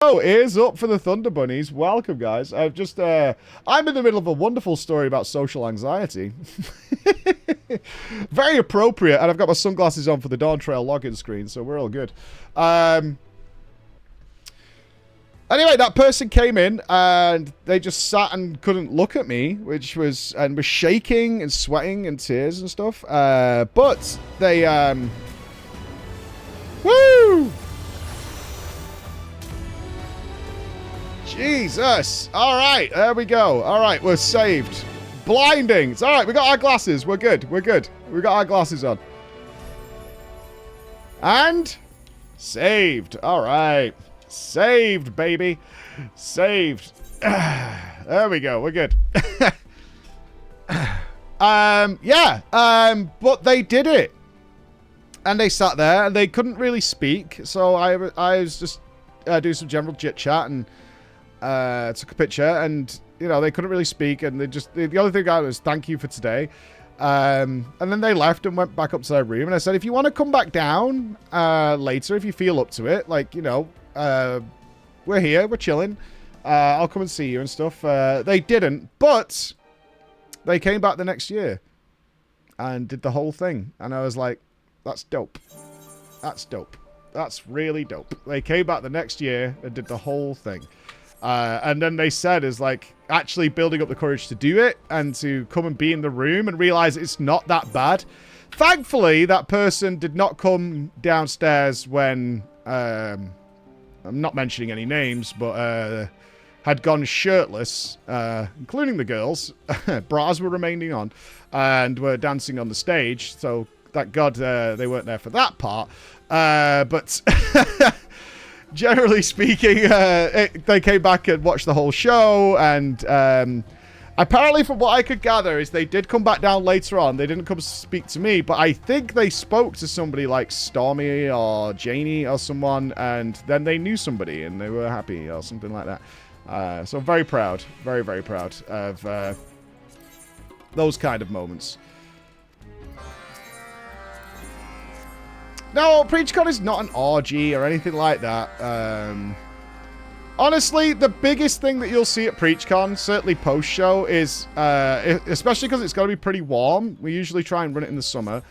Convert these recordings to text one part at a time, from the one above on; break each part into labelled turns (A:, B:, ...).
A: Oh, ears up for the Thunder Bunnies. Welcome, guys. I'm in the middle of a wonderful story about social anxiety. Very appropriate, and I've got my sunglasses on for the Dawntrail login screen, so we're all good. Anyway, that person came in, and they just sat and couldn't look at me, was shaking and sweating and tears and stuff. But they, woo! Jesus. All right, there we go. All right, we're saved. Blinding. It's all right, we got our glasses. We're good. We're good. We got our glasses on. And saved. All right. Saved, baby. Saved. There we go. We're good. But they did it. And they sat there and they couldn't really speak. So I was just doing some general chit chat and took a picture, and they couldn't really speak, and the only thing I got was thank you for today, and then they left and went back up to their room, and I said, if you want to come back down later, if you feel up to it, like, we're here, we're chilling, I'll come and see you and stuff. They didn't, but they came back the next year and did the whole thing, and I was like, that's dope. That's dope. That's really dope. They came back the next year and did the whole thing. And then they said is like actually building up the courage to do it and to come and be in the room and realize it's not that bad. Thankfully, that person did not come downstairs when, I'm not mentioning any names, but had gone shirtless, including the girls. Bras were remaining on and were dancing on the stage. So thank God they weren't there for that part. But... Generally speaking, they came back and watched the whole show, and apparently from what I could gather is they did come back down later on. They didn't come speak to me, but I think they spoke to somebody like Stormy or Janie or someone, and then they knew somebody and they were happy or something like that. So I'm very proud, very, very proud of those kind of moments. No, PreachCon is not an orgy or anything like that. Honestly, the biggest thing that you'll see at PreachCon, certainly post-show, is, especially because it's going to be pretty warm, we usually try and run it in the summer,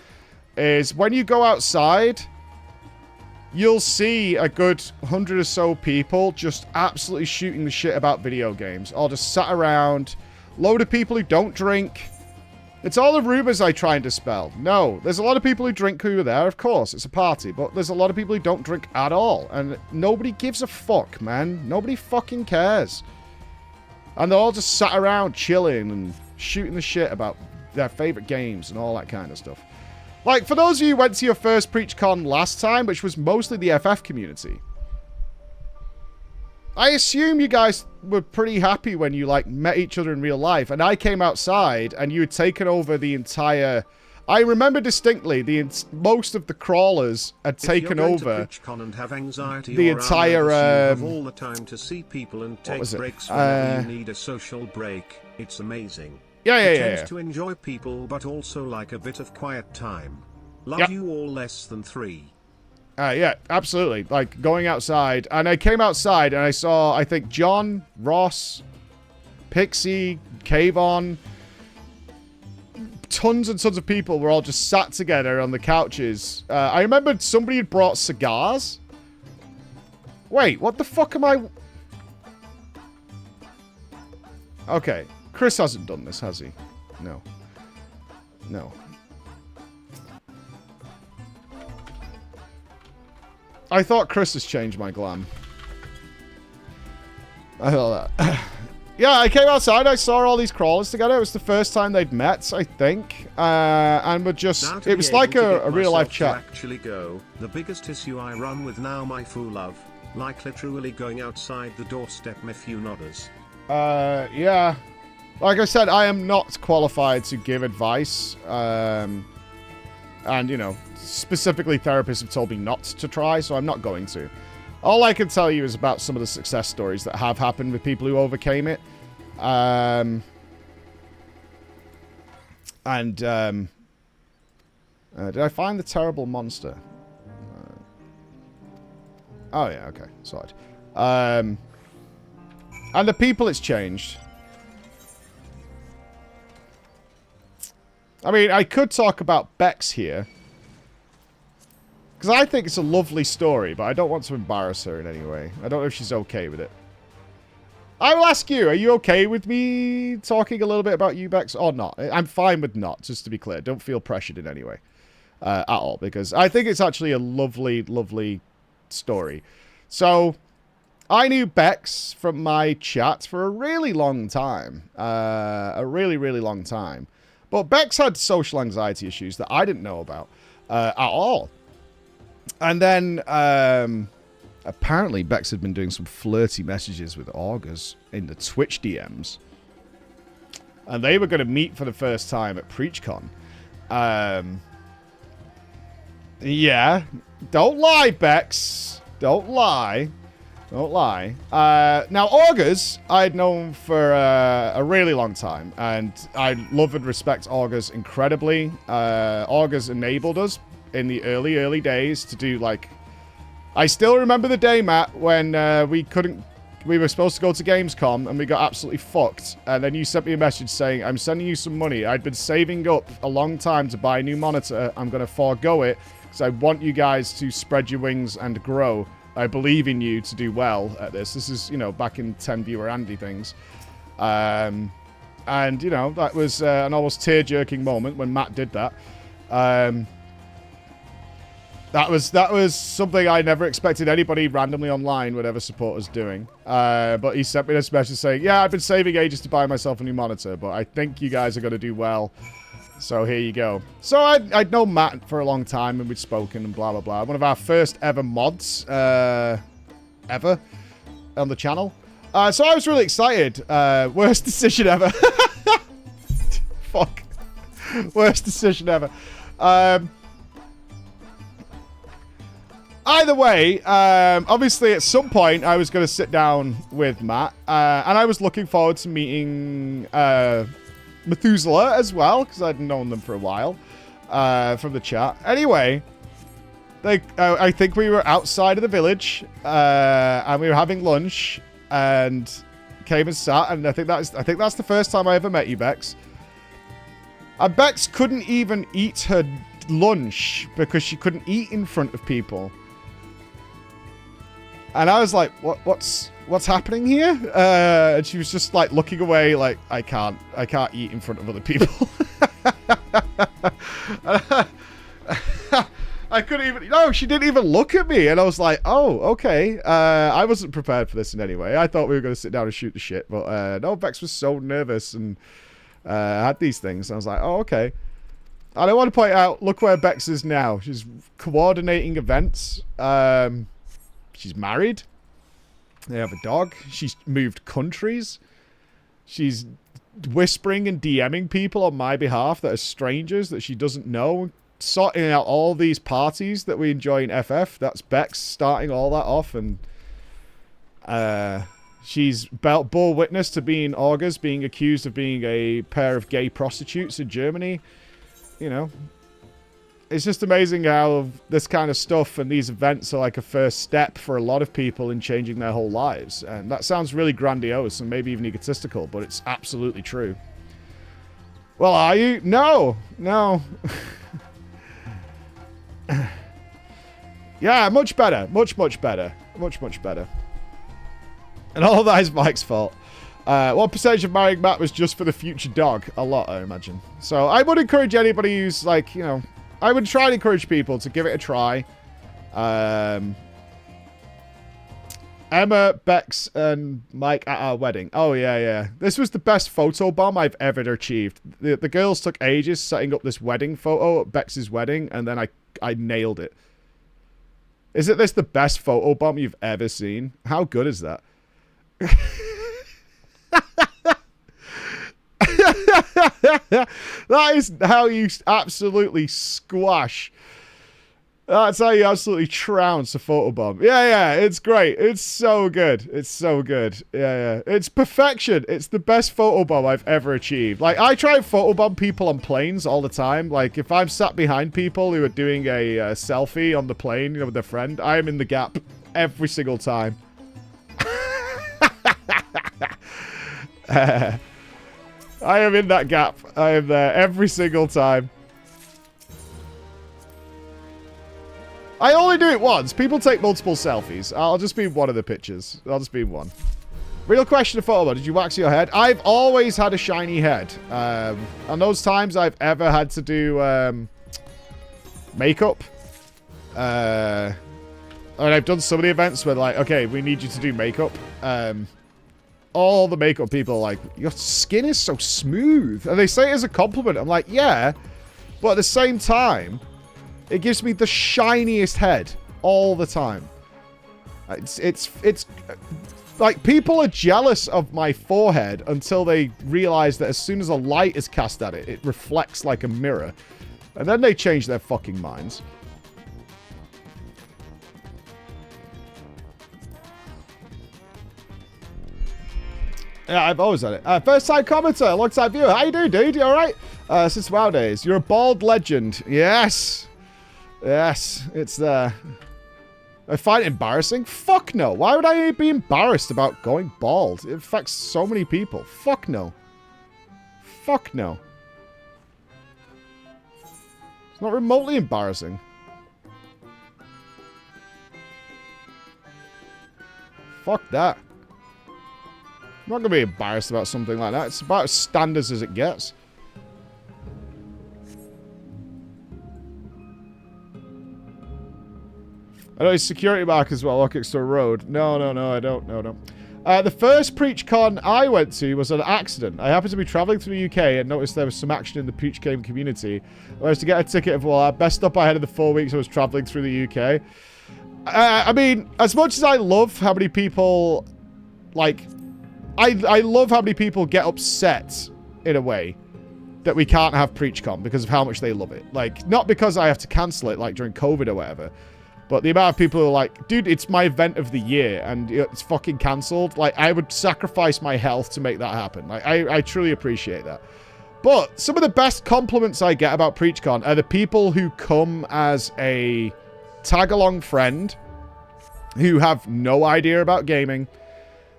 A: is when you go outside, you'll see a good 100 or so people just absolutely shooting the shit about video games, all just sat around, load of people who don't drink. It's all the rumors I try and dispel. No, there's a lot of people who drink who are there, of course, it's a party, but there's a lot of people who don't drink at all, and nobody gives a fuck, man. Nobody fucking cares. And they're all just sat around chilling and shooting the shit about their favorite games and all that kind of stuff. Like, for those of you who went to your first PreachCon last time, which was mostly the FF community, I assume you guys were pretty happy when you, like, met each other in real life. And I came outside and you had taken over the entire... I remember distinctly most of the crawlers had taken over
B: and have anxiety
A: the entire...
B: you have all the time to see people and take breaks whenever you need a social break. It's amazing.
A: Yeah.
B: Tends to enjoy people but also like a bit of quiet time. Love you all less than 3.
A: Yeah, absolutely. Like, going outside. And I came outside and I saw, I think, John, Ross, Pixie, Kayvon. Tons and tons of people were all just sat together on the couches. I remembered somebody had brought cigars. Wait, what the fuck am I... Okay. Chris hasn't done this, has he? No. No. I thought Chris has changed my glam. I thought that. Yeah, I came outside, I saw all these crawlers together. It was the first time they'd met, I think. And we're just... It was like a real-life chat.
B: Actually go. The biggest issue I run with now, my fool love. Like literally going outside the doorstep Methuzahlas.
A: Yeah. Like I said, I am not qualified to give advice. And, specifically therapists have told me not to try, so I'm not going to. All I can tell you is about some of the success stories that have happened with people who overcame it. Did I find the terrible monster? Oh yeah, okay, sorted. And the people it's changed. I mean, I could talk about Bex here. Because I think it's a lovely story, but I don't want to embarrass her in any way. I don't know if she's okay with it. I will ask you, are you okay with me talking a little bit about you, Bex, or not? I'm fine with not, just to be clear. Don't feel pressured in any way at all, because I think it's actually a lovely, lovely story. So, I knew Bex from my chat for a really long time. A really, really long time. But Bex had social anxiety issues that I didn't know about at all. And then, apparently, Bex had been doing some flirty messages with augurs in the Twitch DMs. And they were going to meet for the first time at PreachCon. Yeah. Don't lie, Bex. Don't lie. Don't lie. Now, augurs, I'd known for a really long time. And I love and respect augurs incredibly. Augurs enabled us in the early days to do, like... I still remember the day, Matt, when we were supposed to go to Gamescom and we got absolutely fucked. And then you sent me a message saying, I'm sending you some money. I'd been saving up a long time to buy a new monitor. I'm going to forego it because I want you guys to spread your wings and grow. I believe in you to do well at this. This is, you know, back in 10 viewer Andy things. And, you know, that was an almost tear-jerking moment when Matt did that. That was something I never expected anybody randomly online would ever support us doing. But he sent me this message saying, yeah, I've been saving ages to buy myself a new monitor, but I think you guys are going to do well. So here you go. So I'd known Matt for a long time and we'd spoken and blah, blah, blah. One of our first ever mods ever on the channel. So I was really excited. Worst decision ever. Fuck. Worst decision ever. Either way, obviously at some point I was going to sit down with Matt, and I was looking forward to meeting Methuzahla as well, because I'd known them for a while from the chat. Anyway, I think we were outside of the village, and we were having lunch, and came and sat, and I think that's the first time I ever met you, Bex. And Bex couldn't even eat her lunch because she couldn't eat in front of people. And I was like, what's happening here? And she was just like looking away like, I can't eat in front of other people. I couldn't even, no, she didn't even look at me. And I was like, oh, okay. I wasn't prepared for this in any way. I thought we were going to sit down and shoot the shit. But no, Bex was so nervous and had these things. And I was like, oh, okay. And I want to point out, look where Bex is now. She's coordinating events. She's married. They have a dog. She's moved countries. She's whispering and DMing people on my behalf that are strangers that she doesn't know. Sorting out all these parties that we enjoy in FF. That's Bex starting all that off. And she's bore witness to being augurs, being accused of being a pair of gay prostitutes in Germany. You know, it's just amazing how this kind of stuff and these events are like a first step for a lot of people in changing their whole lives. And that sounds really grandiose and maybe even egotistical, but it's absolutely true. Well, are you? No. No. Yeah, much better. Much, much better. Much, much better. And all of that is Mike's fault. What percentage of marrying Matt was just for the future dog? A lot, I imagine. So I would encourage anybody who's like, you know, I would try to encourage people to give it a try. Emma, Bex, and Mike at our wedding. Oh, yeah, yeah. This was the best photo bomb I've ever achieved. The girls took ages setting up this wedding photo at Bex's wedding, and then I nailed it. Isn't this the best photo bomb you've ever seen? How good is that? That is how you absolutely squash. That's how you absolutely trounce a photobomb. Yeah, yeah, it's great. It's so good. It's so good. Yeah, yeah. It's perfection. It's the best photobomb I've ever achieved. Like, I try and photobomb people on planes all the time. Like, if I'm sat behind people who are doing a selfie on the plane, you know, with their friend, I am in the gap every single time. I am in that gap. I am there every single time. I only do it once. People take multiple selfies. I'll just be in one of the pictures. I'll just be in one. Real question of photo. Did you wax your head? I've always had a shiny head. And those times I've ever had to do makeup. And I've done some of the events where like, okay, we need you to do makeup. All the makeup people are like, your skin is so smooth. And they say it as a compliment. I'm like, yeah. But at the same time, it gives me the shiniest head all the time. It's like, people are jealous of my forehead until they realize that as soon as a light is cast at it, it reflects like a mirror. And then they change their fucking minds. Yeah, I've always had it. First time commenter, long time viewer. How you doing, dude? You alright? Since WoW days. You're a bald legend. Yes. Yes, it's there. I find it embarrassing? Fuck no. Why would I be embarrassed about going bald? It affects so many people. Fuck no. Fuck no. It's not remotely embarrassing. Fuck that. I'm not going to be embarrassed about something like that. It's about as standards as it gets. I know his security markers while walking to a road. No, I don't. No. The first PreachCon I went to was an accident. I happened to be traveling through the UK and noticed there was some action in the PreachCon community. I was to get a ticket for our best stop I had in the 4 weeks I was traveling through the UK. I mean, as much as I love how many people, like, I love how many people get upset, in a way, that we can't have PreachCon because of how much they love it. Like, not because I have to cancel it, like, during COVID or whatever, but the amount of people who are like, dude, it's my event of the year, and it's fucking cancelled. Like, I would sacrifice my health to make that happen. Like, I truly appreciate that. But some of the best compliments I get about PreachCon are the people who come as a tag-along friend, who have no idea about gaming,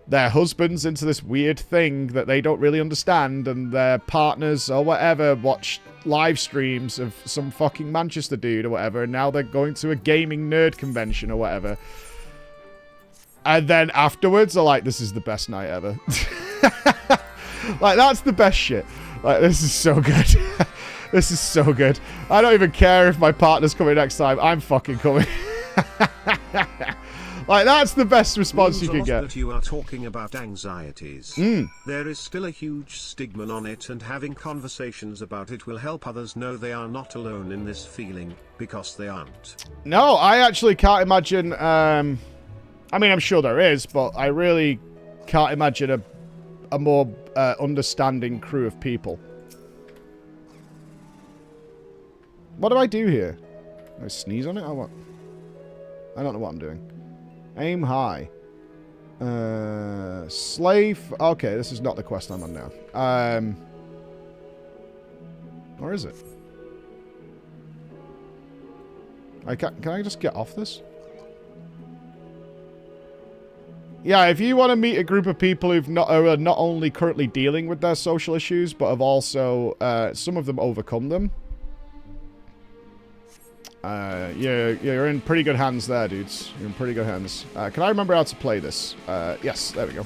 A: their husbands into this weird thing that they don't really understand, and their partners or whatever watch live streams of some fucking Manchester dude or whatever, and now they're going to a gaming nerd convention or whatever. And then afterwards are like, this is the best night ever. Like, that's the best shit. Like, this is so good. This is so good. I don't even care if my partner's coming next time. I'm fucking coming. Like, that's the best response you can get.
B: That you are talking about anxieties. There is still a huge stigma on it, and having conversations about it will help others know they are not alone in this feeling, because they aren't.
A: No, I actually can't imagine, I mean, I'm sure there is, but I really can't imagine a more understanding crew of people. What do I do here? Do I sneeze on it or what? I don't know what I'm doing. Aim high. Slave. Okay, this is not the quest I'm on now. Or is it? Can I just get off this? Yeah, if you want to meet a group of people who are not only currently dealing with their social issues, but have also, some of them overcome them. You're in pretty good hands there, dudes. You're in pretty good hands. Can I remember how to play this? Yes, there we go.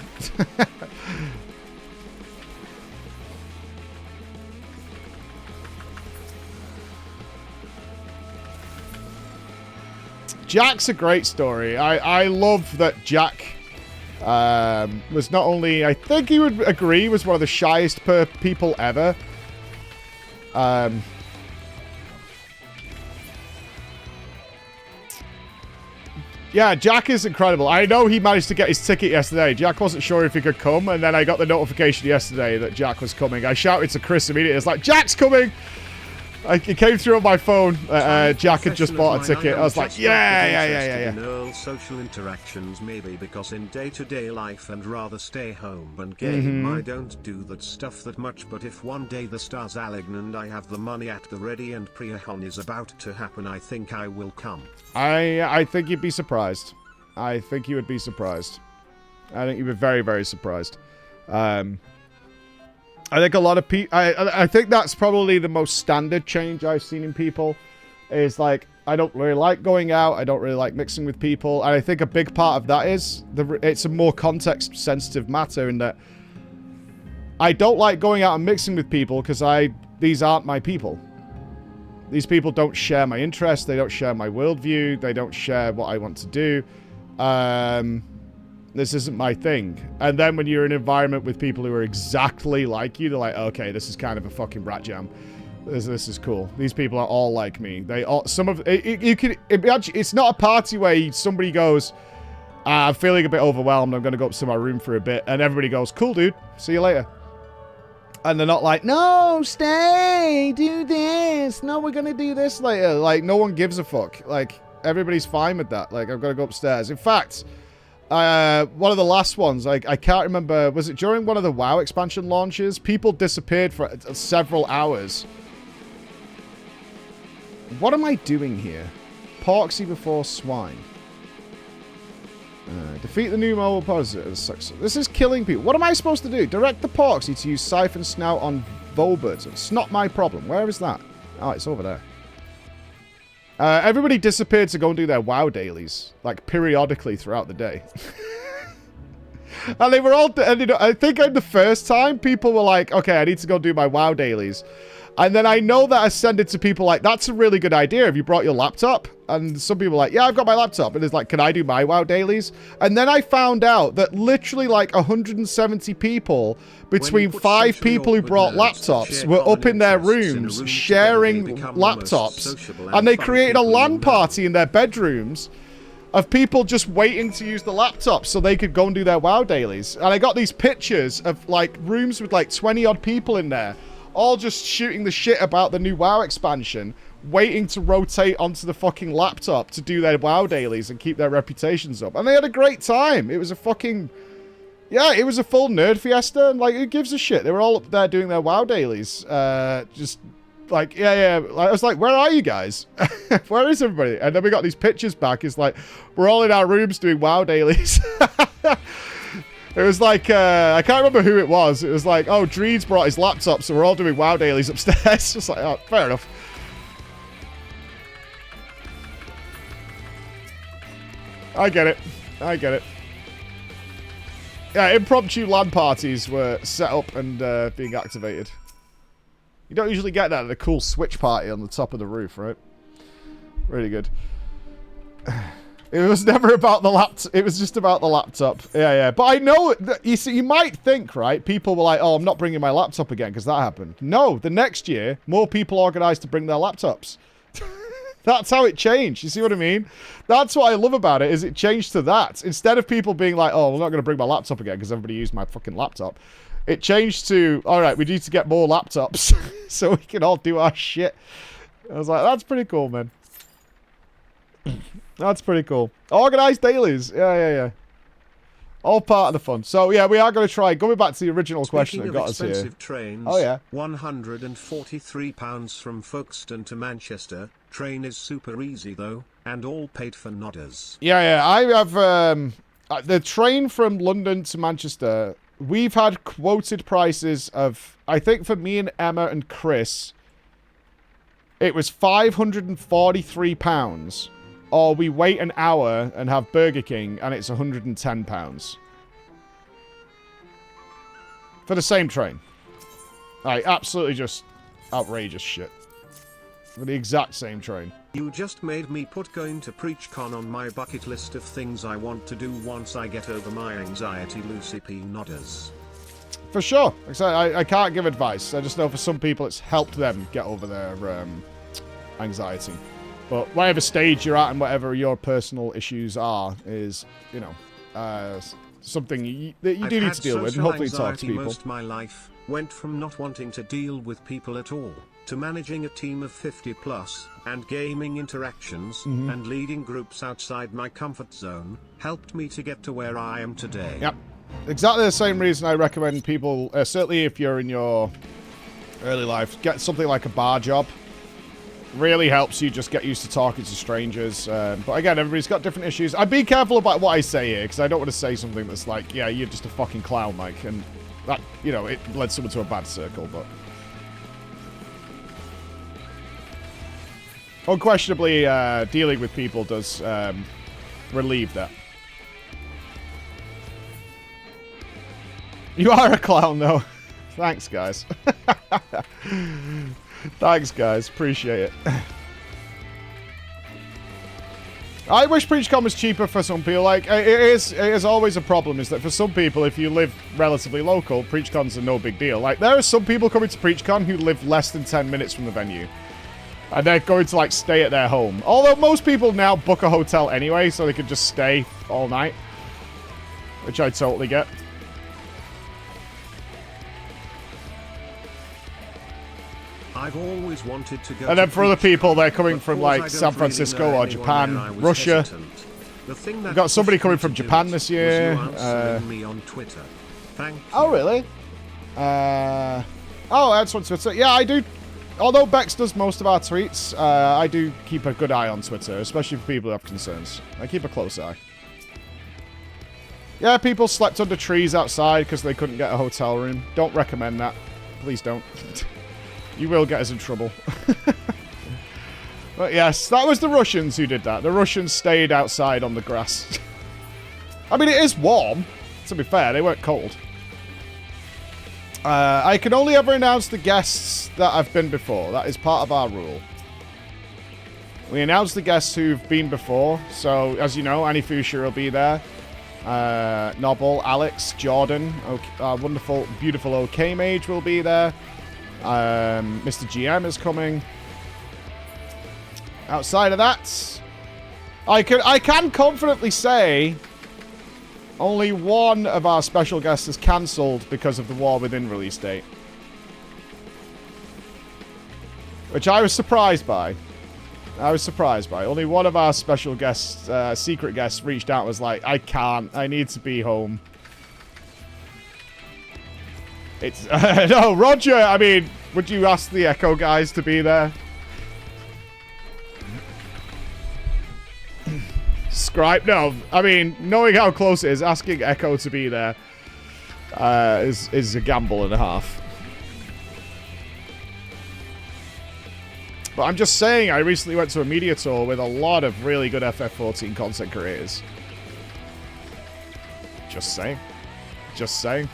A: Jack's a great story. I love that Jack was not only, I think he would agree, was one of the shyest people ever. Yeah, Jack is incredible. I know he managed to get his ticket yesterday. Jack wasn't sure if he could come, and then I got the notification yesterday that Jack was coming. I shouted to Chris immediately. It's like, Jack's coming! It came through on my phone. Jack had just bought a ticket. I was like, yeah.
B: Social interactions maybe because in day-to-day life and rather stay home and game. I don't do that stuff that much, but if one day the stars align and I have the money at the ready and PreachCon is about to happen, I think I will come.
A: I think you'd be surprised. I think you would be surprised. I think you'd be very, very surprised. I think a lot of people... I think that's probably the most standard change I've seen in people. Is like, I don't really like going out. I don't really like mixing with people. And I think a big part of that is... it's a more context-sensitive matter in that... I don't like going out and mixing with people because these aren't my people. These people don't share my interests. They don't share my worldview. They don't share what I want to do. This isn't my thing. And then when you're in an environment with people who are exactly like you, they're like, okay, this is kind of a fucking rat jam. This is cool. These people are all like me. They all, some of, you can imagine, it's not a party where somebody goes, I'm feeling a bit overwhelmed. I'm going to go up to my room for a bit. And everybody goes, cool, dude. See you later. And they're not like, no, stay, do this. No, we're going to do this later. Like, no one gives a fuck. Like, everybody's fine with that. Like, I've got to go upstairs. In fact, one of the last ones, I can't remember, was it during one of the WoW expansion launches? People disappeared for several hours. What am I doing here? Porksy before swine. Defeat the new mobile opponents. This is killing people. What am I supposed to do? Direct the Porksy to use Siphon Snout on Volbert. It's not my problem. Where is that? Oh, it's over there. Everybody disappeared to go and do their WoW dailies, like periodically throughout the day. And they were all, and, you know, I think the first time people were like, okay, I need to go do my WoW dailies. And then I know that I send it to people like, that's a really good idea. Have you brought your laptop? And some people are like, yeah, I've got my laptop. And it's like, can I do my WoW dailies? And then I found out that literally like 170 people, between 5 people who brought laptops, were up in their rooms sharing laptops. And they created a LAN party in their bedrooms of people just waiting to use the laptops so they could go and do their WoW dailies. And I got these pictures of like rooms with like 20 odd people in there, all just shooting the shit about the new WoW expansion, waiting to rotate onto the fucking laptop to do their WoW dailies and keep their reputations up. And they had a great time. It was a fucking... yeah, it was a full nerd fiesta, and like, who gives a shit? They were all up there doing their WoW dailies. Just like, yeah. I was like, where are you guys? Where is everybody? And then we got these pictures back. It's like, we're all in our rooms doing WoW dailies. It was like, I can't remember who it was. It was like, oh, Dreed's brought his laptop, so we're all doing WoW dailies upstairs. Just like, oh, fair enough. I get it. Yeah, impromptu LAN parties were set up and being activated. You don't usually get that at a cool Switch party on the top of the roof, right? Really good. It was never about the laptop. It was just about the laptop. Yeah. But I know, you see, you might think, right? People were like, oh, I'm not bringing my laptop again because that happened. No, the next year, more people organized to bring their laptops. That's how it changed. You see what I mean? That's what I love about it, is it changed to that. Instead of people being like, oh, I'm not going to bring my laptop again because everybody used my fucking laptop. It changed to, all right, we need to get more laptops so we can all do our shit. I was like, that's pretty cool, man. That's pretty cool. Organized dailies. Yeah. All part of the fun. So, yeah, we are going to try. Going back to the original question that got us here.
B: Trains,
A: oh, yeah.
B: £143 from Folkestone to Manchester. Train is super easy, though, and all paid for nodders.
A: Yeah. I have the train from London to Manchester. We've had quoted prices of, I think for me and Emma and Chris, it was £543. Or we wait an hour and have Burger King, and it's £110. For the same train. Like, absolutely just outrageous shit. For the exact same train.
B: You just made me put going to PreachCon on my bucket list of things I want to do once I get over my anxiety, Lucy P. Nodders.
A: For sure. I can't give advice. I just know for some people it's helped them get over their anxiety. But whatever stage you're at and whatever your personal issues are is, you know, something that you do need to deal with and hopefully talk to people.
B: Most my life went from not wanting to deal with people at all to managing a team of 50 plus and gaming interactions and leading groups outside my comfort zone helped me to get to where I am today.
A: Yep. Exactly the same reason I recommend people, certainly if you're in your early life, get something like a bar job. Really helps you just get used to talking to strangers. But again, everybody's got different issues. I'd be careful about what I say here, because I don't want to say something that's like, yeah, you're just a fucking clown, Mike. And that, you know, it led someone to a bad circle, but... Unquestionably, dealing with people does relieve that. You are a clown, though. Thanks, guys. Thanks, guys. Appreciate it. I wish PreachCon was cheaper for some people. Like, it is always a problem, is that for some people, if you live relatively local, PreachCon's a no big deal. Like, there are some people coming to PreachCon who live less than 10 minutes from the venue. And they're going to, like, stay at their home. Although most people now book a hotel anyway, so they can just stay all night. Which I totally get.
B: I've always wanted to go.
A: And then for other people, they're coming from, like, San Francisco or Japan, Russia. We've got somebody coming from Japan this year. Oh, really? Oh, that's on Twitter. Yeah, I do. Although Bex does most of our tweets, I do keep a good eye on Twitter, especially for people who have concerns. I keep a close eye. Yeah, people slept under trees outside because they couldn't get a hotel room. Don't recommend that. Please don't. You will get us in trouble. But yes, that was the Russians who did that. The Russians stayed outside on the grass. I mean, it is warm. To be fair, they weren't cold. I can only ever announce the guests that have been before. That is part of our rule. We announce the guests who've been before. So, as you know, Annie Fuchsia will be there. Noble, Alex, Jordan, wonderful, beautiful OK Mage will be there. Mr. GM is coming. Outside of that, I can confidently say only one of our special guests is cancelled because of the War Within release date. Which I was surprised by. Only one of our special guests, secret guests, reached out and was like, I can't. I need to be home. It's... no, Roger, I mean, would you ask the Echo guys to be there? Scribe? No. I mean, knowing how close it is, asking Echo to be there is a gamble and a half. But I'm just saying, I recently went to a media tour with a lot of really good FF14 content creators. Just saying. Just saying.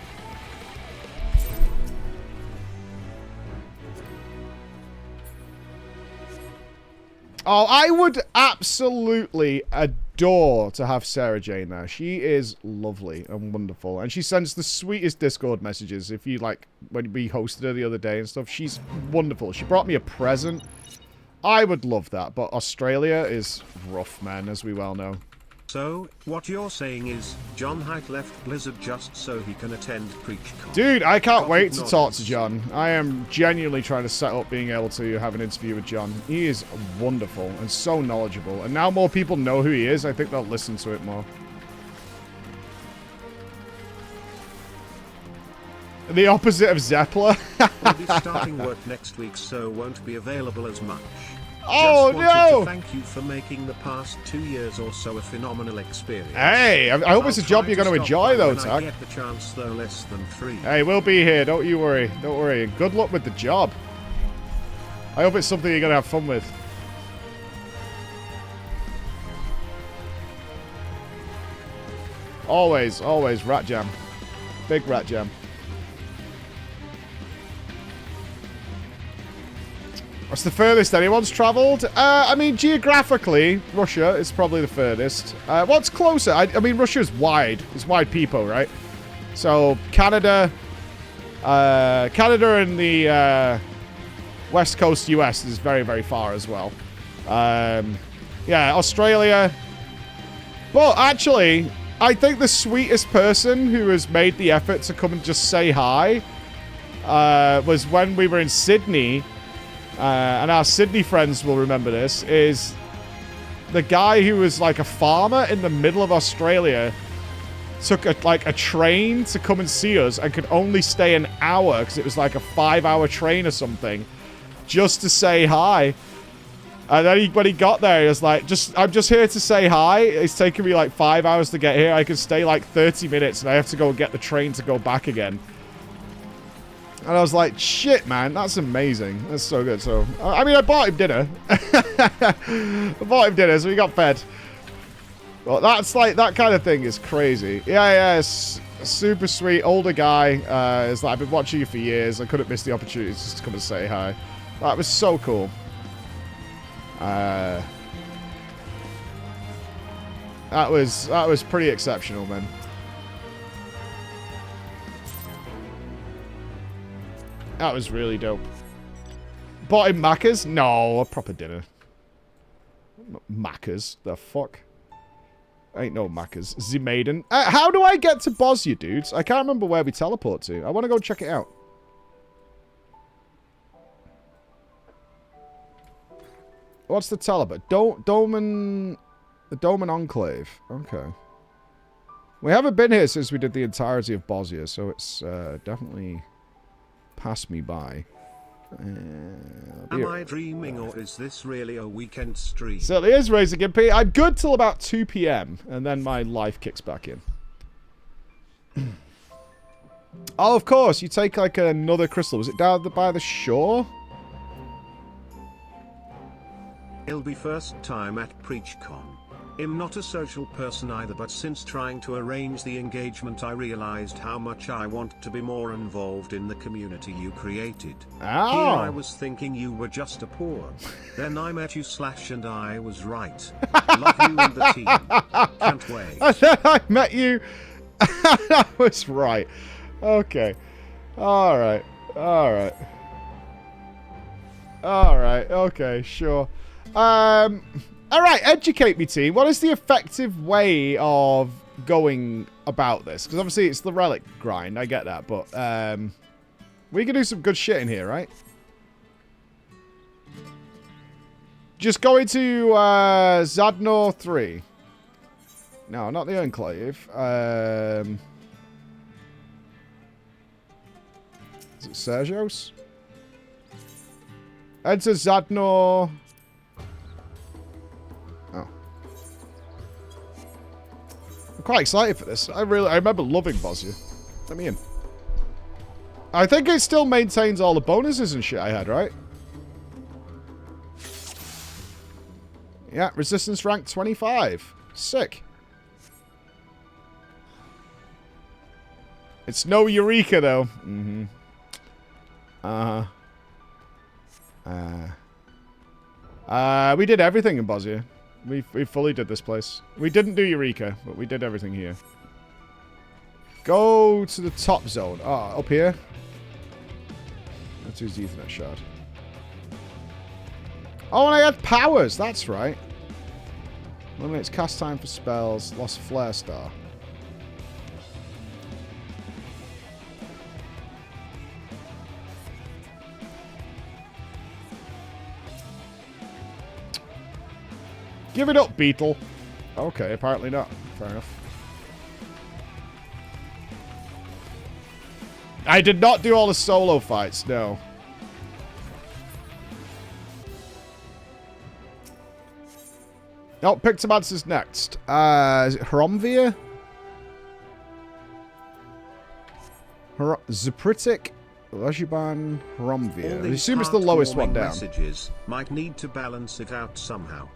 A: Oh, I would absolutely adore to have Sarah Jane there. She is lovely and wonderful. And she sends the sweetest Discord messages. If you, like, when we hosted her the other day and stuff, she's wonderful. She brought me a present. I would love that, but Australia is rough, man, as we well know.
B: So, what you're saying is, John Haidt left Blizzard just so he can attend PreachCon.
A: Dude, I can't wait to talk to John. I am genuinely trying to set up being able to have an interview with John. He is wonderful and so knowledgeable. And now more people know who he is, I think they'll listen to it more. The opposite of Zeppler.
B: We'll be starting work next week, so won't be available as much.
A: Oh, no!
B: To thank you for making the past 2 years or so a phenomenal experience.
A: Hey, I hope it's a job you're going to enjoy, though, Tag.
B: I get the chance, though, less than 3.
A: Hey, we'll be here. Don't you worry. Don't worry. Good luck with the job. I hope it's something you're going to have fun with. Always, always, Rat Jam. Big Rat Jam. What's the furthest anyone's travelled? I mean, geographically, Russia is probably the furthest. What's closer? I mean, Russia's wide. It's wide peepo, right? So, Canada... Canada and the West Coast US is very, very far as well. Yeah, Australia. But, actually, I think the sweetest person who has made the effort to come and just say hi was when we were in Sydney... and our Sydney friends will remember this, is the guy who was like a farmer in the middle of Australia took a train to come and see us and could only stay an hour because it was like a 5-hour train or something just to say hi. And then when he got there, he was like, I'm just here to say hi. It's taken me like 5 hours to get here. I could stay like 30 minutes and I have to go and get the train to go back again. And I was like, shit, man, that's amazing. That's so good. So, I mean, I bought him dinner. I bought him dinner, so he got fed. Well, that's like, that kind of thing is crazy. Yeah, it's a super sweet older guy. It's like, I've been watching you for years. I couldn't miss the opportunity just to come and say hi. That was so cool. That was pretty exceptional, man. That was really dope. Bought him Macca's? No, a proper dinner. Macca's? The fuck? Ain't no Macca's. The Maiden. How do I get to Bosnia, dudes? I can't remember where we teleport to. I want to go check it out. What's the teleport? The Doman Enclave. Okay. We haven't been here since we did the entirety of Bosnia, so it's definitely passed me by.
B: Am I dreaming, or is this really a weekend stream?
A: Certainly is, Razor Gimpy. I'm good till about 2 PM, and then my life kicks back in. Oh, of course. You take, like, another crystal. Was it down by the shore?
B: It'll be first time at PreachCon. I'm not a social person either, but since trying to arrange the engagement I realized how much I want to be more involved in the community you created.
A: Oh.
B: Here I was thinking you were just a poor. Then I met you / and I was right. Love you and the team. Can't wait.
A: And then I met you. I was right. Okay. Alright. Alright. Alright. Okay, sure. Alright, educate me, team. What is the effective way of going about this? Because obviously it's the relic grind, I get that, but we can do some good shit in here, right? Just go into Zadnor 3. No, not the Enclave. Is it Sergio's? Enter Zadnor... I'm quite excited for this. I remember loving Bosnia. Let me in. I think it still maintains all the bonuses and shit I had, right? Yeah, resistance rank 25. Sick. It's no Eureka, though. Mm-hmm. We did everything in Bosnia. We fully did this place. We didn't do Eureka, but we did everything here. Go to the top zone. Oh, up here? Let's use the Ethernet shard. Oh, and I had powers. That's right. Eliminates cast time for spells. Lost flare star. Give it up, Beetle. Okay, apparently not. Fair enough. I did not do all the solo fights, no. No, Pictomantis is next. Is it Hromvia? Zapritic, Lajiban, Hromvia. I assume it's the lowest one down.
B: Messages might need to balance it out somehow.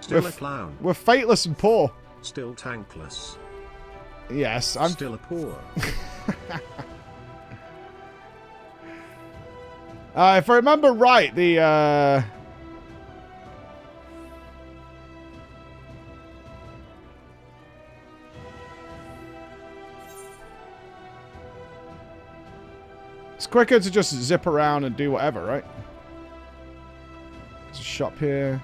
B: Still a clown.
A: We're fateless and poor.
B: Still tankless.
A: Yes, I'm
B: still a poor.
A: If I remember right, the it's quicker to just zip around and do whatever, right? There's a shop here.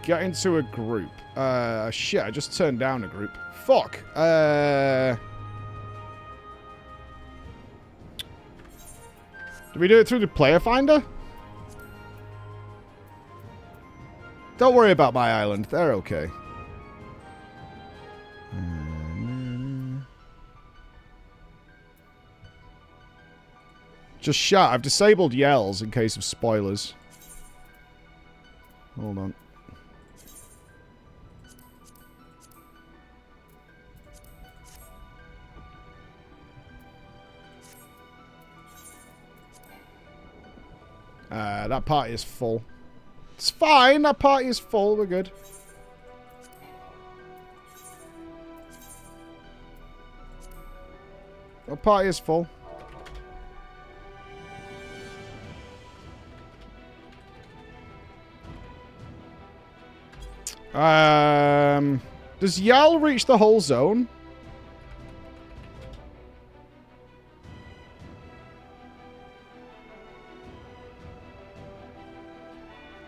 A: Get into a group. Shit, I just turned down a group. Fuck. Do we do it through the player finder? Don't worry about my island. They're okay. Just shout. I've disabled yells in case of spoilers. Hold on. Yeah, that party is full. It's fine. That party is full. We're good. The party is full. Does Yal reach the whole zone?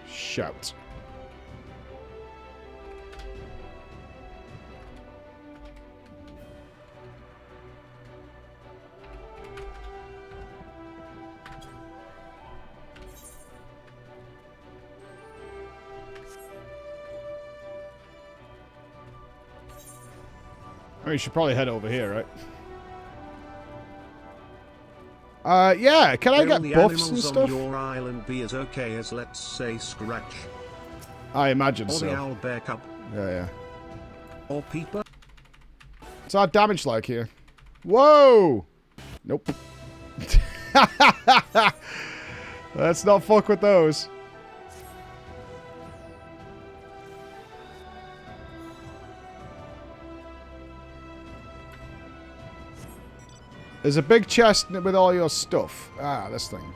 A: Shout. I mean, you should probably head over here, right? Yeah. Can I get buffs and stuff?
B: On your island be as okay as, let's say, Scratch?
A: I imagine
B: or
A: so.
B: Or the Owl Bear Cup?
A: Yeah.
B: Or Peeper?
A: What's our damage like here? Whoa! Nope. Let's not fuck with those. There's a big chest with all your stuff. Ah, this thing.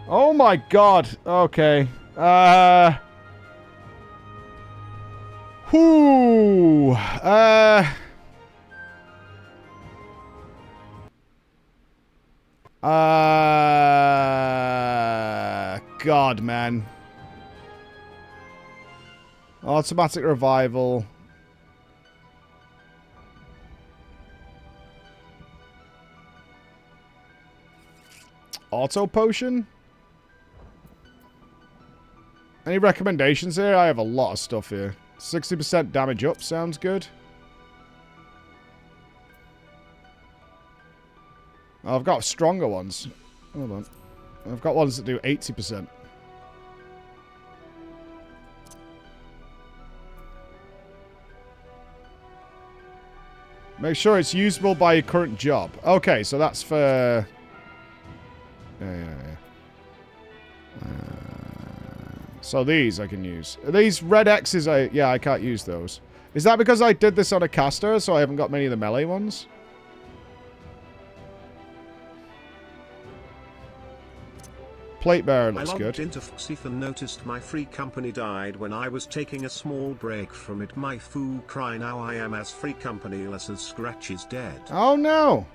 A: Oh my god. Okay. Whoo. God, man. Automatic revival. Auto potion? Any recommendations here? I have a lot of stuff here. 60% damage up sounds good. Oh, I've got stronger ones. Hold on. I've got ones that do 80%. Make sure it's usable by your current job. Okay, so that's for... Yeah. So these I can use. These red X's, I can't use those. Is that because I did this on a caster, so I haven't got many of the melee ones? Plate bearer looks good.
B: I logged into FFXIV and noticed my free company died when I was taking a small break from it. My foo cry, now I am as free company-less as Scratch is dead.
A: Oh no!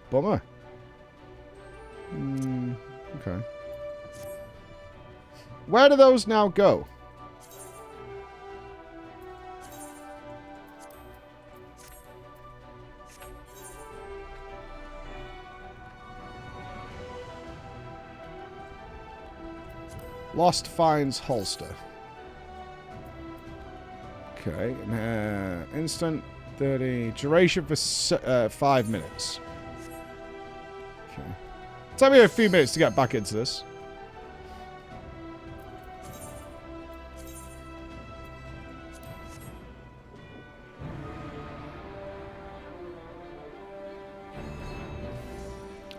A: Bummer. Okay. Where do those now go? Lost finds holster. Okay. Instant 30. Duration for 5 minutes. Okay. Take me a few minutes to get back into this.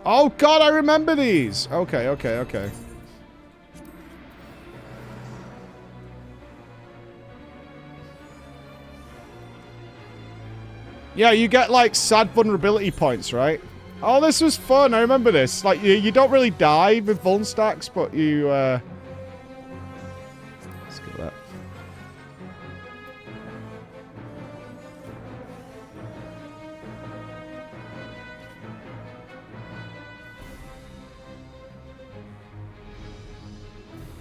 A: Oh god, I remember these! Okay. Yeah, you get like sad vulnerability points, right? Oh, this was fun. I remember this. Like, you don't really die with vuln stacks, but you, let's get that.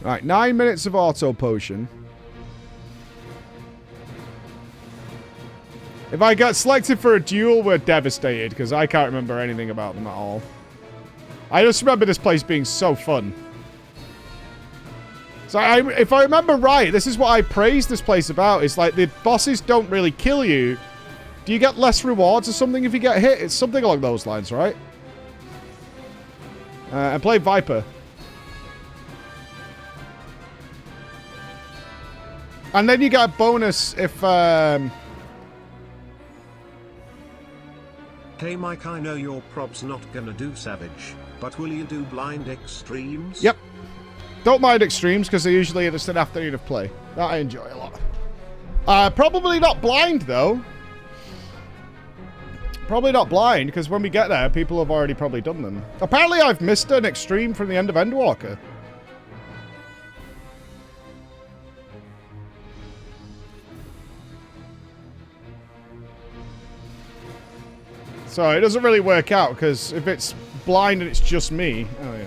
A: Right, 9 minutes of auto potion. If I got selected for a duel, we're devastated, because I can't remember anything about them at all. I just remember this place being so fun. So if I remember right, this is what I praised this place about. It's like the bosses don't really kill you. Do you get less rewards or something if you get hit? It's something along those lines, right? And play Viper. And then you get a bonus if...
B: Hey Mike, I know your prob's not gonna do Savage, But will you do blind extremes?
A: Yep. Don't mind extremes, because they're usually just an afternoon of play. That I enjoy a lot. Probably not blind, though. Probably not blind, because when we get there, people have already probably done them. Apparently, I've missed an extreme from the end of Endwalker. So it doesn't really work out, because if it's blind and it's just me... Oh, yeah.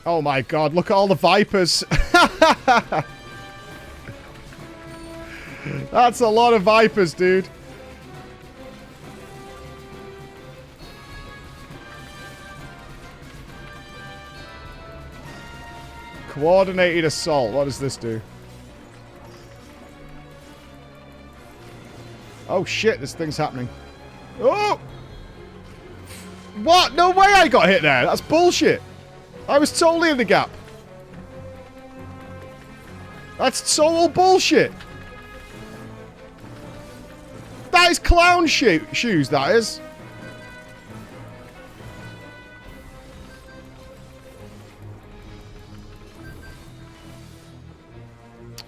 A: Oh my god, look at all the Vipers. That's a lot of Vipers, dude. Coordinated assault. What does this do? Oh shit, this thing's happening. Oh! What? No way I got hit there. That's bullshit. I was totally in the gap. That's total bullshit. That is clown shoes, that is.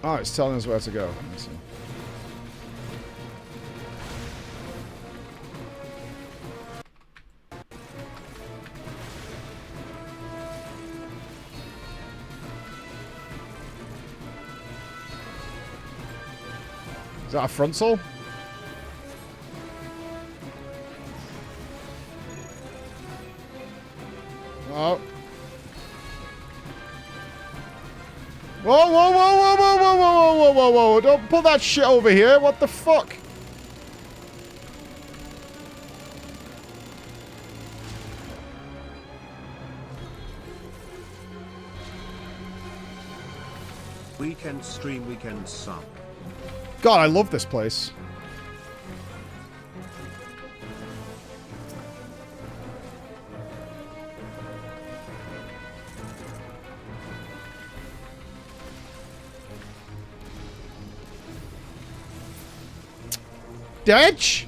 A: Oh, it's telling us where to go. Let's see. Is that a frontal? Oh. Whoa, whoa, whoa, whoa, whoa, whoa, whoa, whoa, whoa, whoa. Don't put that shit over here. What the fuck?
B: Weekend stream, weekend sub.
A: God, I love this place. Ditch?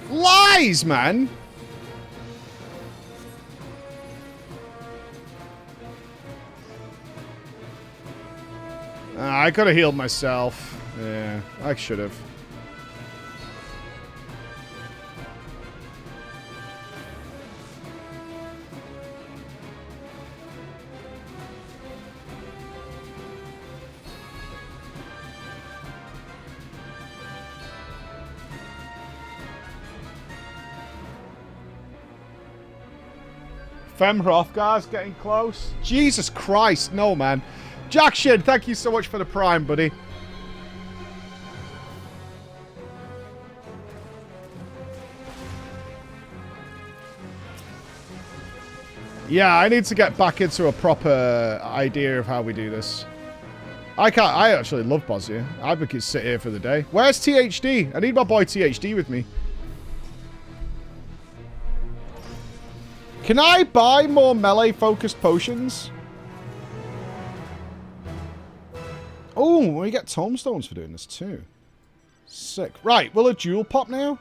A: Lies, man. I could have healed myself. Yeah, I should have. Fem Hrothgar's getting close. Jesus Christ, no, man. Jack Shin, thank you so much for the prime, buddy. Yeah, I need to get back into a proper idea of how we do this. I actually love Bosnia. I could sit here for the day. Where's THD? I need my boy THD with me. Can I buy more melee-focused potions? Oh, we get tomestones for doing this too. Sick. Right, will a jewel pop now?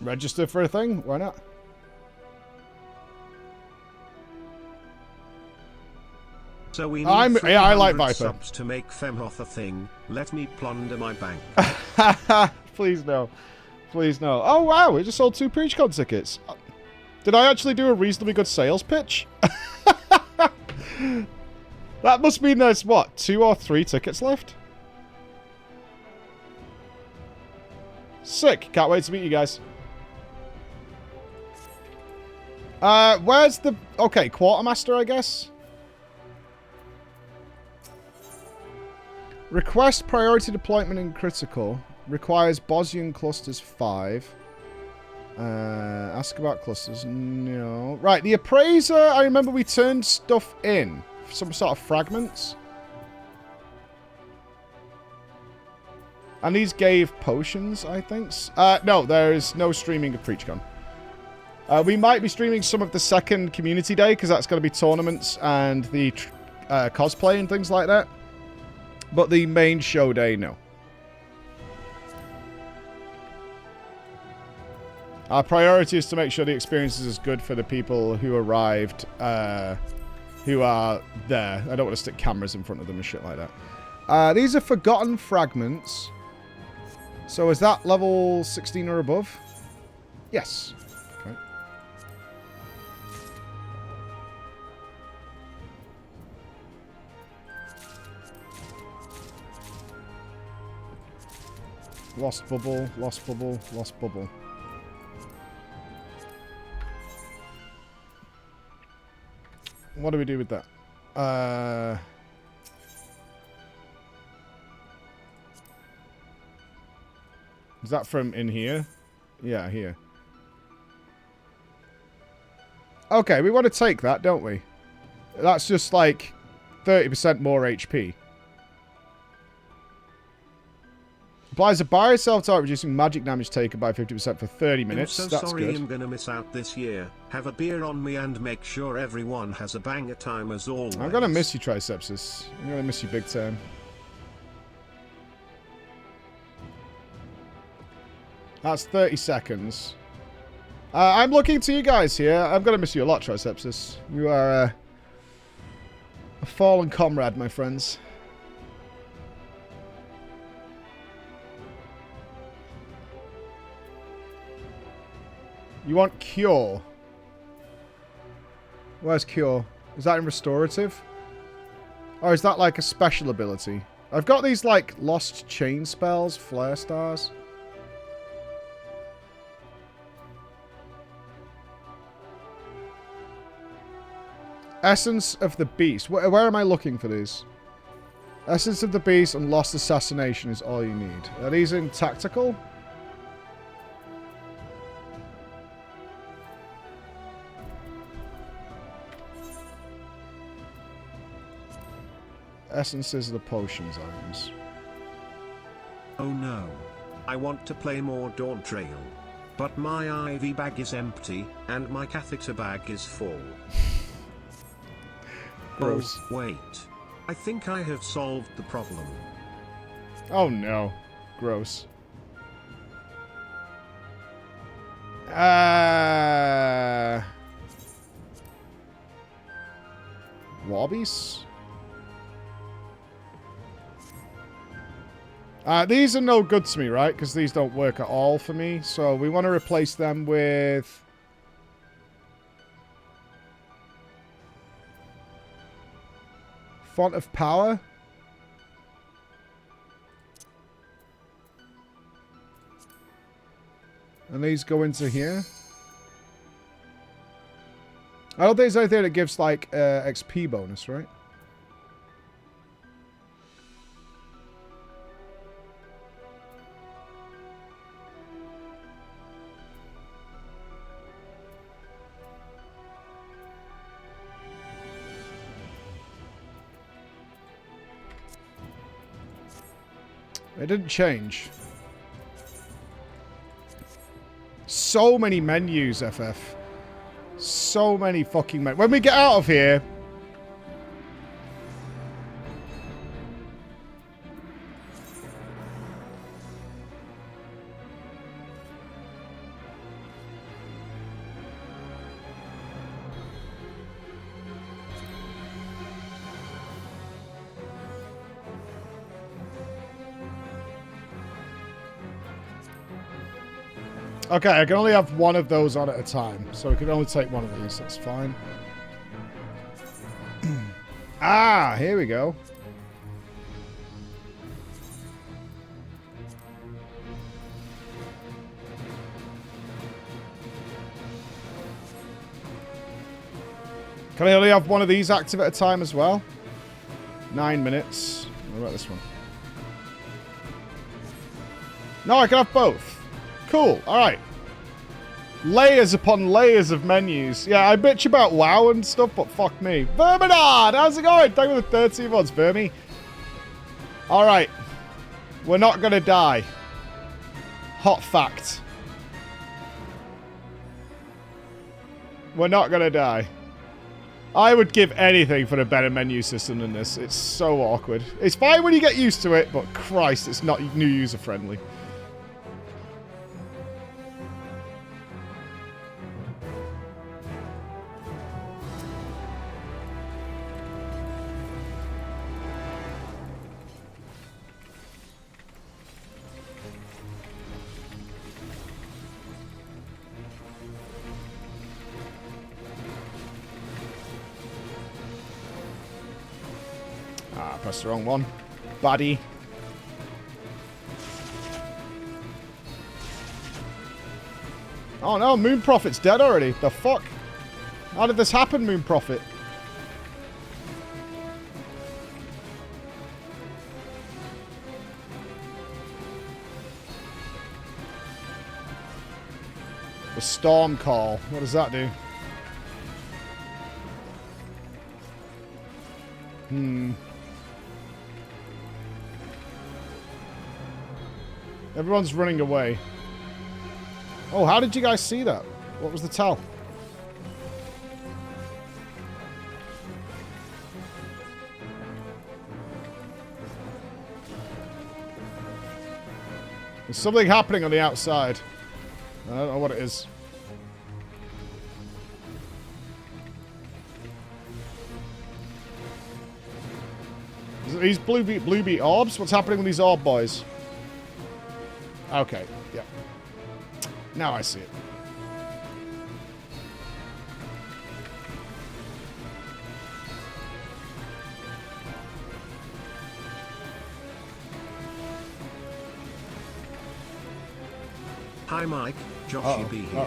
A: Register for a thing? Why not?
B: So we need
A: I like Viper.
B: Subs to make Femhoth a thing. Let me plunder my bank.
A: Please no. Please no. Oh wow, we just sold 2 PreachCon tickets. Did I actually do a reasonably good sales pitch? That must mean there's, what, 2 or 3 tickets left? Sick. Can't wait to meet you guys. Where's the... Okay, Quartermaster, I guess? Request priority deployment in critical. Requires Bosnian clusters 5. Ask about clusters. No. Right, the appraiser, I remember we turned stuff in. Some sort of fragments. And these gave potions, I think. No, there is no streaming of PreachCon. We might be streaming some of the second community day, because that's going to be tournaments and the cosplay and things like that. But the main show day, no. Our priority is to make sure the experience is as good for the people who arrived, who are there. I don't want to stick cameras in front of them and shit like that. These are forgotten fragments. So is that level 16 or above? Yes. Okay. Lost bubble, lost bubble, lost bubble. What do we do with that? Is that from in here? Yeah, here. Okay, we want to take that, don't we? That's just like 30% more HP. Applies a buyer self-target, reducing magic damage taken by 50% for 30 minutes.
B: I'm so
A: That's
B: sorry
A: good.
B: I'm gonna miss out this year. Have a beer on me and make sure everyone has a banger time as always.
A: I'm gonna miss you, Tricepsis. I'm gonna miss you big time. That's 30 seconds. I'm looking to you guys here. I'm gonna miss you a lot, Tricepsis. You are a fallen comrade, my friends. You want Cure? Where's Cure? Is that in Restorative? Or is that like a special ability? I've got these like Lost Chain spells, Flare Stars. Essence of the Beast. Where am I looking for these? Essence of the Beast and Lost Assassination is all you need. Are these in Tactical? Essences of the potions items.
B: Oh no. I want to play more Dawntrail. But my IV bag is empty, and my catheter bag is full.
A: Gross.
B: Oh, wait. I think I have solved the problem.
A: Oh no. Gross. Wobbies? These are no good to me, right? Because these don't work at all for me. So we want to replace them with... Font of Power. And these go into here. I don't think there's anything that gives, like, XP bonus, right? It didn't change. So many menus, FF. So many fucking menus. When we get out of here... Okay, I can only have one of those on at a time. So we can only take one of these. That's fine. Ah, here we go. Can I only have one of these active at a time as well? 9 minutes. What about this one? No, I can have both. Cool. All right. Layers upon layers of menus. Yeah, I bitch about WoW and stuff, but fuck me. Verminard, how's it going? Thank you for the 13 months, Vermi. All right. We're not going to die. Hot fact. We're not going to die. I would give anything for a better menu system than this. It's so awkward. It's fine when you get used to it, but Christ, it's not new user friendly. Press the wrong one. Buddy. Oh no, Moon Prophet's dead already. The fuck? How did this happen, Moon Prophet? The Storm Call. What does that do? Everyone's running away. Oh, how did you guys see that? What was the tell? There's something happening on the outside. I don't know what it is. Is it these blue beat orbs? What's happening with these orb boys? Okay, yeah. Now I see it.
B: Hi Mike, Joshy B here.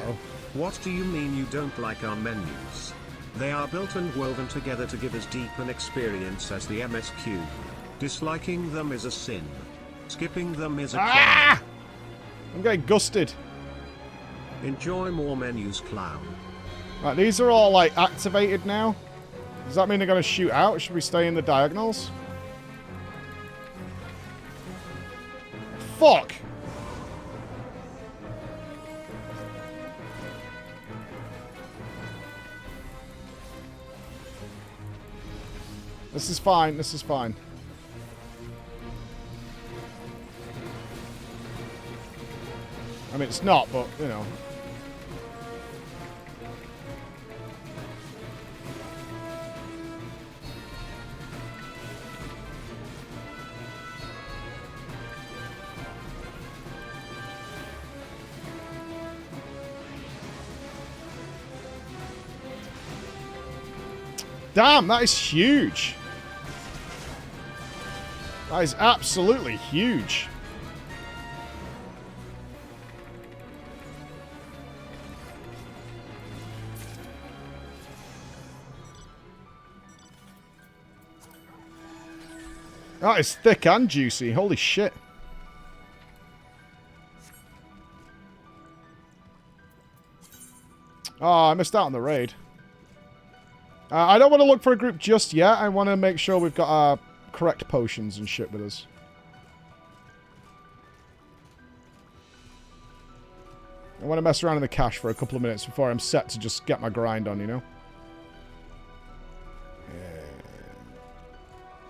B: What do you mean you don't like our menus? They are built and woven together to give as deep an experience as the MSQ. Disliking them is a sin. Skipping them is a crime.
A: I'm getting gusted.
B: Enjoy more menus, clown.
A: Right, these are all, like, activated now. Does that mean they're going to shoot out? Should we stay in the diagonals? Fuck! This is fine, this is fine. I mean, it's not, but, you know. Damn, that is huge. That is absolutely huge. That is thick and juicy. Holy shit. Oh, I missed out on the raid. I don't want to look for a group just yet. I want to make sure we've got our correct potions and shit with us. I want to mess around in the cache for a couple of minutes before I'm set to just get my grind on, you know?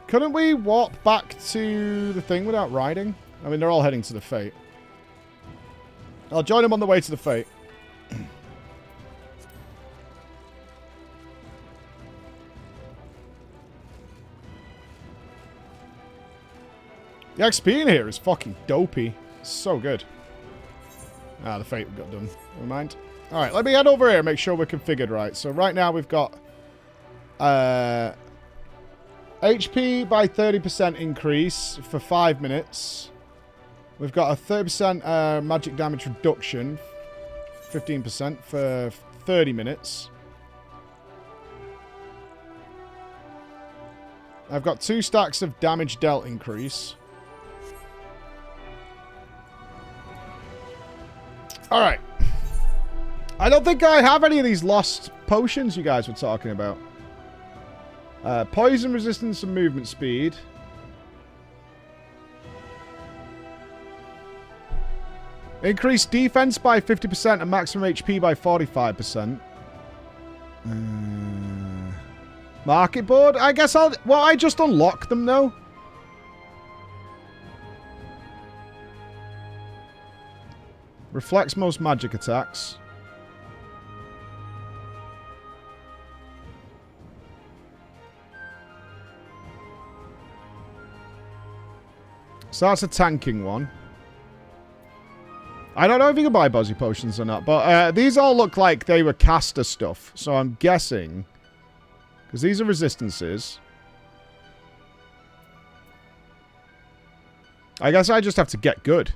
A: Couldn't we walk back to the thing without riding? I mean, they're all heading to the Fate. I'll join them on the way to the Fate. The XP in here is fucking dopey. It's so good. Ah, the Fate got done. Never mind. Alright, let me head over here and make sure we're configured right. So right now we've got... HP by 30% increase for 5 minutes. We've got a 30% magic damage reduction. 15% for 30 minutes. I've got 2 stacks of damage dealt increase. Alright. I don't think I have any of these lost potions you guys were talking about. Poison resistance and movement speed. Increase defense by 50% and maximum HP by 45%. Market board? I guess I'll... Well, I just unlock them, though. Reflects most magic attacks. So that's a tanking one. I don't know if you can buy Buzzy Potions or not, but these all look like they were caster stuff. So I'm guessing... Because these are resistances. I guess I just have to get good.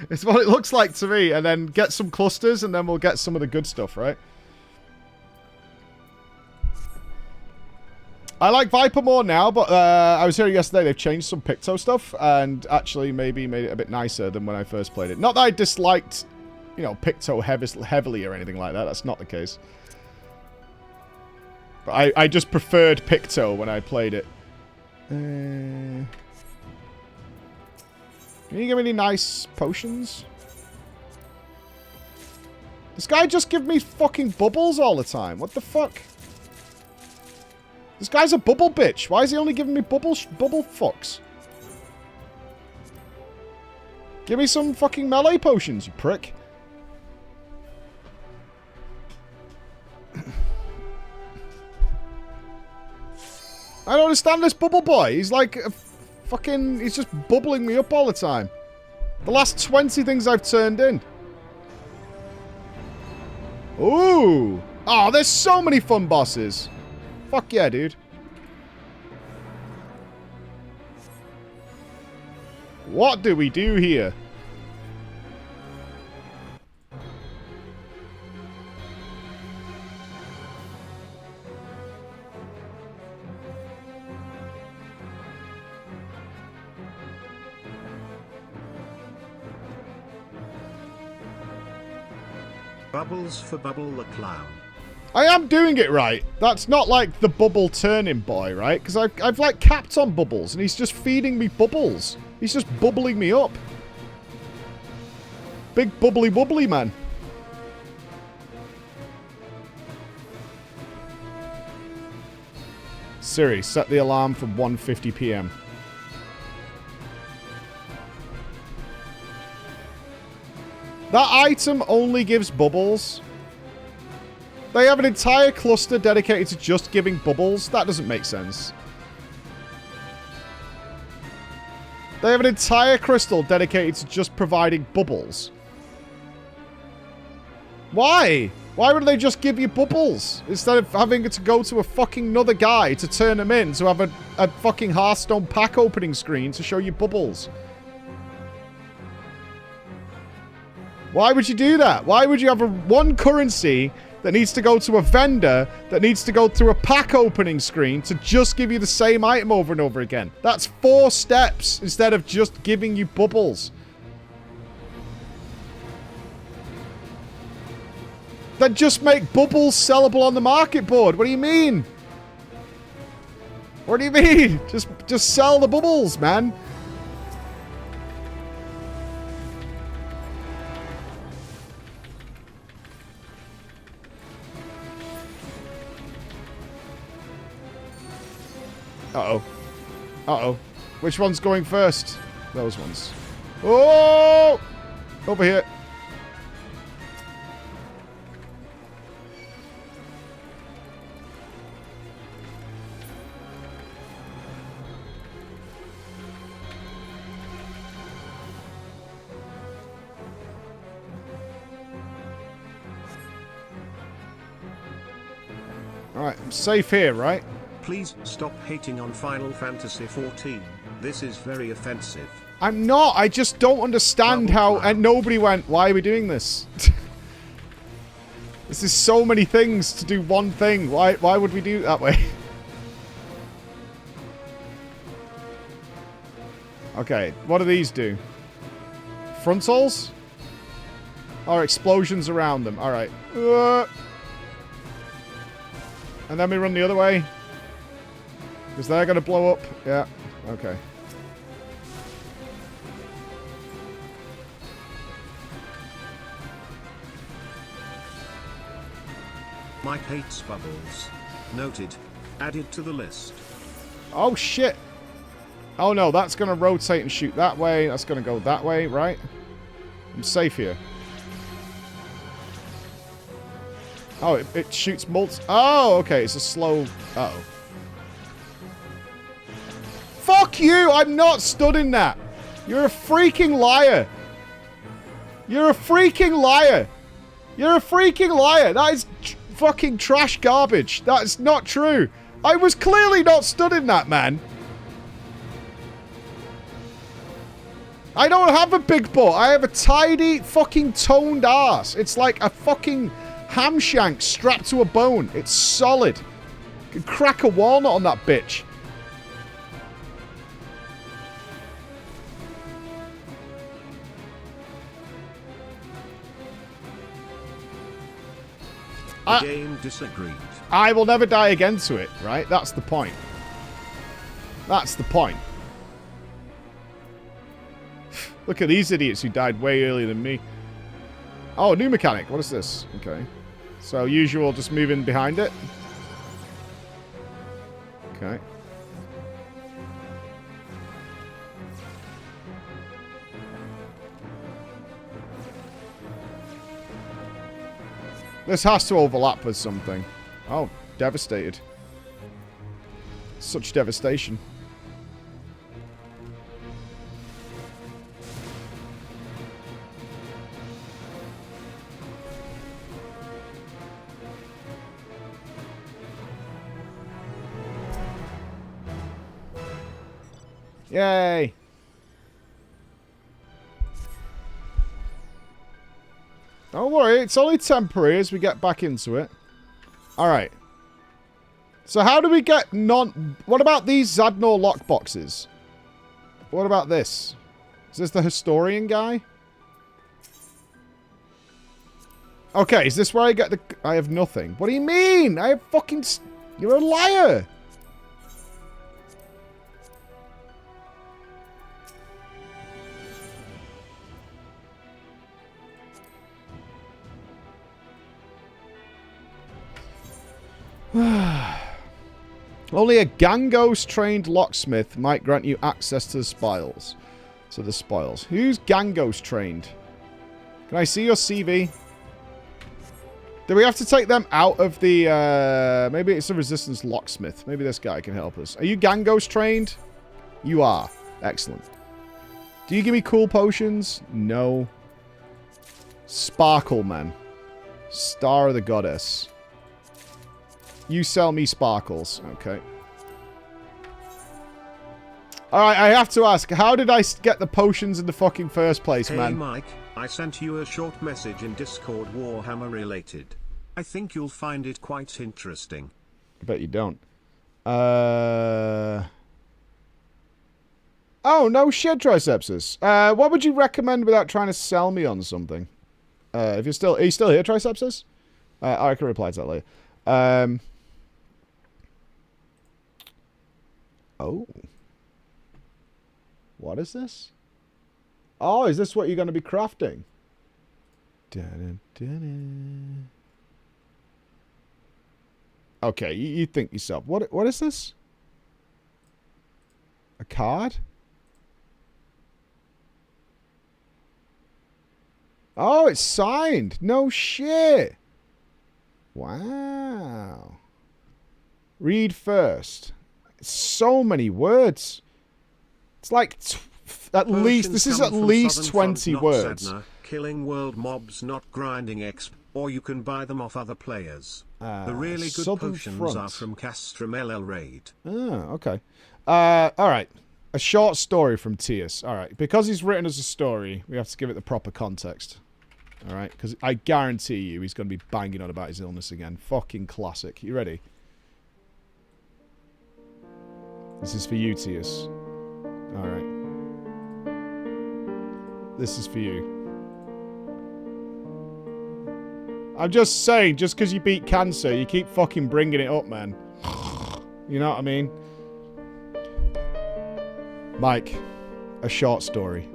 A: It's what it looks like to me. And then get some clusters and then we'll get some of the good stuff, right? I like Viper more now, but I was hearing yesterday they've changed some Picto stuff and actually maybe made it a bit nicer than when I first played it. Not that I disliked, you know, Picto heavily or anything like that. That's not the case. But I just preferred Picto when I played it. Can you give me any nice potions? This guy just give me fucking bubbles all the time. What the fuck? This guy's a bubble bitch. Why is he only giving me bubble fucks? Give me some fucking melee potions, you prick. I don't understand this bubble boy. He's like a fucking... He's just bubbling me up all the time. The last 20 things I've turned in. Ooh. Oh, there's so many fun bosses. Fuck yeah, dude. What do we do here?
B: Bubbles for Bubble the Clown.
A: I am doing it right. That's not like the bubble turning boy, right? Because I've like capped on bubbles and he's just feeding me bubbles. He's just bubbling me up. Big bubbly wobbly man. Siri, set the alarm for 1:50 PM. That item only gives bubbles. They have an entire cluster dedicated to just giving bubbles. That doesn't make sense. They have an entire crystal dedicated to just providing bubbles. Why? Why would they just give you bubbles? Instead of having to go to a fucking another guy to turn them in, to have a fucking Hearthstone pack opening screen to show you bubbles. Why would you do that? Why would you have one currency that needs to go to a vendor that needs to go through a pack opening screen to just give you the same item over and over again? That's 4 steps instead of just giving you bubbles. Then just make bubbles sellable on the market board. What do you mean? What do you mean? Just sell the bubbles, man. Uh-oh. Uh-oh. Which one's going first? Those ones. Oh! Over here. Alright, I'm safe here, right?
B: Please stop hating on Final Fantasy XIV. This is very offensive.
A: I'm not. I just don't understand how... And nobody went, why are we doing this? This is so many things to do one thing. Why would we do it that way? Okay, what do these do? Frontals? Or explosions around them. Alright. And then we run the other way. Is that going to blow up? Yeah. Okay.
B: Mike hates bubbles. Noted. Added to the list.
A: Oh, shit. Oh, no. That's going to rotate and shoot that way. That's going to go that way, right? I'm safe here. Oh, it shoots Oh, okay. It's a slow... Uh-oh. Fuck you! I'm not studying that! You're a freaking liar! You're a freaking liar! You're a freaking liar! That is fucking trash garbage. That is not true. I was clearly not studying that, man. I don't have a big butt. I have a tidy fucking toned ass. It's like a fucking ham shank strapped to a bone. It's solid. You can crack a walnut on that bitch.
B: The game disagreed.
A: I will never die again to it, right? That's the point. That's the point. Look at these idiots who died way earlier than me. Oh, new mechanic. What is this? Okay. So, usual, just moving behind it. Okay. This has to overlap with something. Oh, devastated. Such devastation. Yay! Don't worry, it's only temporary as we get back into it. Alright. So how do we get What about these Zadnor lockboxes? What about this? Is this the historian guy? Okay, is this where I get the... I have nothing. What do you mean? I have fucking... You're a liar! Only a Gangos-trained locksmith might grant you access to the spoils. Who's Gangos-trained? Can I see your CV? Do we have to take them out of the... maybe it's a resistance locksmith. Maybe this guy can help us. Are you Gangos-trained? You are. Excellent. Do you give me cool potions? No. Sparkle, man. Star of the Goddess. You sell me sparkles. Okay. Alright, I have to ask. How did I get the potions in the fucking first place, man?
B: Hey Mike, I sent you a short message in Discord Warhammer related. I think you'll find it quite interesting.
A: I bet you don't. Oh, no shit, Tricepsus. What would you recommend without trying to sell me on something? If you're still... Are you still here, Tricepsus? I can reply to that later. Oh. What is this? Oh, is this what you're going to be crafting? Okay, you think yourself. What is this? A card? Oh, it's signed. No shit. Wow. Read first. So many words. It's like at least this is at least 20 words.
B: Sedna, killing world mobs, not grinding exp, or you can buy them off other players. The really good potions are from Castrum LL Raid.
A: Oh, okay. All right. A short story from Tius. All right. Because he's written as a story, we have to give it the proper context. All right? Because I guarantee you he's going to be banging on about his illness again. Fucking classic. You ready? This is for you, Tius. All right. This is for you. I'm just saying, just because you beat cancer, you keep fucking bringing it up, man. You know what I mean? Mike, a short story.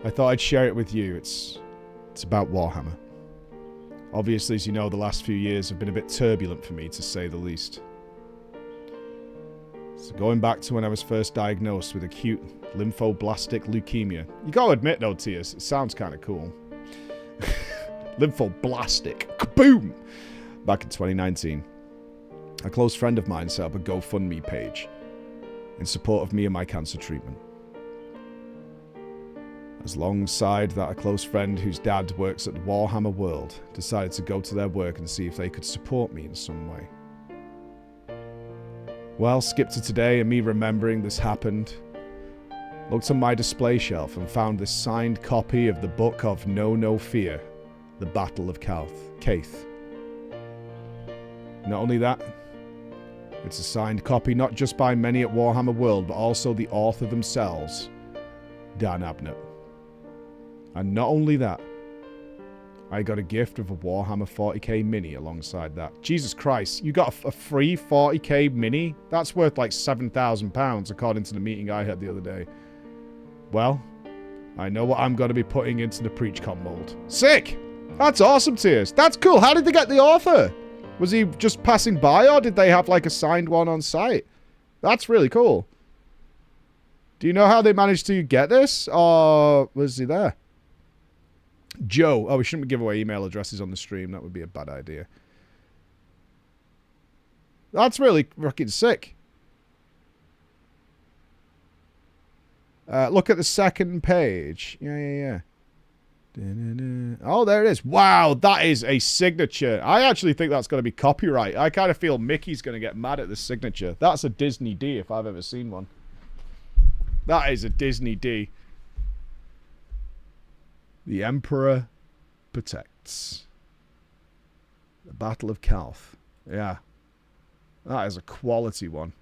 A: I thought I'd share it with you. It's about Warhammer. Obviously, as you know, the last few years have been a bit turbulent for me, to say the least. So going back to when I was first diagnosed with acute lymphoblastic leukemia. You gotta admit, though, Tias, it sounds kind of cool. Lymphoblastic. Kaboom! Back in 2019. A close friend of mine set up a GoFundMe page in support of me and my cancer treatment. As alongside that, a close friend whose dad works at the Warhammer World decided to go to their work and see if they could support me in some way. Well, skip to today and me remembering this happened. Looked on my display shelf and found this signed copy of the book of Know No Fear, The Battle of Caith. Not only that, it's a signed copy not just by many at Warhammer World, but also the author themselves, Dan Abnett. And not only that, I got a gift of a Warhammer 40k mini alongside that. Jesus Christ, you got a free 40k mini? That's worth like £7,000 according to the meeting I had the other day. Well, I know what I'm going to be putting into the PreachCon mold. Sick! That's awesome, Tears. That's cool. How did they get the author? Was he just passing by, or did they have like a signed one on site? That's really cool. Do you know how they managed to get this, or was he there? Joe. Oh, we shouldn't give away email addresses on the stream. That would be a bad idea. That's really fucking sick. Look at the second page. Yeah. Oh, there it is. Wow, that is a signature. I actually think that's going to be copyright. I kind of feel Mickey's going to get mad at the signature. That's a Disney D if I've ever seen one. That is a Disney D. The Emperor Protects. The Battle of Caith. Yeah. That is a quality one.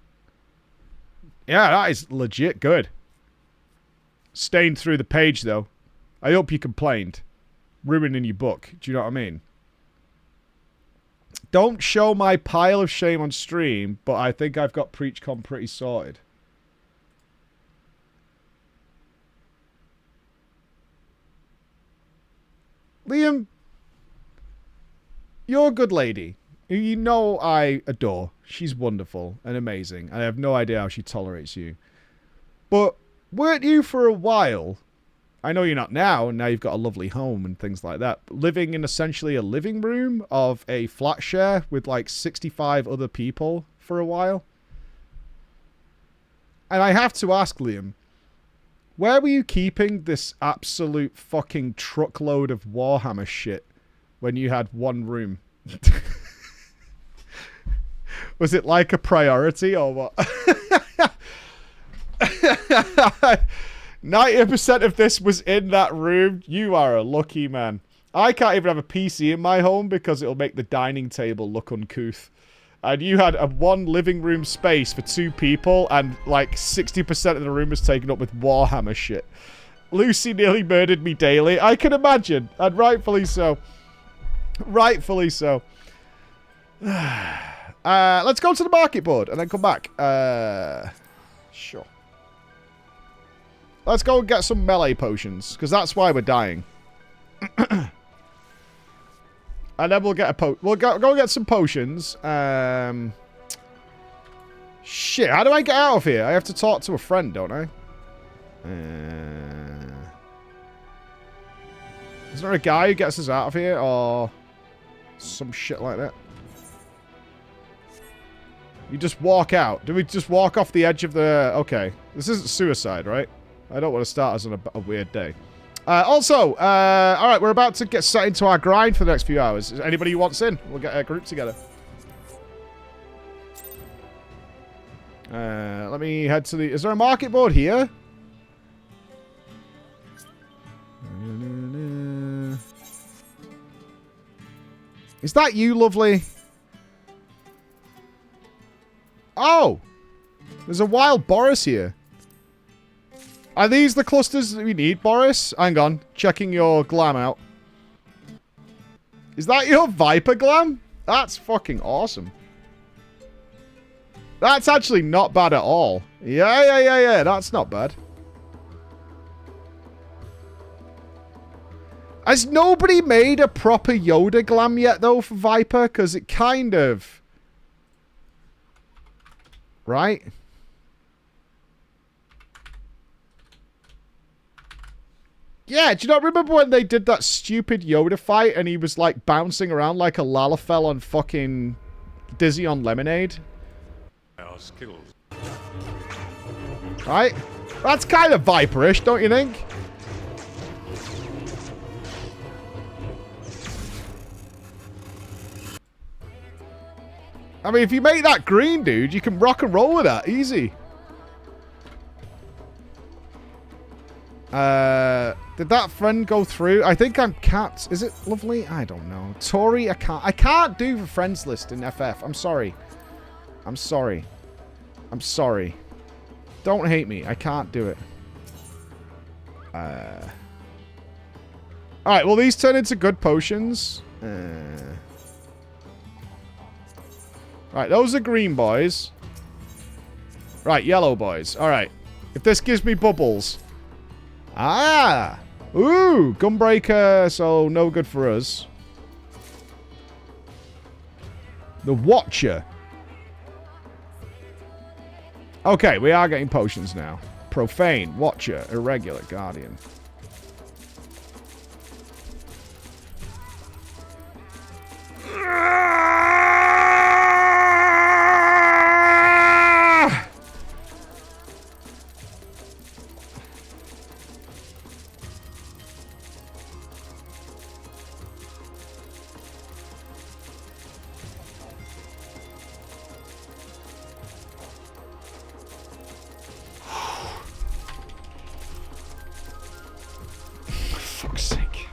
A: Yeah, that is legit good. Stained through the page, though. I hope you complained. Ruining your book. Do you know what I mean? Don't show my pile of shame on stream, but I think I've got PreachCon pretty sorted. Liam, you're a good lady. You know I adore. She's wonderful and amazing. I have no idea how she tolerates you. But weren't you for a while... I know you're not now, and now you've got a lovely home and things like that. But living in essentially a living room of a flat share with like 65 other people for a while. And I have to ask, Liam, where were you keeping this absolute fucking truckload of Warhammer shit when you had one room? Was it like a priority or what? 90% of this was in that room. You are a lucky man. I can't even have a PC in my home because it'll make the dining table look uncouth. And you had a one living room space for 2 people, and like 60% of the room was taken up with Warhammer shit. Lucy nearly murdered me daily. I can imagine. And rightfully so. Rightfully so. Let's go to the market board and then come back. Sure. Let's go and get some melee potions, because that's why we're dying. And then we'll get we'll go get some potions. Shit, how do I get out of here? I have to talk to a friend, don't I? Is there a guy who gets us out of here, or some shit like that? You just walk out. Do we just walk off the edge of the... Okay. This isn't suicide, right? I don't want to start us on a weird day. Also, alright, we're about to get set into our grind for the next few hours. Is anybody who wants in? We'll get a group together. Let me head to the... Is there a market board here? Is that you, lovely? Oh! There's a wild Boris here. Are these the clusters that we need, Boris? Hang on. Checking your glam out. Is that your Viper glam? That's fucking awesome. That's actually not bad at all. Yeah. That's not bad. Has nobody made a proper Yoda glam yet, though, for Viper? Because it kind of... Right? Yeah, do you not remember when they did that stupid Yoda fight and he was, like, bouncing around like a Lalafell on fucking Dizzy on Lemonade?
C: Our skills.
A: Right? That's kind of Viperish, don't you think? I mean, if you make that green, dude, you can rock and roll with that. Easy. Did that friend go through? I think I'm cat. Is it lovely? I don't know. Tori, I can't do the friends list in FF. I'm sorry. I'm sorry. I'm sorry. Don't hate me. I can't do it. Alright, well, these turn into good potions. Right, those are green boys. Right, yellow boys. Alright. If this gives me bubbles. Ah! Ooh! Gunbreaker, so no good for us. The Watcher. Okay, we are getting potions now. Profane, Watcher, Irregular, Guardian. Fuck's sake.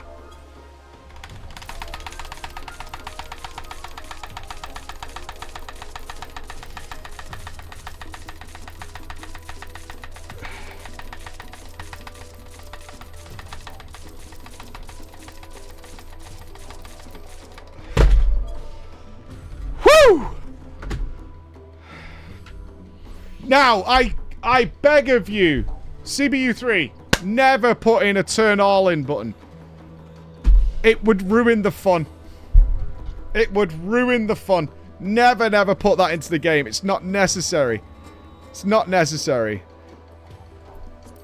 A: Woo! Now, I beg of you, CBU3, never put in a turn all in button. It would ruin the fun. It would ruin the fun. Never, never put that into the game. It's not necessary. It's not necessary.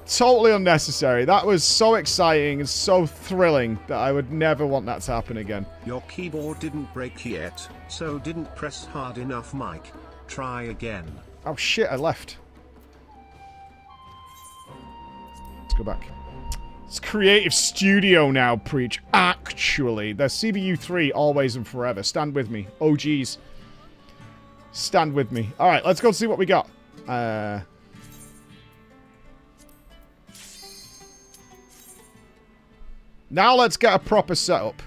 A: Totally unnecessary. That was so exciting and so thrilling that I would never want that to happen again.
B: Your keyboard didn't break yet, so didn't press hard enough, Mike. Try again.
A: Oh shit, I left. Let's go back. It's Creative Studio now, Preach. Actually, they're CBU3 always and forever. Stand with me. Oh, geez. Stand with me. Alright, let's go see what we got. Now let's get a proper setup.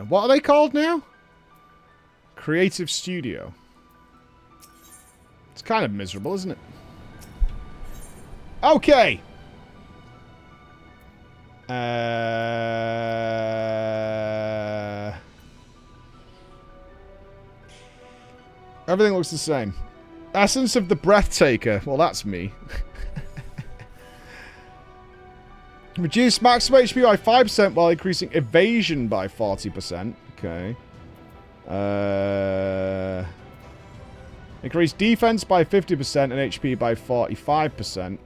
A: What are they called now? Creative Studio. It's kind of miserable, isn't it? Okay. Everything looks the same. Essence of the Breathtaker. Well, that's me. Reduce maximum HP by 5% while increasing evasion by 40%. Okay. Increase defense by 50% and HP by 45%.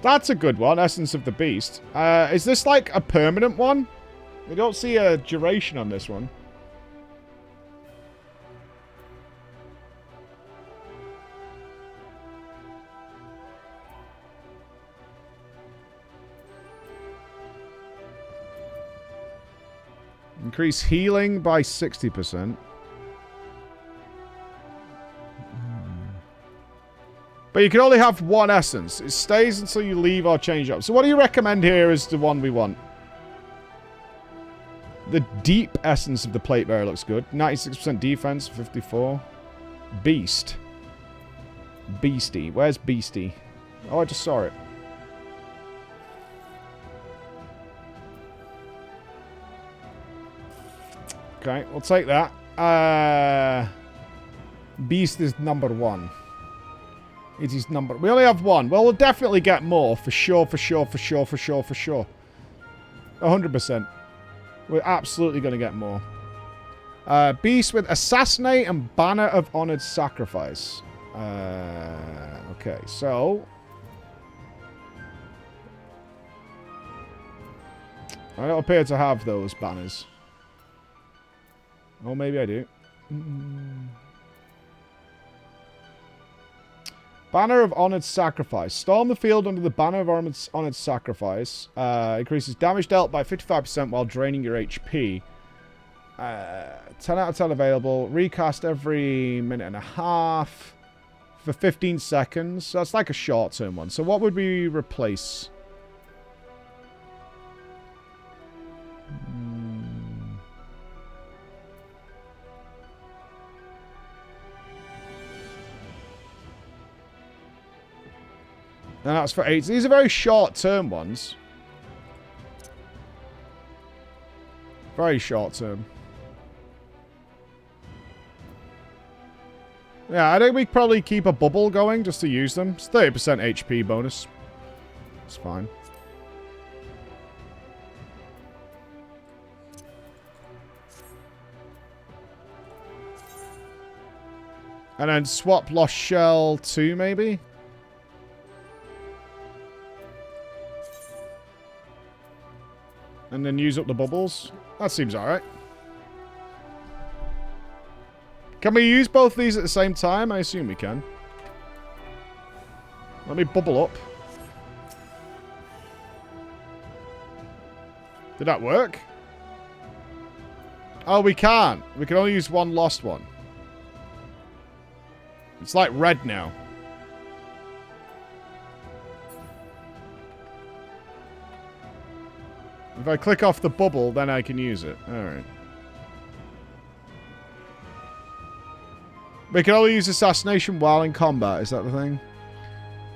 A: That's a good one. Essence of the Beast. Is this like a permanent one? We don't see a duration on this one. Increase healing by 60%. But you can only have one essence. It stays until you leave or change up. So what do you recommend here is the one we want? The deep essence of the plate bearer looks good. 96% defense, 54. Beast. Beastie. Where's Beastie? Oh, I just saw it. Okay, we'll take that. Beast is number 1. It is number... We only have 1. Well, we'll definitely get more. For sure, for sure, for sure, for sure, for sure. 100%. We're absolutely going to get more. Beast with Assassinate and Banner of Honored Sacrifice. Okay, so... I don't appear to have those banners. Oh, maybe I do. Banner of Honored Sacrifice. Storm the field under the Banner of Honored Sacrifice. Increases damage dealt by 55% while draining your HP. 10 out of 10 available. Recast every minute and a half. For 15 seconds. So that's like a short-term one. So what would we replace? And that's for 8. These are very short-term ones. Very short-term. Yeah, I think we probably keep a bubble going just to use them. It's 30% HP bonus. It's fine. And then swap Lost Shell 2, maybe? And then use up the bubbles. That seems alright. Can we use both these at the same time? I assume we can. Let me bubble up. Did that work? Oh, we can't. We can only use one lost one. It's like red now. If I click off the bubble, then I can use it. Alright. We can only use Assassination while in combat. Is that the thing?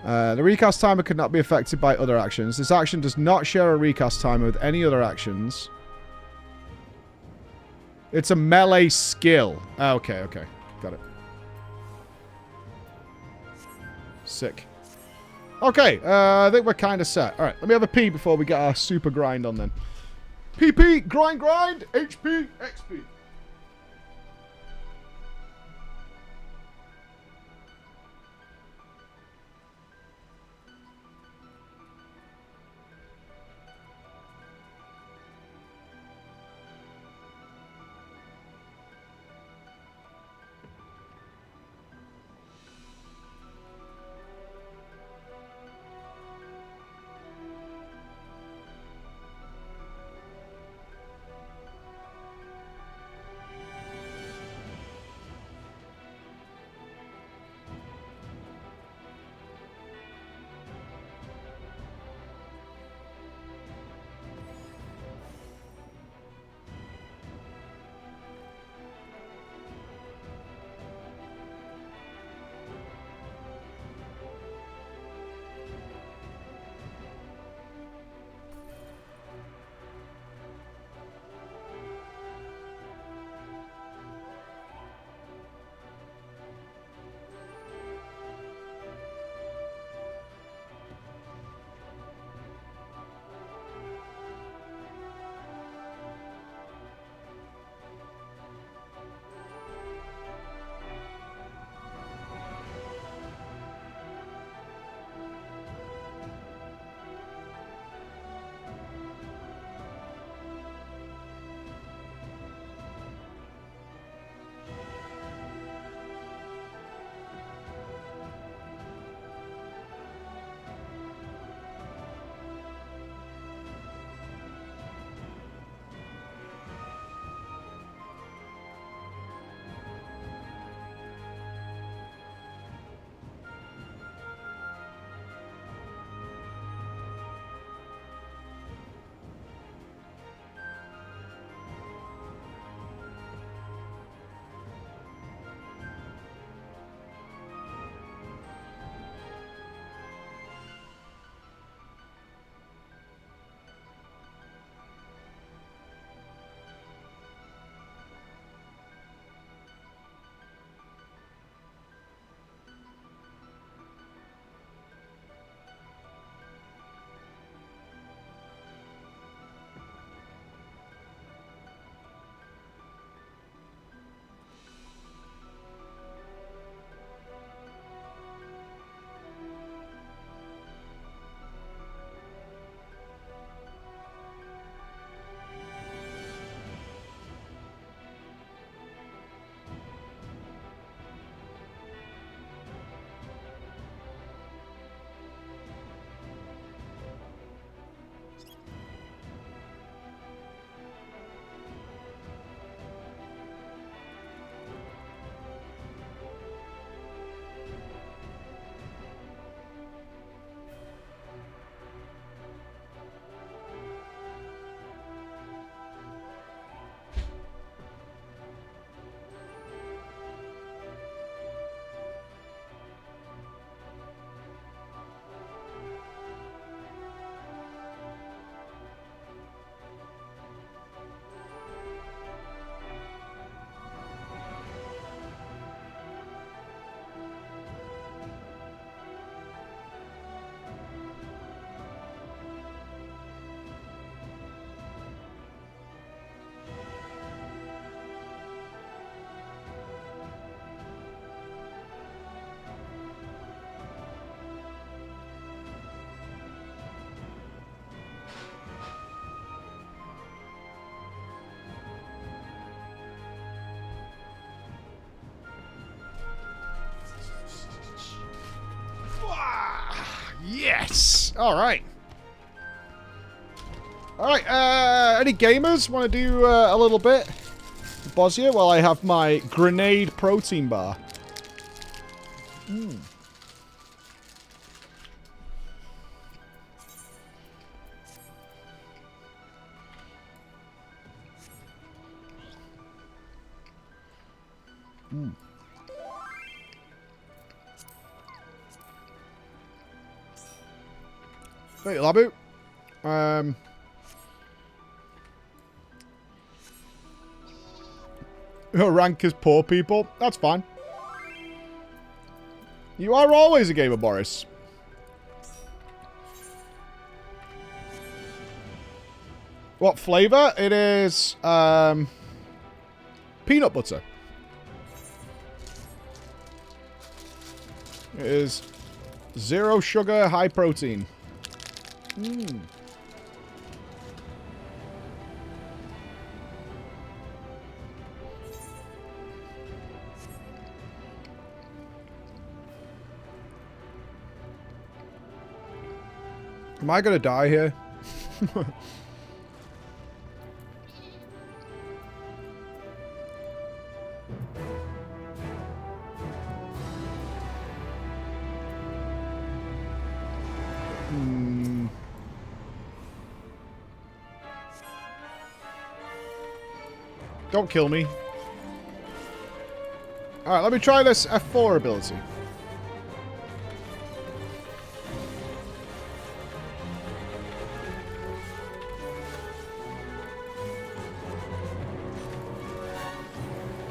A: The recast timer could not be affected by other actions. This action does not share a recast timer with any other actions. It's a melee skill. Okay, okay. Got it. Sick. Okay, I think we're kind of set. Alright, let me have a pee before we get our super grind on then. PP, grind, HP, XP. Yes! Alright. Alright, any gamers want to do a little bit? Boz here while I have my grenade protein bar. Hey, Labu. Your rank is poor people. That's fine. You are always a gamer, Boris. What flavor? It is peanut butter. It is 0 sugar, high protein. Am I gonna die here? Don't kill me. Alright, let me try this F4 ability.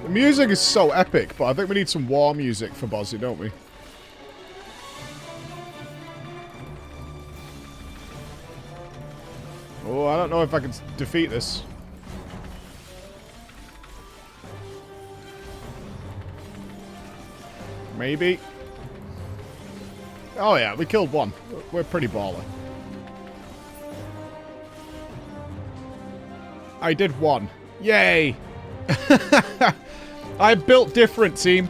A: The music is so epic, but I think we need some war music for Bozzy, don't we? Oh, I don't know if I can defeat this. Maybe. Oh yeah, we killed one. We're pretty baller. I did one. Yay! I built different, team.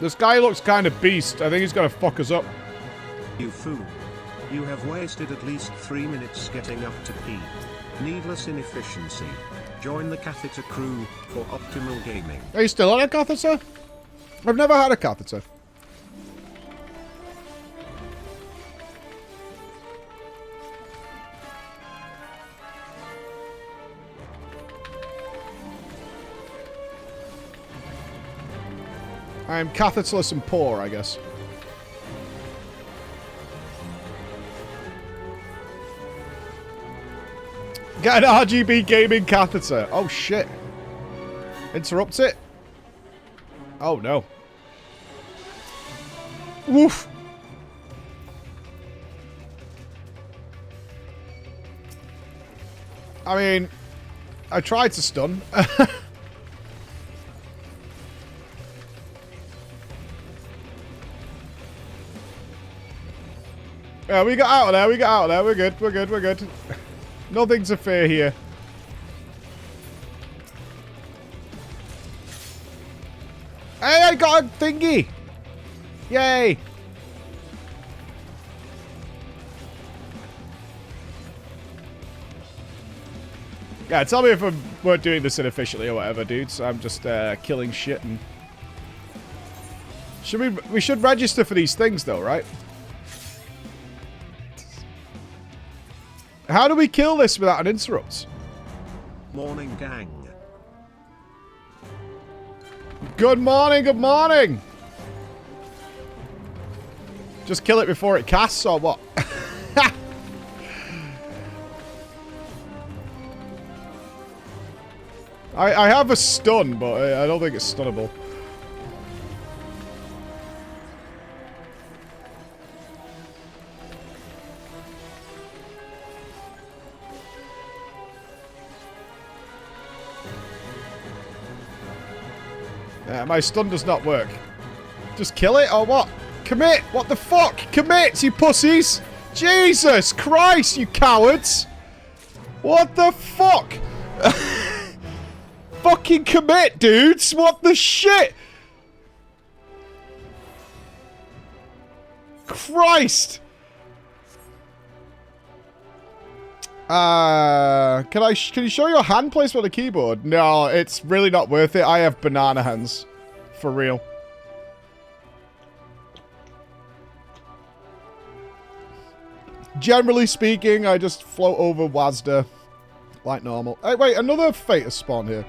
A: This guy looks kind of beast. I think he's gonna fuck us up.
B: You fool. You have wasted at least 3 minutes getting up to pee. Needless inefficiency. Join the catheter crew for optimal gaming.
A: Are you still on a catheter? I've never had a catheter. I am catheterless and poor, I guess. Get an RGB gaming catheter. Oh, shit. Interrupt it. Oh, no. Woof. I mean, I tried to stun. Yeah, we got out of there. We got out of there. We're good. We're good. We're good. Nothing to fear here. Hey, I got a thingy. Yay. Yeah, tell me if we weren't doing this inefficiently or whatever, dudes. I'm just killing shit and... We should register for these things though, right? How do we kill this without an interrupt?
B: Morning, gang.
A: Good morning, good morning! Just kill it before it casts, or what? I have a stun, but I don't think it's stunnable. My stun does not work. Just kill it, or what? Commit! What the fuck? Commit, you pussies! Jesus Christ, you cowards! What the fuck? fucking commit, dudes! What the shit? Christ! Can you show your hand placement on the keyboard? No, it's really not worth it. I have banana hands. For real. Generally speaking, I just float over WASD like normal. Hey, wait, another fate has spawned here.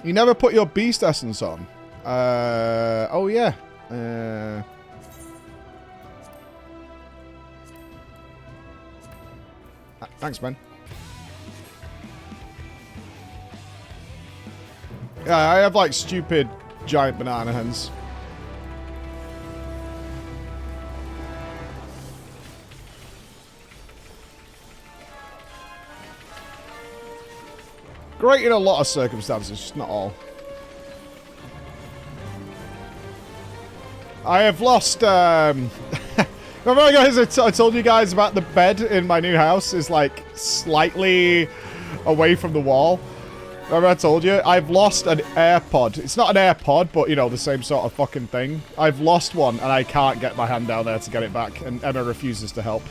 A: You never put your beast essence on. Oh yeah. Thanks, man. Yeah, I have like stupid giant banana hands. Great in a lot of circumstances, just not all. I have lost, remember guys, I told you guys about the bed in my new house is like slightly away from the wall. Remember I told you? I've lost an AirPod. It's not an AirPod, but you know, the same sort of fucking thing. I've lost one and I can't get my hand down there to get it back, and Emma refuses to help.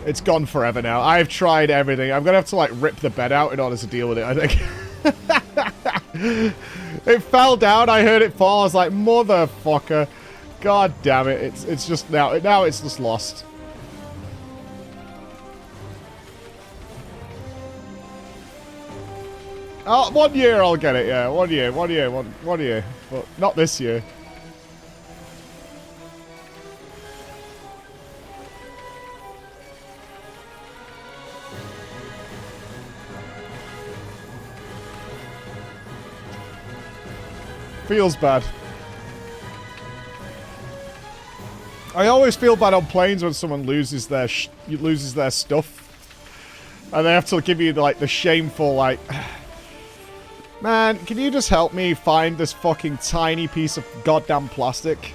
A: It's gone forever now. I've tried everything. I'm gonna have to like rip the bed out in order to deal with it, I think. It fell down, I heard it fall, I was like, motherfucker. God damn it, it's just now it's just lost. Oh, 1 year I'll get it, yeah. 1 year, 1 year, one year. But not this year. Feels bad. I always feel bad on planes when someone loses their stuff, and they have to give you like the shameful like, man, can you just help me find this fucking tiny piece of goddamn plastic?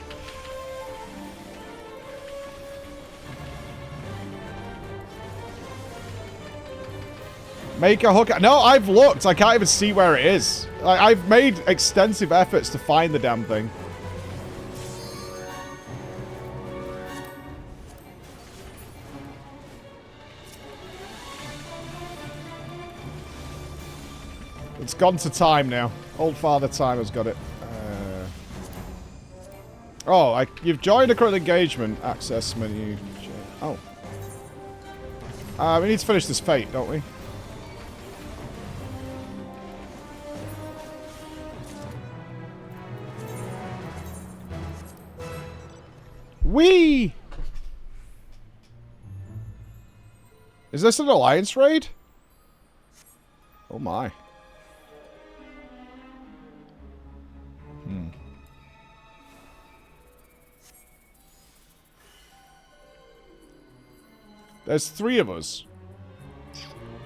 A: Make a hook. No, I've looked. I can't even see where it is. I've made extensive efforts to find the damn thing. It's gone to time now. Old Father Time has got it. Oh, you've joined a current engagement. Access menu. Oh. We need to finish this fate, don't we? Whee! Is this an alliance raid? Oh my. There's 3 of us.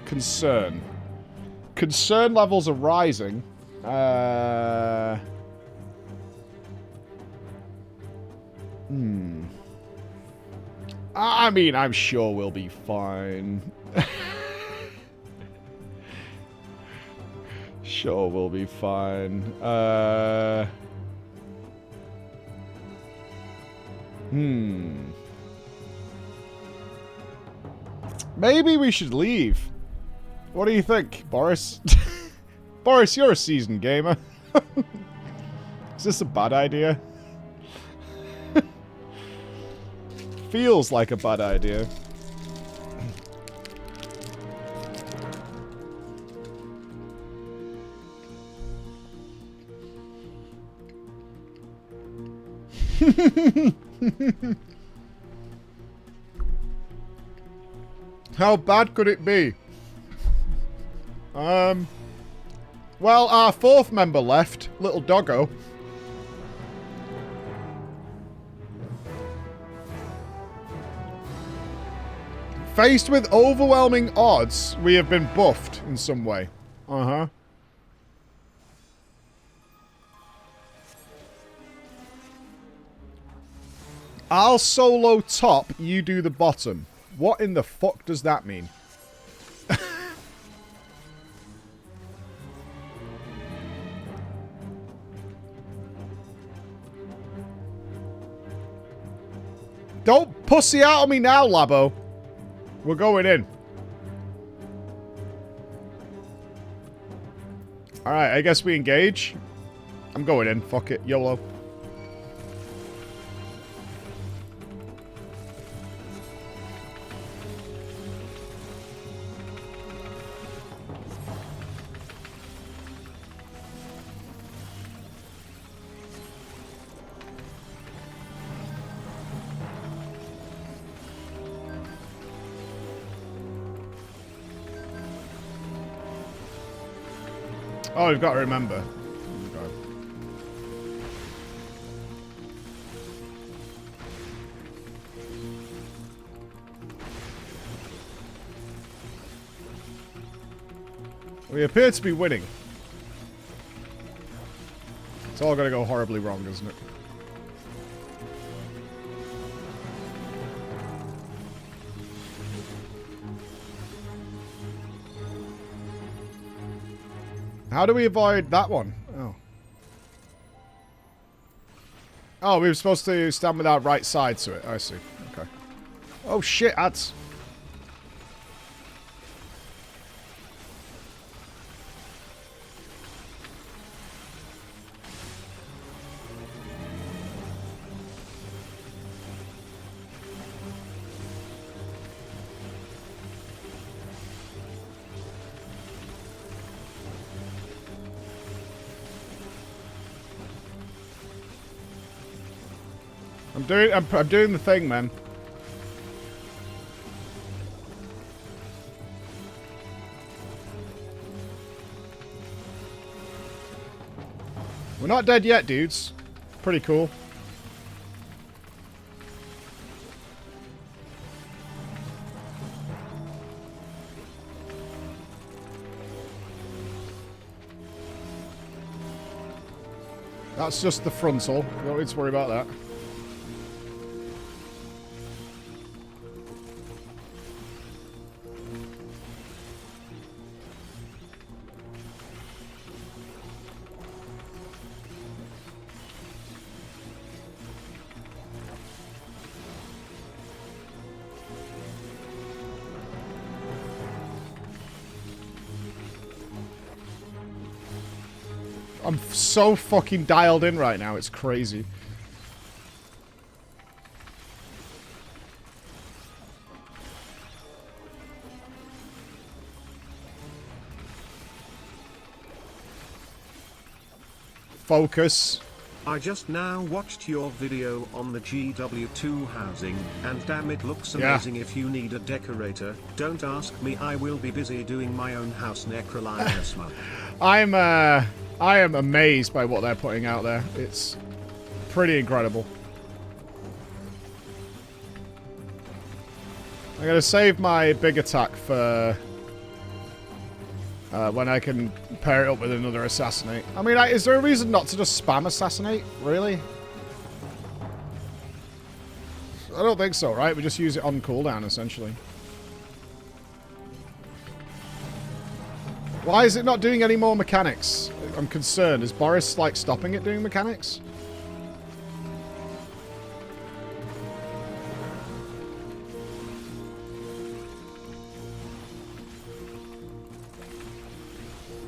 A: Concern. Concern levels are rising. I mean, I'm sure we'll be fine. Sure we'll be fine. Maybe we should leave. What do you think, Boris? Boris, you're a seasoned gamer. Is this a bad idea? Feels like a bad idea. How bad could it be? Well, our 4th member left, little doggo. Faced with overwhelming odds, we have been buffed in some way. Uh-huh. I'll solo top, you do the bottom. What in the fuck does that mean? Don't pussy out on me now, Labo. We're going in. Alright, I guess we engage. I'm going in. Fuck it. YOLO. Oh, we've got to remember. Oh, God. We appear to be winning. It's all going to go horribly wrong, isn't it? How do we avoid that one? Oh. Oh, we were supposed to stand with our right side to it. I see. Okay. Oh, shit, ads. I'm doing the thing, man. We're not dead yet, dudes. Pretty cool. That's just the frontal. Don't need to worry about that. I'm so fucking dialed in right now, it's crazy. Focus.
B: I just now watched your video on the GW2 housing, and damn it looks amazing. Yeah. If you need a decorator, don't ask me, I will be busy doing my own house necroline this month. I am amazed by what they're putting out there. It's pretty incredible. I'm going to save my big attack for when I can pair it up with another assassinate. I mean, is there a reason not to just spam assassinate? Really? I don't think so, right? We just use it on cooldown, essentially. Why is it not doing any more mechanics? I'm concerned. Is Boris, like, stopping it doing mechanics?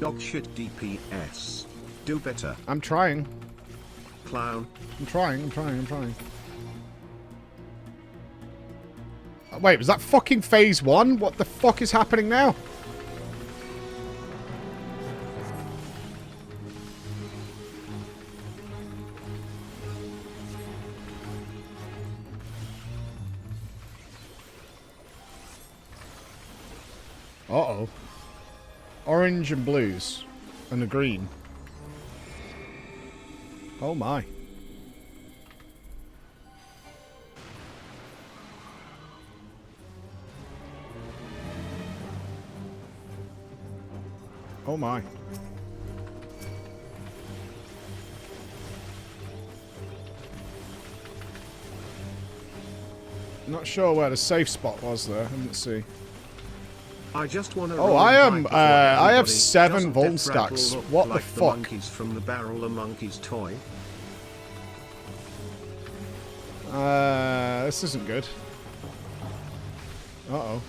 B: Dog shit DPS. Do better.
A: I'm trying.
B: Clown.
A: I'm trying. Wait, was that fucking phase 1? What the fuck is happening now? Uh-oh. Orange and blues. And a green. Oh my. Oh my. Not sure where the safe spot was there. I didn't see.
B: I just want to.
A: Oh, I have 7 Volt stacks. What the fuck?
B: The monkeys from the barrel, a monkey's toy.
A: This isn't good. Uh-oh.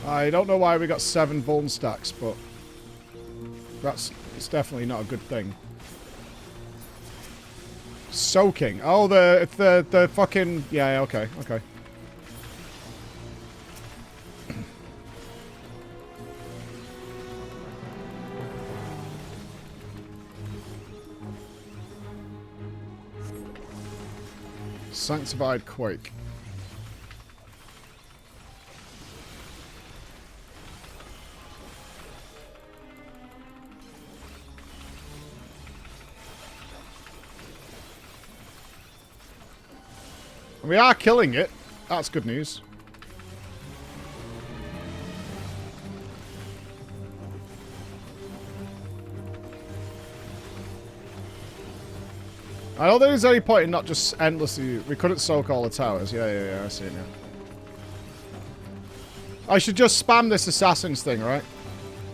A: I don't know why we got 7 vuln stacks, but it's definitely not a good thing. Soaking. Oh, the fucking... Yeah, okay, okay. Sanctified Quake. We are killing it. That's good news. I don't think there's any point in not just endlessly... We couldn't soak all the towers. Yeah, I see it now. I should just spam this assassins thing, right?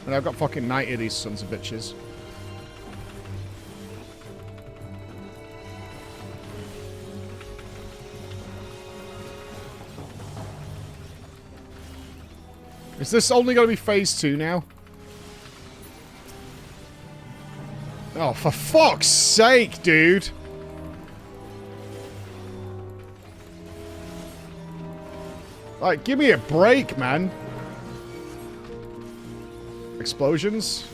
A: And I've got fucking 90 of these sons of bitches. Is this only going to be phase 2 now? Oh, for fuck's sake, dude! Like, give me a break, man. Explosions?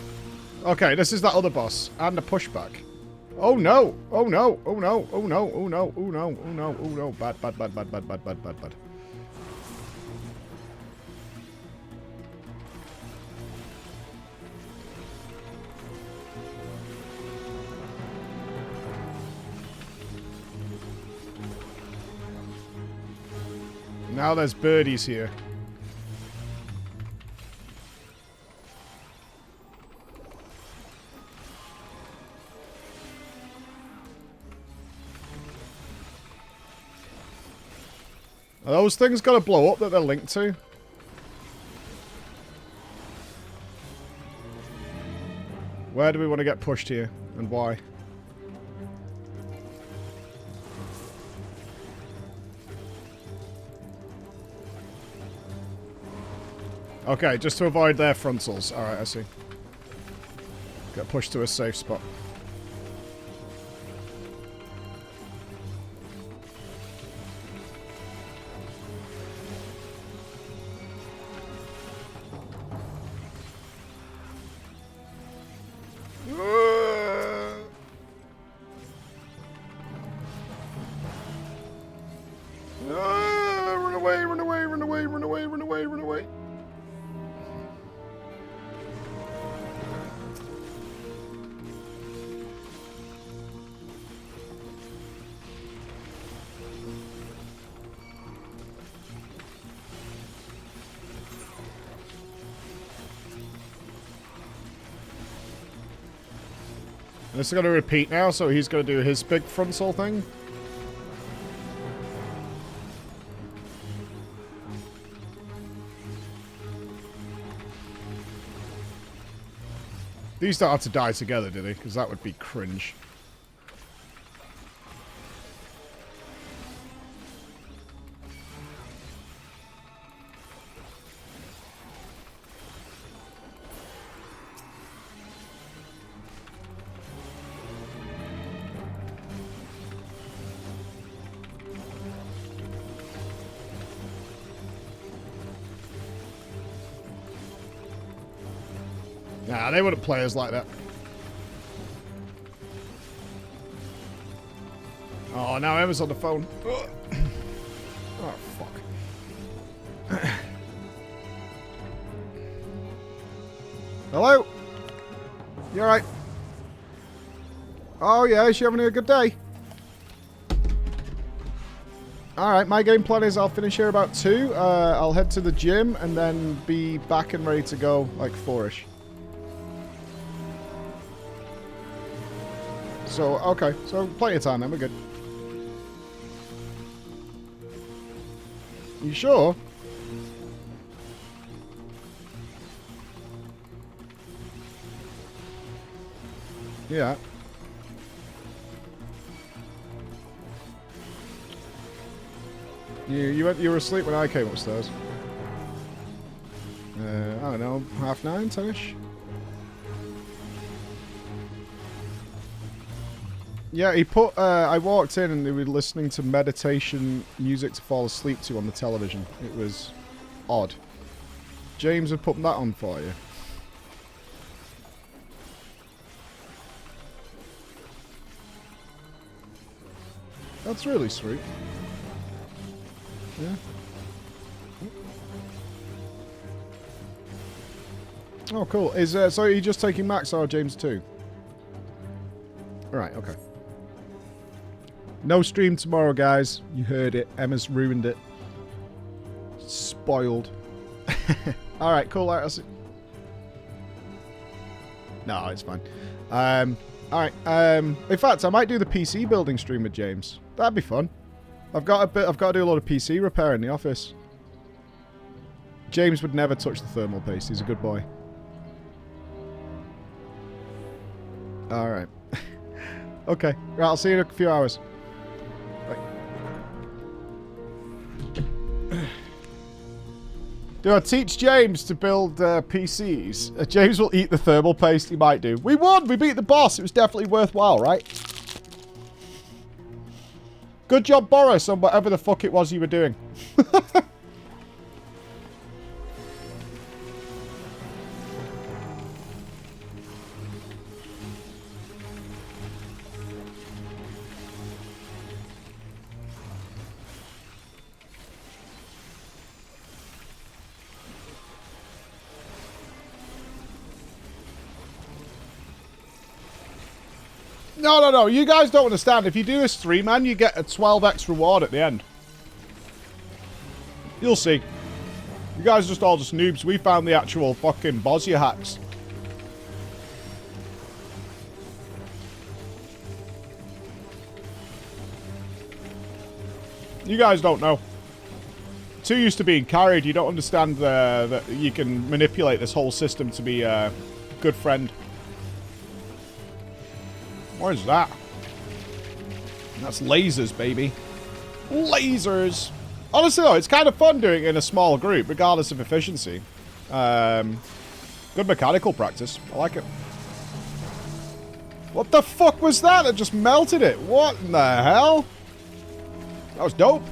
A: Okay, this is that other boss. And a pushback. Oh no! Oh no! Oh no! Oh no! Oh no! Oh no! Oh no! Oh no! Bad. Now there's birdies here. Are those things gonna blow up that they're linked to? Where do we want to get pushed here? And why? Okay, just to avoid their frontals. Alright, I see. Get pushed to a safe spot. Run away, run away, run away, run away, run away, run away. And this is going to repeat now, so he's going to do his big frontal thing. These don't have to die together, do they? Because that would be cringe. Nah, they wouldn't play us like that. Oh, now Emma's on the phone. Oh, fuck. Hello? You alright? Oh, yeah, is she having a good day? Alright, my game plan is I'll finish here about 2. I'll head to the gym and then be back and ready to go like 4-ish. So, okay. So, plenty of time then. We're good. You sure? Yeah. You were asleep when I came upstairs. I don't know, 9:30, 10ish. Yeah, he put. I walked in and they were listening to meditation music to fall asleep to on the television. It was odd. James had put that on for you. That's really sweet. Yeah. Oh, cool. Is so are you just taking Max or James too? Right. Okay. No stream tomorrow, guys. You heard it. Emma's ruined it. Spoiled. All right. Cool. All right, I'll see. No, it's fine. All right. In fact, I might do the PC building stream with James. That'd be fun. I've got to do a lot of PC repair in the office. James would never touch the thermal paste. He's a good boy. All right. Okay. Right. I'll see you in a few hours. Bye. Do I teach James to build PCs? James will eat the thermal paste. He might do. We won. We beat the boss. It was definitely worthwhile, right? Good job, Boris, on whatever the fuck it was you were doing. No. You guys don't understand. If you do this 3-man, you get a 12x reward at the end. You'll see. You guys are just all just noobs. We found the actual fucking Bosnia hacks. You guys don't know. Too used to being carried. You don't understand that you can manipulate this whole system to be a good friend. What is that? That's lasers, baby. Lasers! Honestly, though, it's kind of fun doing it in a small group, regardless of efficiency. Good mechanical practice. I like it. What the fuck was that? It just melted it. What in the hell? That was dope.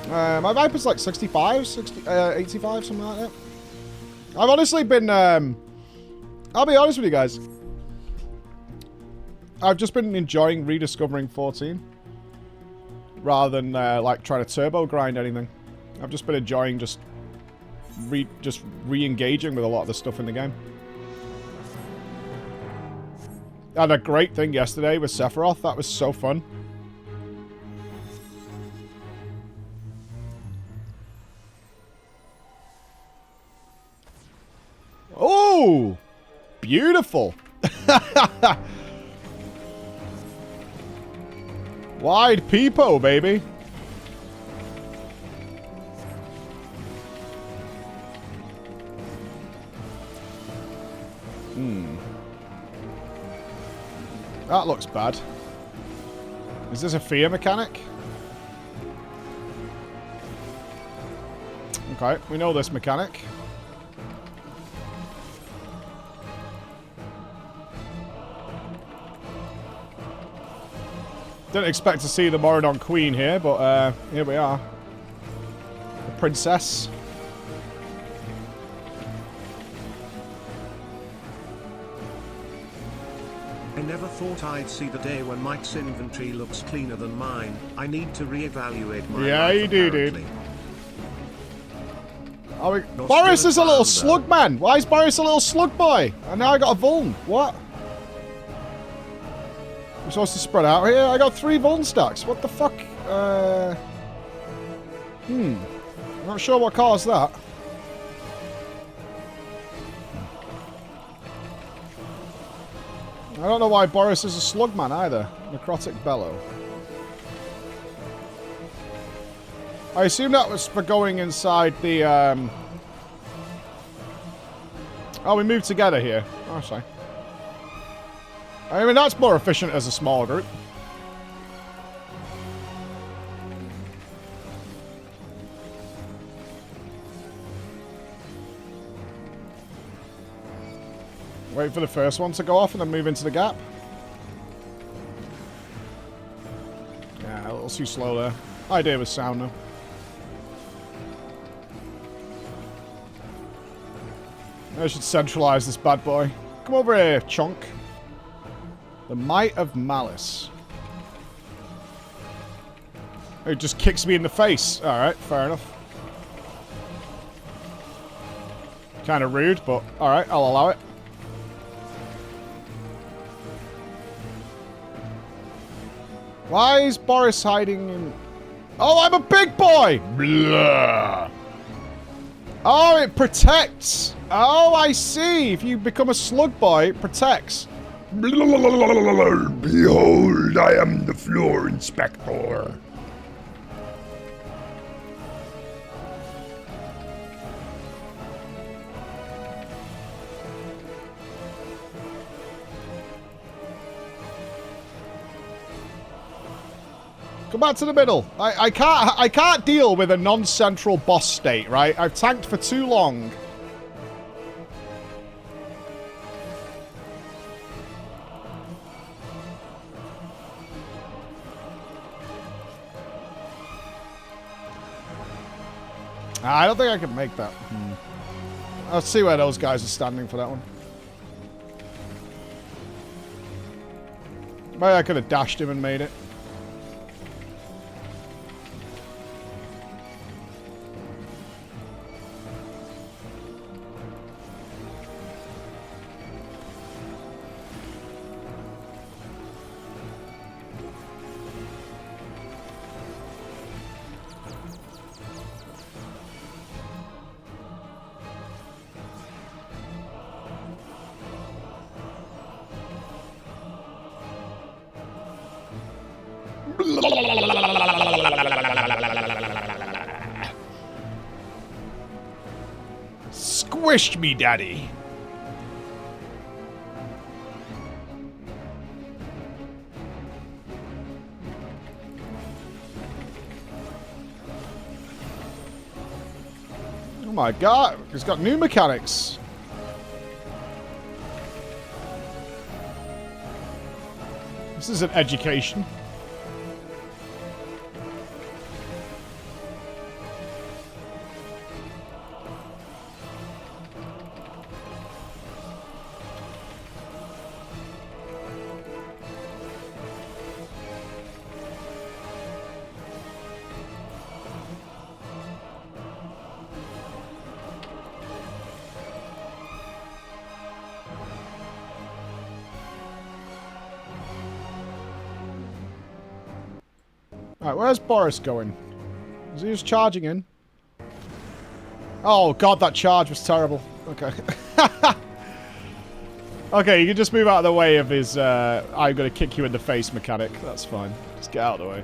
A: My Viper's like 65, 85, something like that. I've honestly been... I'll be honest with you guys. I've just been enjoying rediscovering 14 rather than like trying to turbo grind anything. I've just been enjoying just re-engaging with a lot of the stuff in the game. I had a great thing yesterday with Sephiroth. That was so fun. Oh, beautiful. Wide peepo, baby. That looks bad. Is this a fear mechanic? Okay, we know this mechanic. Didn't expect to see the Moradon Queen here, but here we are. The princess.
B: I never thought I'd see the day when Mike's inventory looks cleaner than mine. I need to reevaluate my life,
A: you do,
B: apparently.
A: dude. Boris is a little slug man. Why is Boris a little slug boy? And now I got a vuln. What? I'm supposed to spread out here? I got 3 vuln stacks. What the fuck? I'm not sure what caused that. I don't know why Boris is a slugman either. Necrotic Bellow. I assume that was for going inside the, Oh, we moved together here. Oh, sorry. I mean, that's more efficient as a small group. Wait for the first one to go off and then move into the gap. Yeah, a little too slow there. Idea was sound though. I should centralize this bad boy. Come over here, Chunk. The Might of Malice. It just kicks me in the face. Alright, fair enough. Kind of rude, but alright, I'll allow it. Why is Boris hiding in... Oh, I'm a big boy! Blah. Oh, it protects! Oh, I see! If you become a slug boy, it protects.
D: Behold, I am the floor inspector.
A: Come back to the middle. I can't deal with a non-central boss state, right? I've tanked for too long. I don't think I can make that. Let's see where those guys are standing for that one. Maybe I could have dashed him and made it. Squished me, daddy. Oh my god, he's got new mechanics. This is an education. Alright, where's Boris going? Is he just charging in? Oh god, that charge was terrible. Okay. Okay, you can just move out of the way of his, I'm gonna kick you in the face mechanic. That's fine. Just get out of the way.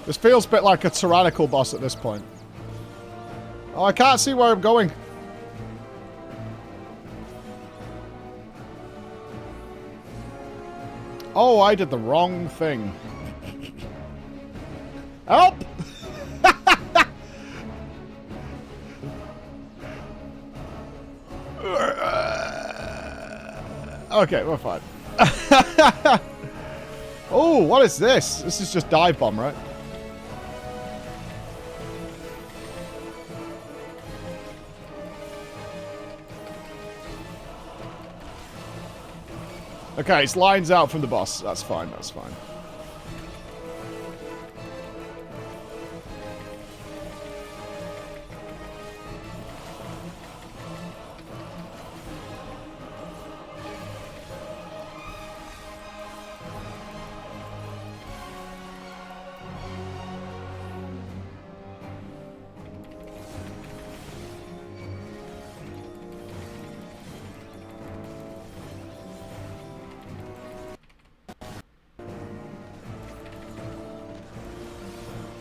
A: This feels a bit like a tyrannical boss at this point. Oh, I can't see where I'm going. Oh, I did the wrong thing. Help! Okay, we're fine. Oh, what is this? This is just dive bomb, right? Okay, it's lines out from the boss. That's fine, that's fine.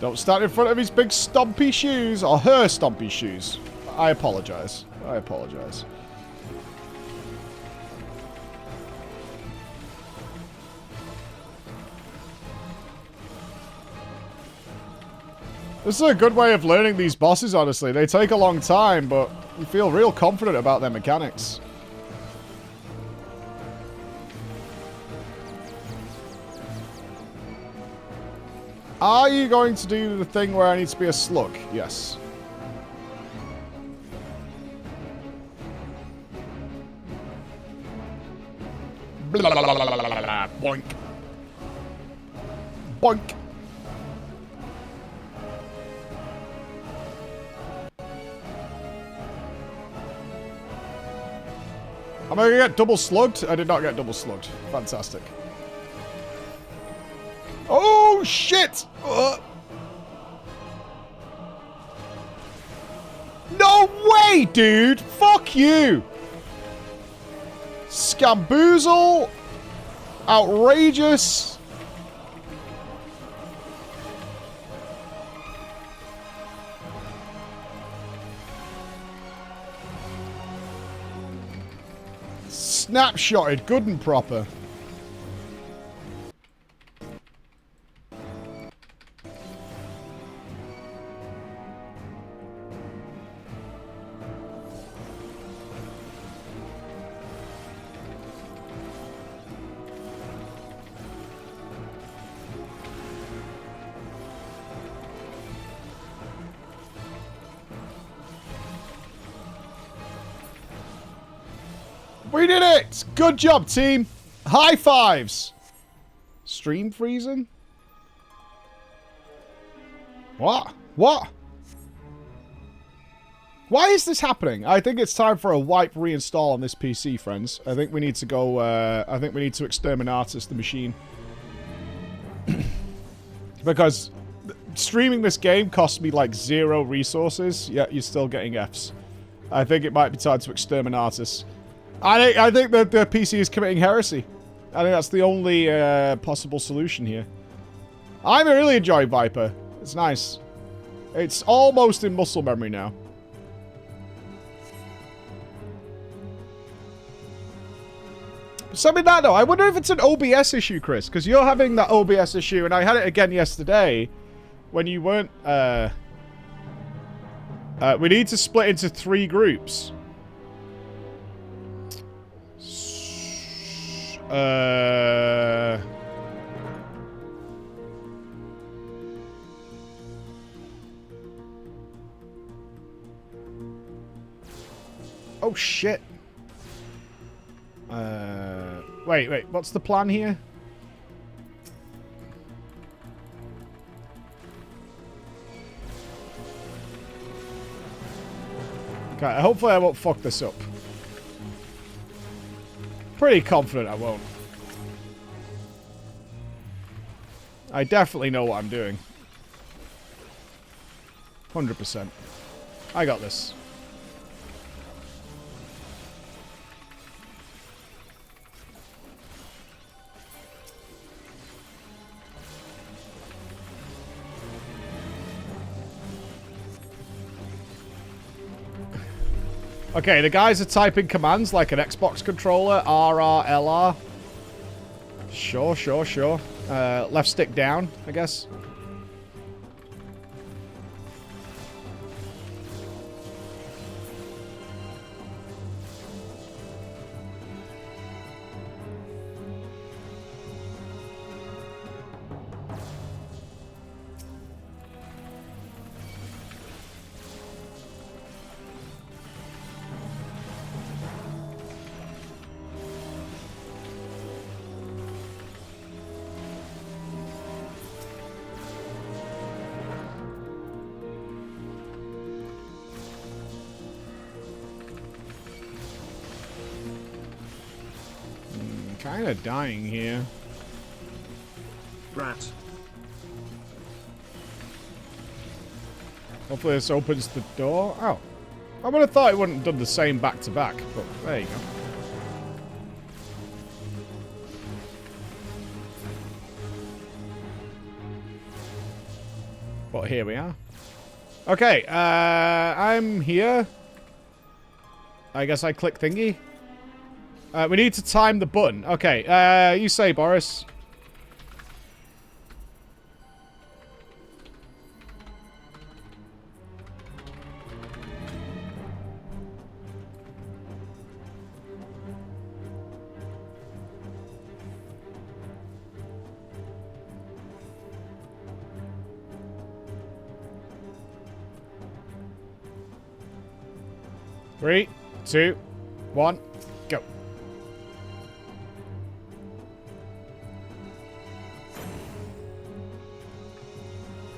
A: Don't stand in front of his big stompy shoes. Or her stompy shoes. I apologize. I apologize. This is a good way of learning these bosses, honestly. They take a long time, but you feel real confident about their mechanics. Are you going to do the thing where I need to be a slug? Yes. Blah, blah, blah, blah, blah, blah, blah. Boink. Boink. Am I going to get double slugged? I did not get double slugged. Fantastic. Oh, shit! No way, dude! Fuck you! Scamboozle! Outrageous! Snapshotted, good and proper. We did it! Good job, team! High fives! Stream freezing? What? What? Why is this happening? I think it's time for a wipe reinstall on this PC, friends. I think we need to go, I think we need to exterminatus the machine. Because streaming this game cost me like 0 resources, yet you're still getting Fs. I think it might be time to exterminatus. I think that the PC is committing heresy. I think that's the only possible solution here. I'm really enjoying Viper. It's nice. It's almost in muscle memory now. Something that though, I wonder if it's an OBS issue, Chris, because you're having that OBS issue, and I had it again yesterday when you weren't. We need to split into 3 groups. Oh shit. Wait, what's the plan here? Okay, hopefully I won't fuck this up. Pretty confident I won't. I definitely know what I'm doing. 100%. I got this. Okay, the guys are typing commands like an Xbox controller. RR, LR. Sure. Left stick down, I guess. Kind of dying here.
B: Rat.
A: Hopefully this opens the door. Oh. I would have thought it wouldn't have done the same back to back, but there you go. But here we are. Okay, I'm here. I guess I click thingy. We need to time the button. Okay, you say, Boris. Three, two, one, go.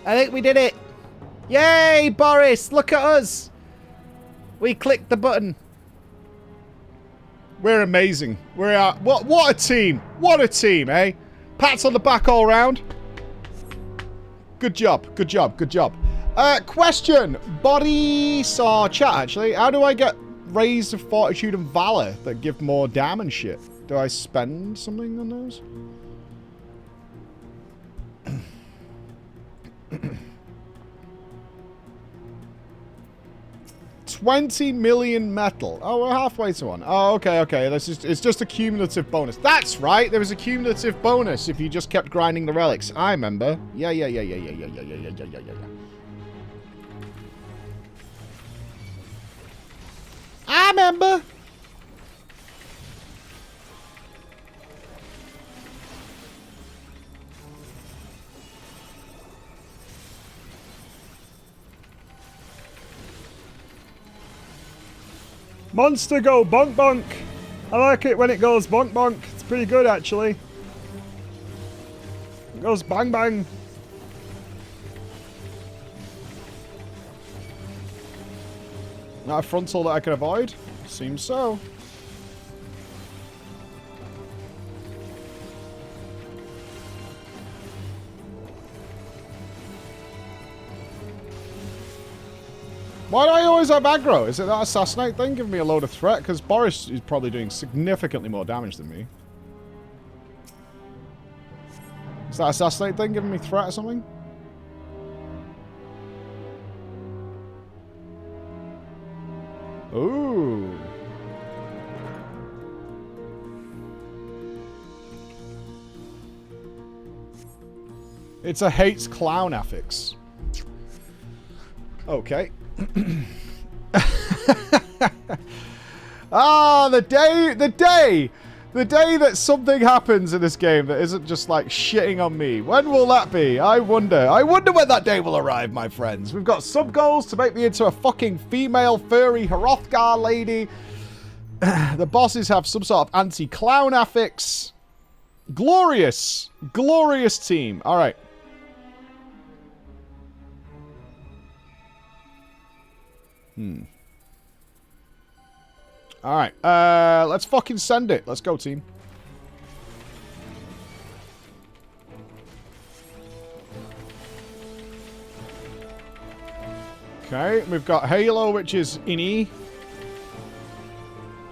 A: I think we did it. Yay, Boris, look at us. We clicked the button. We're amazing. We are. What a team. What a team, eh? Pats on the back all round. Good job. Good job. Good job. Question. Body saw chat, actually. How do I get raised of fortitude and valor that give more damn and shit? Do I spend something on those? $20 million metal. Oh, we're halfway to one. Oh, okay, okay. It's just a cumulative bonus. That's right. There was a cumulative bonus if you just kept grinding the relics. I remember. Yeah. I remember. Monster go bonk bonk. I like it when it goes bonk bonk. It's pretty good, actually. It goes bang bang. Not a frontal that I can avoid? Seems so. Why do I always have aggro? Is it that assassinate thing giving me a load of threat? Because Boris is probably doing significantly more damage than me. Is that assassinate thing giving me threat or something? Ooh. It's a hates clown affix. Okay. Ah, the day that something happens in this game that isn't just like shitting on me. When will that be? I wonder when that day will arrive, my friends. We've got sub goals to make me into a fucking female furry Hrothgar lady. The bosses have some sort of anti-clown affix. Glorious team. All right. Alright, let's fucking send it. Let's go, team. Okay, we've got Halo, which is in E.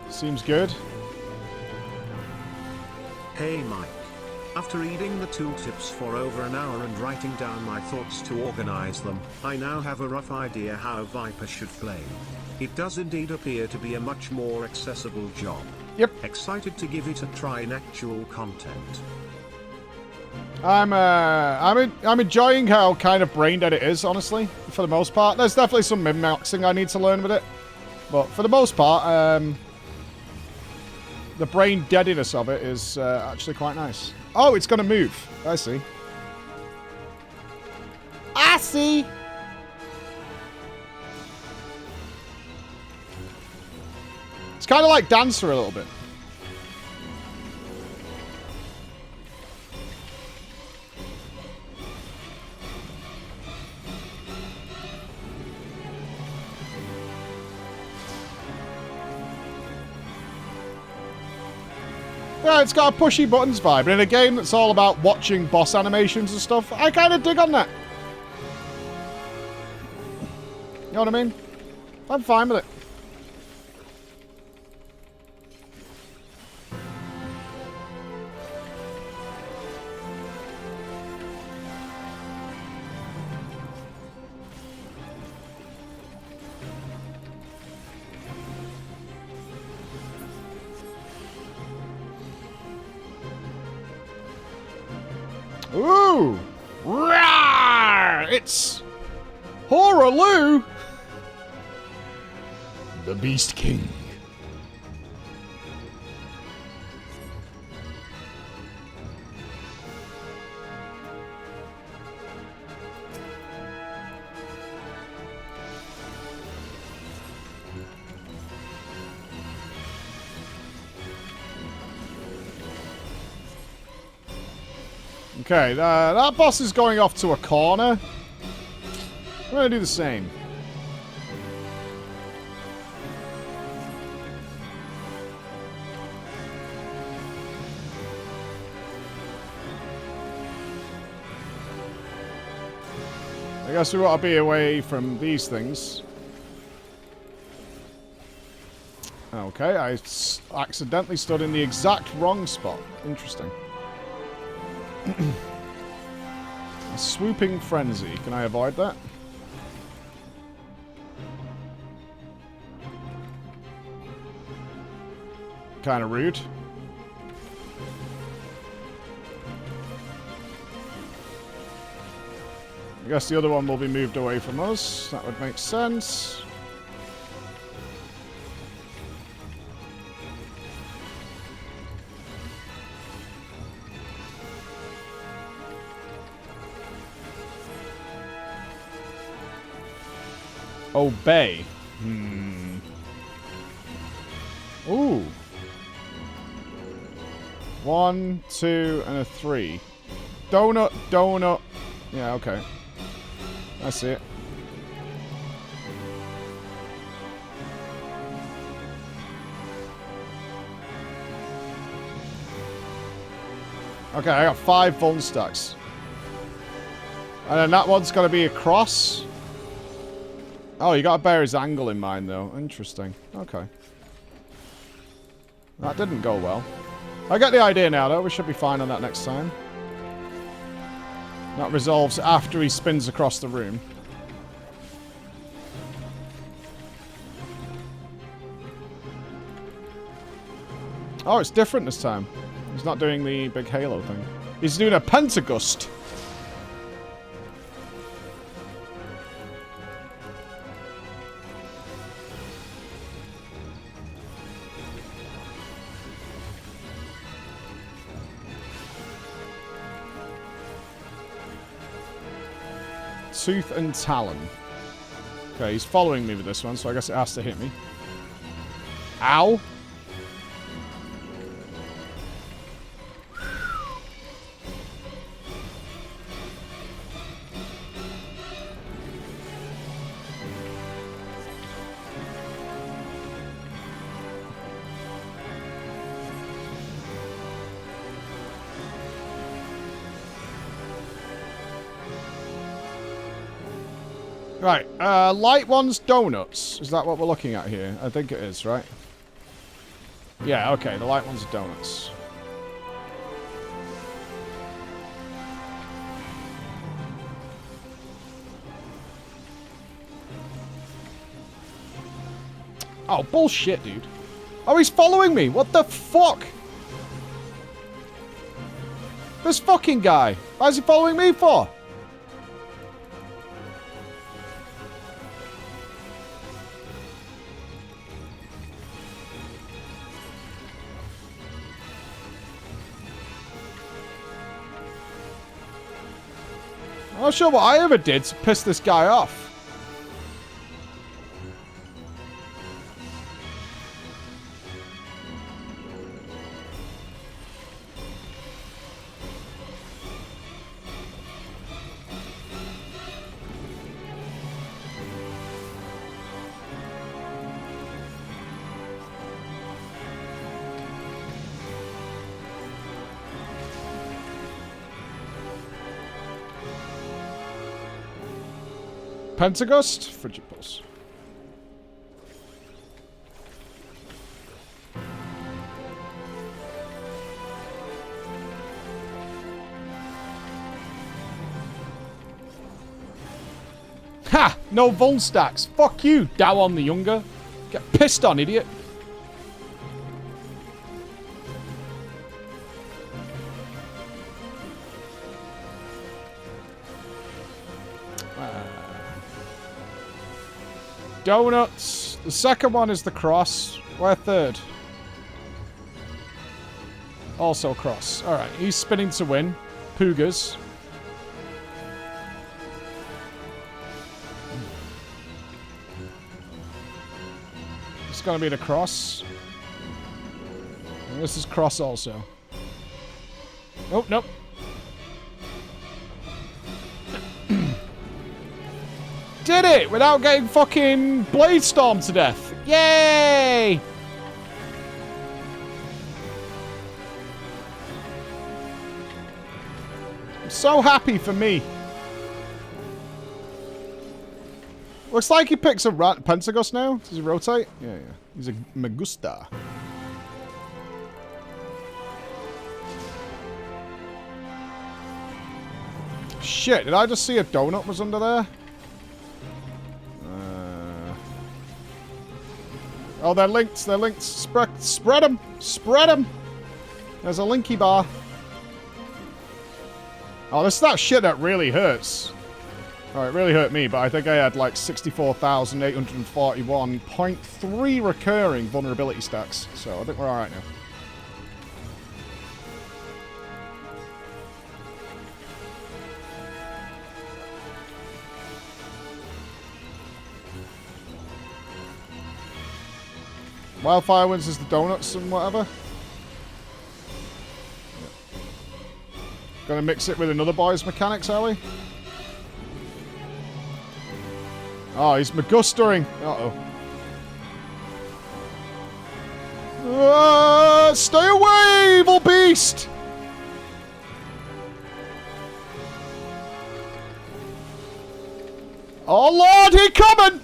A: Seems good.
B: Hey Mike. After reading the tooltips for over an hour and writing down my thoughts to organize them, I now have a rough idea how Viper should play. It does indeed appear to be a much more accessible job.
A: Yep.
B: Excited to give it a try in actual content.
A: I'm enjoying how kind of brain dead it is, honestly, for the most part. There's definitely some min-maxing I need to learn with it. But for the most part, the brain deadiness of it is actually quite nice. Oh, it's going to move. I see. I see! It's kind of like Dancer a little bit. Yeah, it's got a pushy buttons vibe. And in a game that's all about watching boss animations and stuff, I kind of dig on that. You know what I mean? I'm fine with it. Ooh! Rawr! It's Horaloo!
D: The Beast King.
A: Okay, that boss is going off to a corner. I'm going to do the same. I guess we want to be away from these things. Okay, I accidentally stood in the exact wrong spot. Interesting. A swooping frenzy. Can I avoid that? Kind of rude. I guess the other one will be moved away from us. That would make sense. Obey. Ooh. 1, 2, and a 3. Donut, donut. Yeah, okay. I see it. Okay, I got 5 Vuln stacks. And then that one's got to be a cross. Oh, you got to bear his angle in mind, though. Interesting. Okay. That didn't go well. I get the idea now, though. We should be fine on that next time. That resolves after he spins across the room. Oh, it's different this time. He's not doing the big halo thing. He's doing a pentagust. Tooth and Talon. Okay, he's following me with this one, so I guess it has to hit me. Ow! Right, light one's donuts. Is that what we're looking at here? I think it is, right? Yeah, okay, the light one's donuts. Oh, bullshit, dude. Oh, he's following me. What the fuck? This fucking guy. Why is he following me for? I'm not sure what I ever did to piss this guy off. Pentagust? Frigid Pulse. Ha! No Vuln stacks. Fuck you, Dawon the Younger. Get pissed on, idiot. Donuts. The second one is the cross. Where third? Also cross. Alright, he's spinning to win. Poogas. It's gonna be the cross. And this is cross also. Oh, nope. Did it without getting fucking blade stormed to death. Yay! I'm so happy for me. Looks like he picks a Pentagus now. Does he rotate? Yeah. He's a Magusta. Shit, did I just see a donut was under there? Oh, they're linked. They're linked. Spread them. Spread them. There's a linky bar. Oh, this is that shit that really hurts. Oh, it really hurt me, but I think I had like 64,841.3 recurring vulnerability stacks. So I think we're alright now. Wildfire wins is the donuts and whatever. Gonna mix it with another boy's mechanics, are we? Oh, he's Magustering. Uh-oh. Stay away, evil beast! Oh Lord, he coming!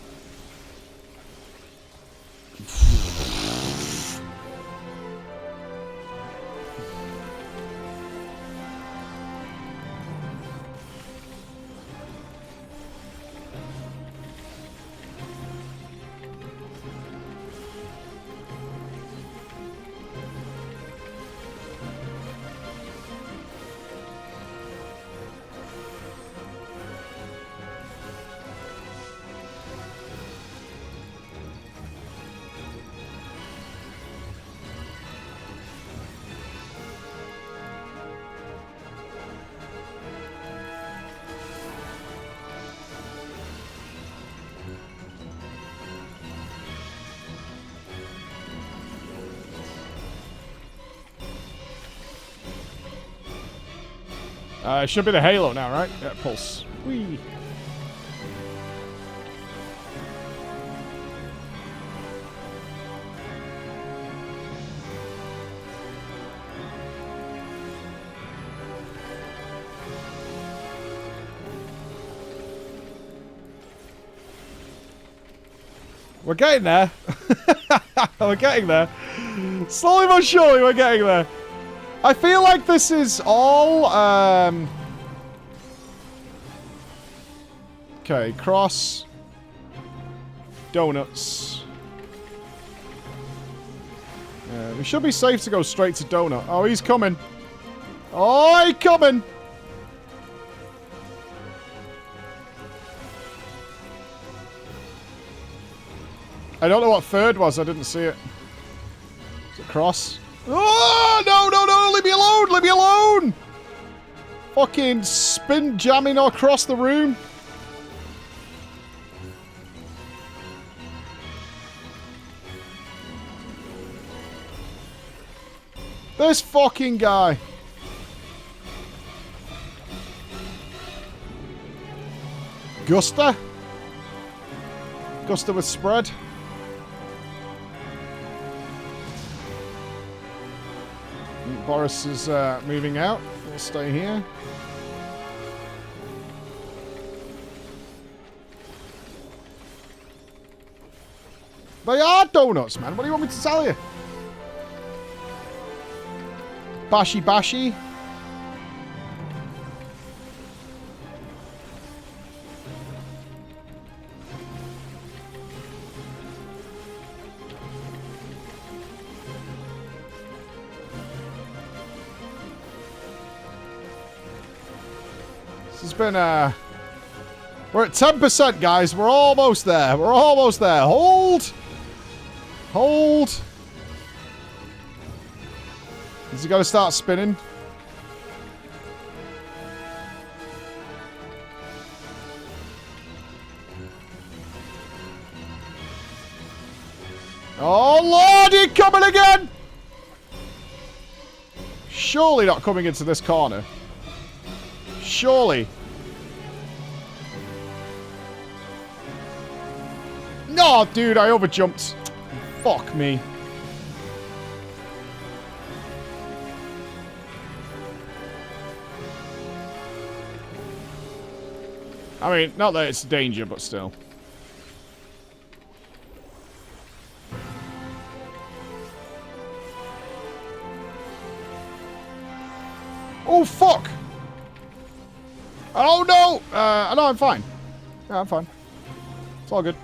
A: It should be the Halo now, right? Yeah, pulse. Whee. We're getting there. We're getting there. Slowly but surely, we're getting there. I feel like this is all, okay, cross. Donuts. We should be safe to go straight to donut. Oh, he's coming. Oh, he's coming. I don't know what third was. I didn't see it. Is it cross? Oh, no, no, no. Leave me alone. Leave me alone. Fucking spin jamming across the room. This fucking guy. Gusta. Gusta with spread. Boris is moving out. We'll stay here. They are donuts, man. What do you want me to tell you? Bashy bashy. This has been a We're at 10%, guys. We're almost there. We're almost there. Hold. Hold. Has he got to start spinning? Oh, Lordy, coming again! Surely not coming into this corner. Surely. No, dude, I overjumped. Fuck me. I mean, not that it's danger, but still. Oh, fuck! Oh, no! No, I'm fine. Yeah, I'm fine. It's all good.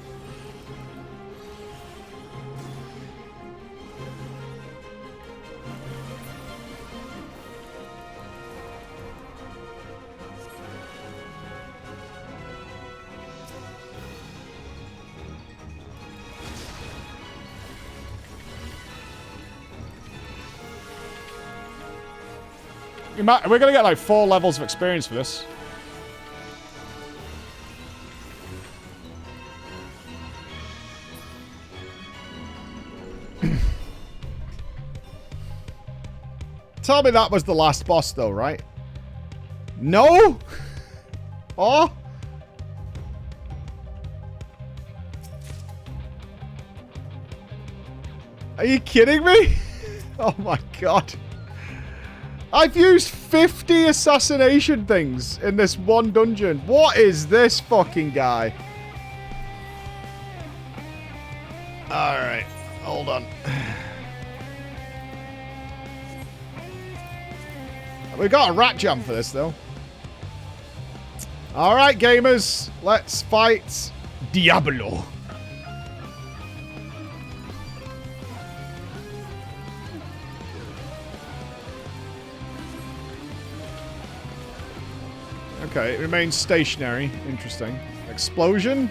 A: We're gonna get like 4 levels of experience for this. Tell me that was the last boss though, right? No? Oh? Are you kidding me? Oh my god. I've used 50 assassination things in this one dungeon. What is this fucking guy? Alright, hold on. We got a rat jam for this, though. Alright, gamers. Let's fight Diablo. Okay, it remains stationary. Interesting. Explosion.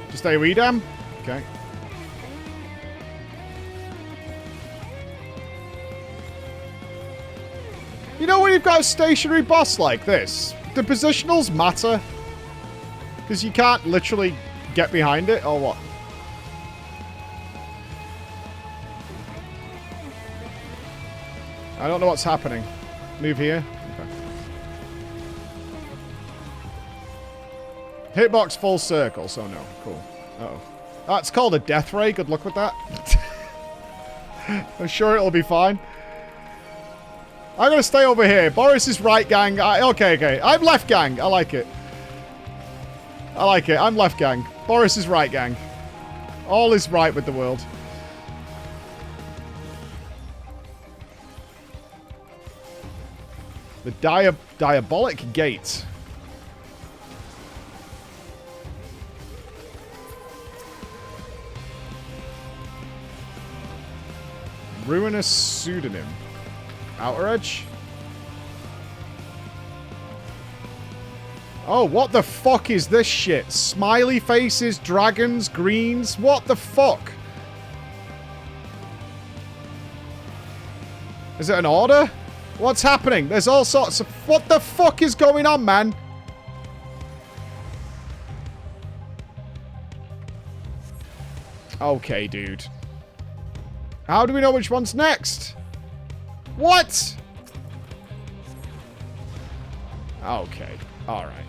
A: Just AoE dam. Okay. You know when you've got a stationary boss like this, the positionals matter. Because you can't literally get behind it, or what? I don't know what's happening. Move here. Hitbox full circle, so no. Cool. Uh-oh. Oh, it's called a death ray. Good luck with that. I'm sure it'll be fine. I'm going to stay over here. Boris is right, gang. Okay. I'm left, gang. I like it. I like it. I'm left, gang. Boris is right, gang. All is right with the world. The diabolic gate. Ruinous pseudonym. Outer Edge? Oh, what the fuck is this shit? Smiley faces, dragons, greens. What the fuck? Is it an order? What's happening? There's all sorts of... What the fuck is going on, man? Okay, dude. How do we know which one's next? What? Okay. Alright.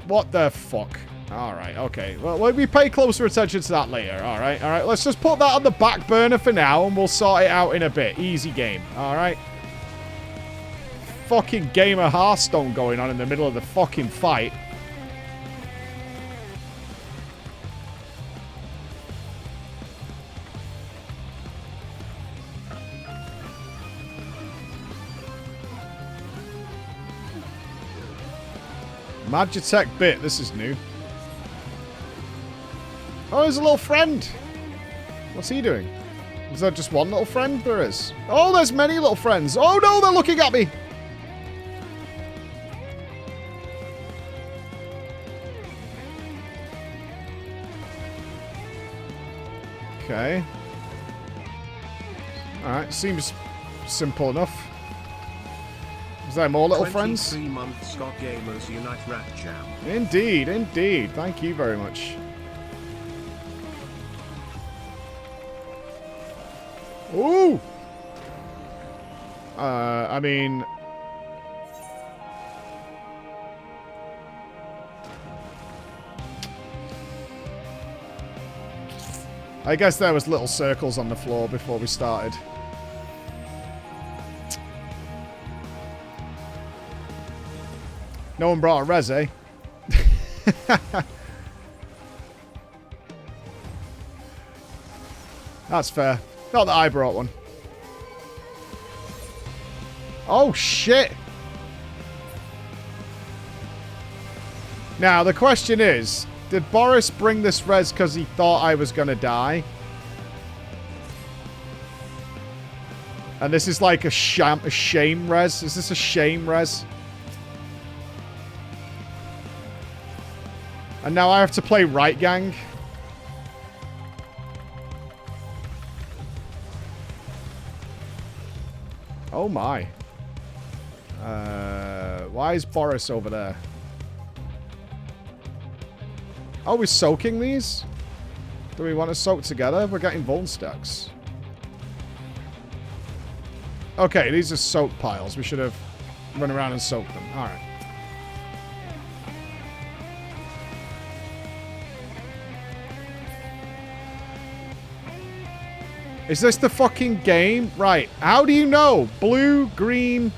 A: What the fuck? Alright, okay. Well, we pay closer attention to that later. Alright. Let's just put that on the back burner for now, and we'll sort it out in a bit. Easy game. Alright. Fucking game of Hearthstone going on in the middle of the fucking fight. Magitech bit, this is new. Oh, there's a little friend. What's he doing? Is there just one little friend? There is. Oh, there's many little friends. Oh no, they're looking at me. Okay. Alright, seems simple enough. Is there more little friends?
B: 23 months Scott Gamers Unite Rat Jam.
A: Indeed, indeed. Thank you very much. Ooh! I mean... I guess there was little circles on the floor before we started. No one brought a res, eh? That's fair. Not that I brought one. Oh, shit! Now, the question is, did Boris bring this res because he thought I was going to die? And this is like a shame res? Is this a shame res? And now I have to play Right Gang. Oh my. Why is Boris over there? Oh, we're soaking these? Do we want to soak together? We're getting Vuln stacks. Okay, these are soak piles. We should have run around and soaked them. Alright. Is this the fucking game? Right. How do you know? Blue, green...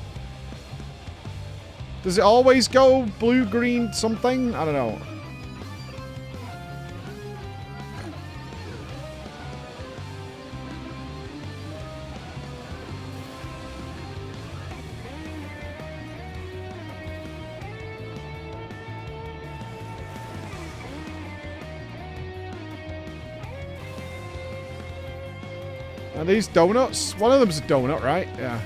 A: Does it always go blue, green, something? I don't know. Are these donuts? One of them's a donut, right? Yeah.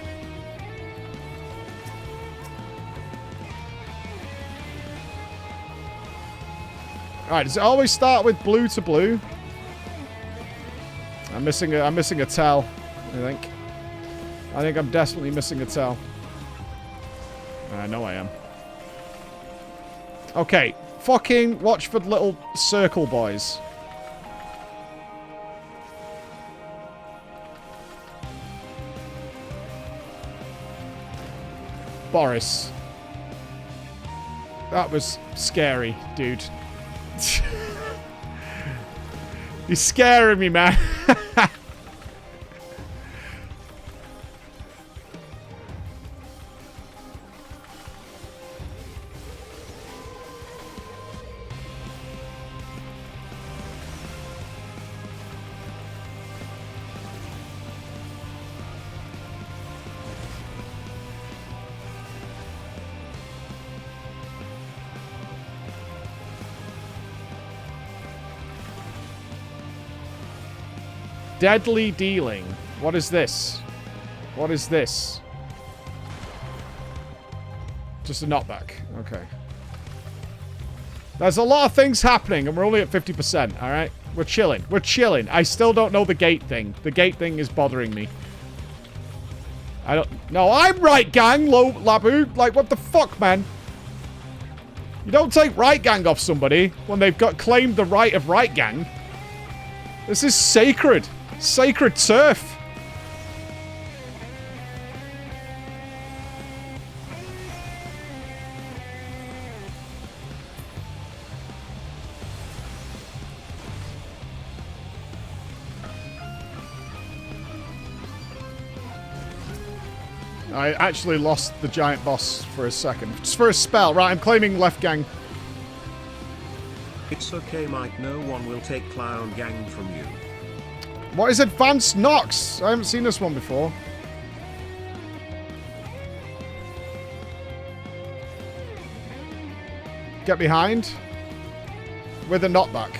A: Alright, does it always start with blue to blue? I'm missing a tell, I think. I think I'm desperately missing a tell. I know I am. Okay, fucking watch for the little circle boys. Boris. That was scary, dude. You're scaring me, man. Deadly dealing. What is this? What is this? Just a knockback. Okay. There's a lot of things happening, and we're only at 50%, alright? We're chilling. We're chilling. I still don't know the gate thing. The gate thing is bothering me. I don't... No, I'm right gang, Labu. Like, what the fuck, man? You don't take right gang off somebody when they've got claimed the right of right gang. This is sacred. Sacred turf. I actually lost the giant boss for a second. Just for a spell. Right, I'm claiming left gang.
B: It's okay, Mike. No one will take Clown Gang from you.
A: What is Advanced Nox? I haven't seen this one before. Get behind. With a knockback.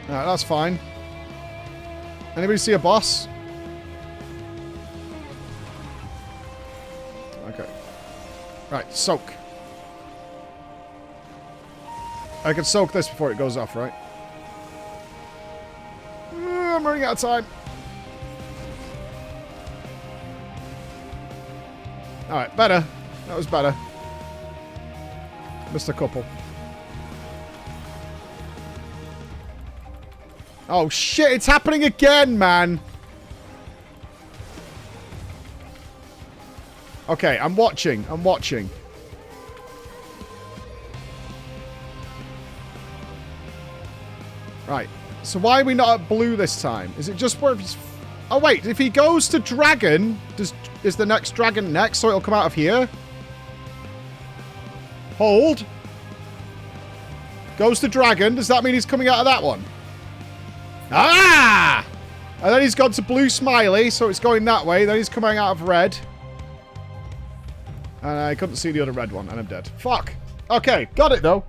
A: Alright, that's fine. Anybody see a boss? Okay. Right, soak. I can soak this before it goes off, right? I'm running out of time. Alright, better. That was better. Missed a couple. Oh shit, it's happening again, man. Okay, I'm watching. I'm watching. Right. So why are we not at blue this time? Is it just where he's... Oh, wait. If he goes to dragon, is the next dragon next? So it'll come out of here? Hold. Goes to dragon. Does that mean he's coming out of that one? Ah! And then he's gone to blue smiley, so it's going that way. Then he's coming out of red. And I couldn't see the other red one, and I'm dead. Fuck. Okay, got it, though.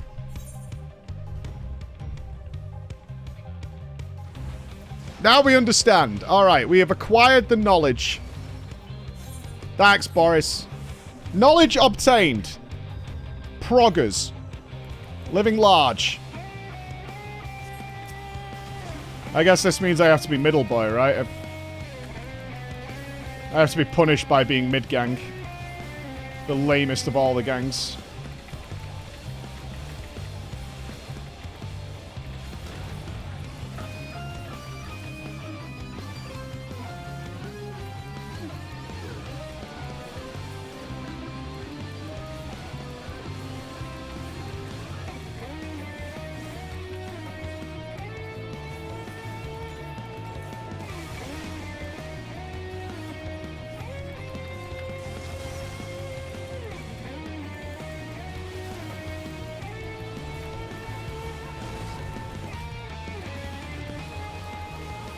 A: Now we understand. Alright, we have acquired the knowledge. Thanks, Boris. Knowledge obtained. Proggers. Living large. I guess this means I have to be middle boy, right? I have to be punished by being mid-gang. The lamest of all the gangs.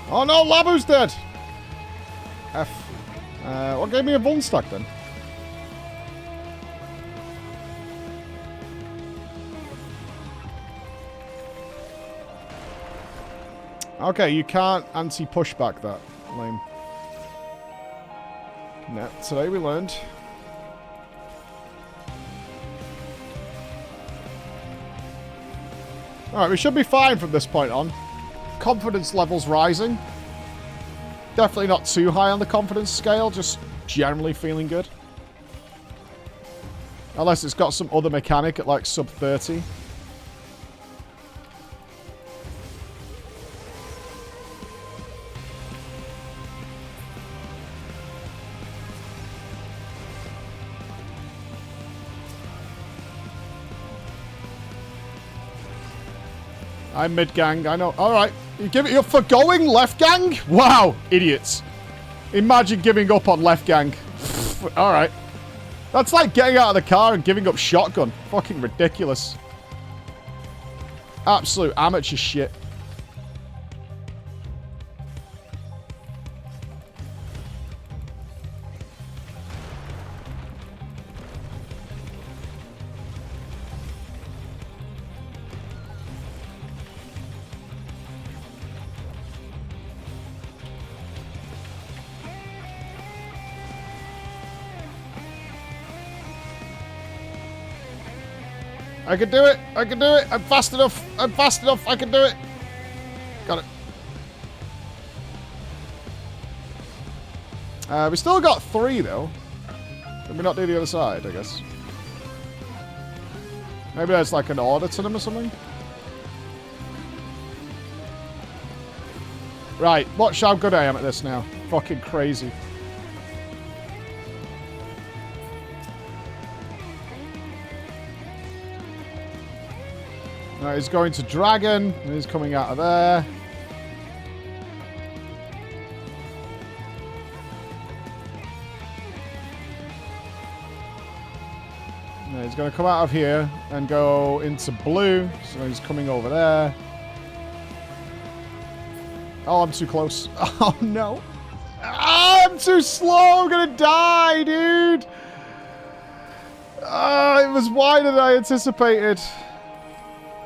A: Oh no, Labu's dead! F. What gave me a Vuln stack then? Okay, you can't anti-pushback that. Lame. No, today we learned. Alright, we should be fine from this point on. Confidence levels rising. Definitely not too high on the confidence scale, just generally feeling good. Unless it's got some other mechanic at like sub 30. I'm mid-gang, I know. Alright. You give it up for going left gang? Wow, idiots. Imagine giving up on left gang. Alright. That's like getting out of the car and giving up shotgun. Fucking ridiculous. Absolute amateur shit. I can do it! I can do it! I'm fast enough! I'm fast enough! I can do it! Got it. We still got 3, though. Can we not do the other side, I guess? Maybe there's like an order to them or something? Right, watch how good I am at this now. Fucking crazy. Right, he's going to dragon, and he's coming out of there. No, he's going to come out of here and go into blue, so he's coming over there. Oh, I'm too close. Oh, no. Oh, I'm too slow. I'm going to die, dude. It was wider than I anticipated.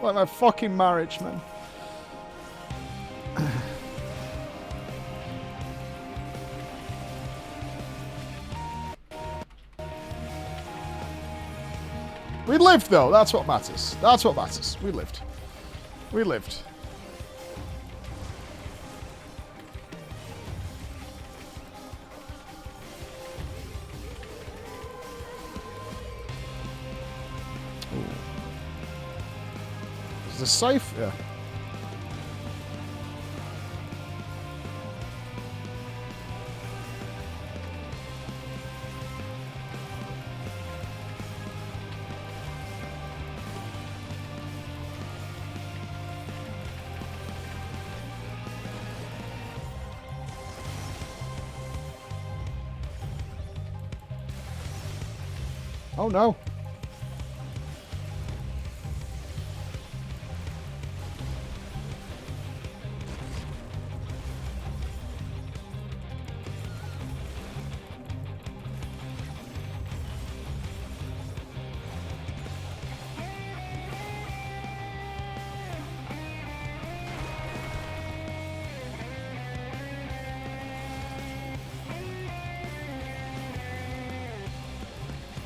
A: Like my fucking marriage, man. We lived, though. That's what matters. That's what matters. We lived. We lived. Ooh. Is this safe? Yeah. Oh no.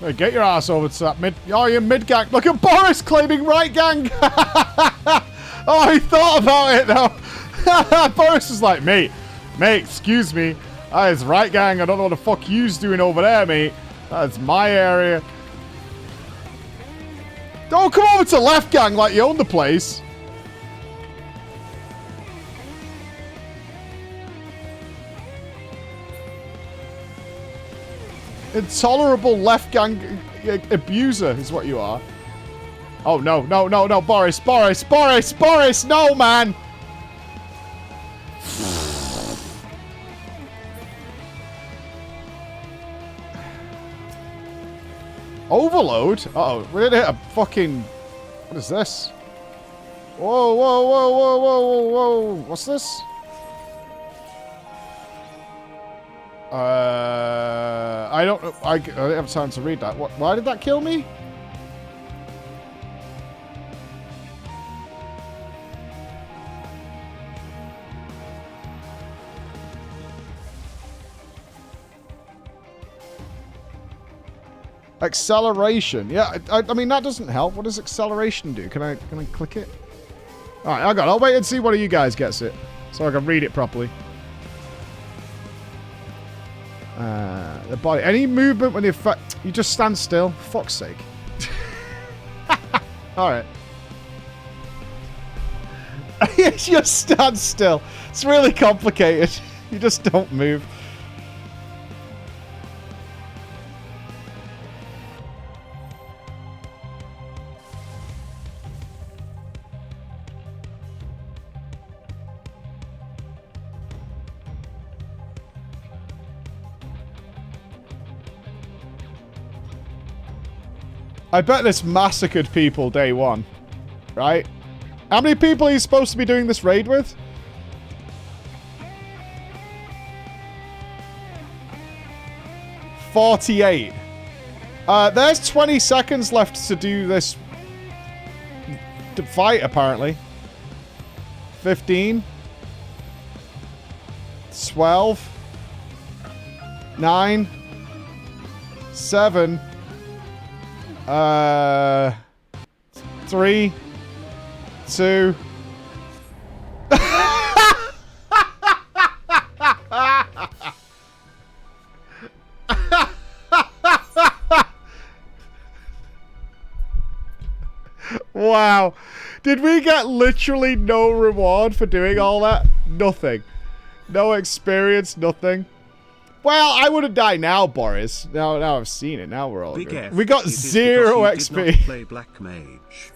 A: Hey, get your ass over to that mid. Oh, you're mid gang. Look at Boris claiming right gang. Oh, he thought about it though. Boris was like, mate, excuse me. That is right gang. I don't know what the fuck you's doing over there, mate. That's my area. Don't come over to left gang like you own the place. Intolerable left gang abuser is what you are. Oh, no, no, no, no, Boris, no, man. Overload? Uh-oh, we didn't hit a fucking... What is this? Whoa, whoa, whoa, whoa, whoa, whoa, whoa. What's this? I don't know. I didn't have time to read that. What? Why did that kill me? Acceleration. Yeah, I mean, that doesn't help. What does acceleration do? Can I click it? All right, I'll wait and see one of you guys gets it so I can read it properly. The body. Any movement when you just stand still. Fuck's sake. Alright. You just stand still. It's really complicated. You just don't move. I bet this massacred people day one, right? How many people are you supposed to be doing this raid with? $48. There's 20 seconds left to do this fight, apparently. 15. 12. 9. 7. 3, 2. Wow. Did we get literally no reward for doing all that? Nothing. No experience, nothing. Well, I would have died now, Boris. Now I've seen it. Now we're all good. We got 0 XP.
B: Play Black Mage.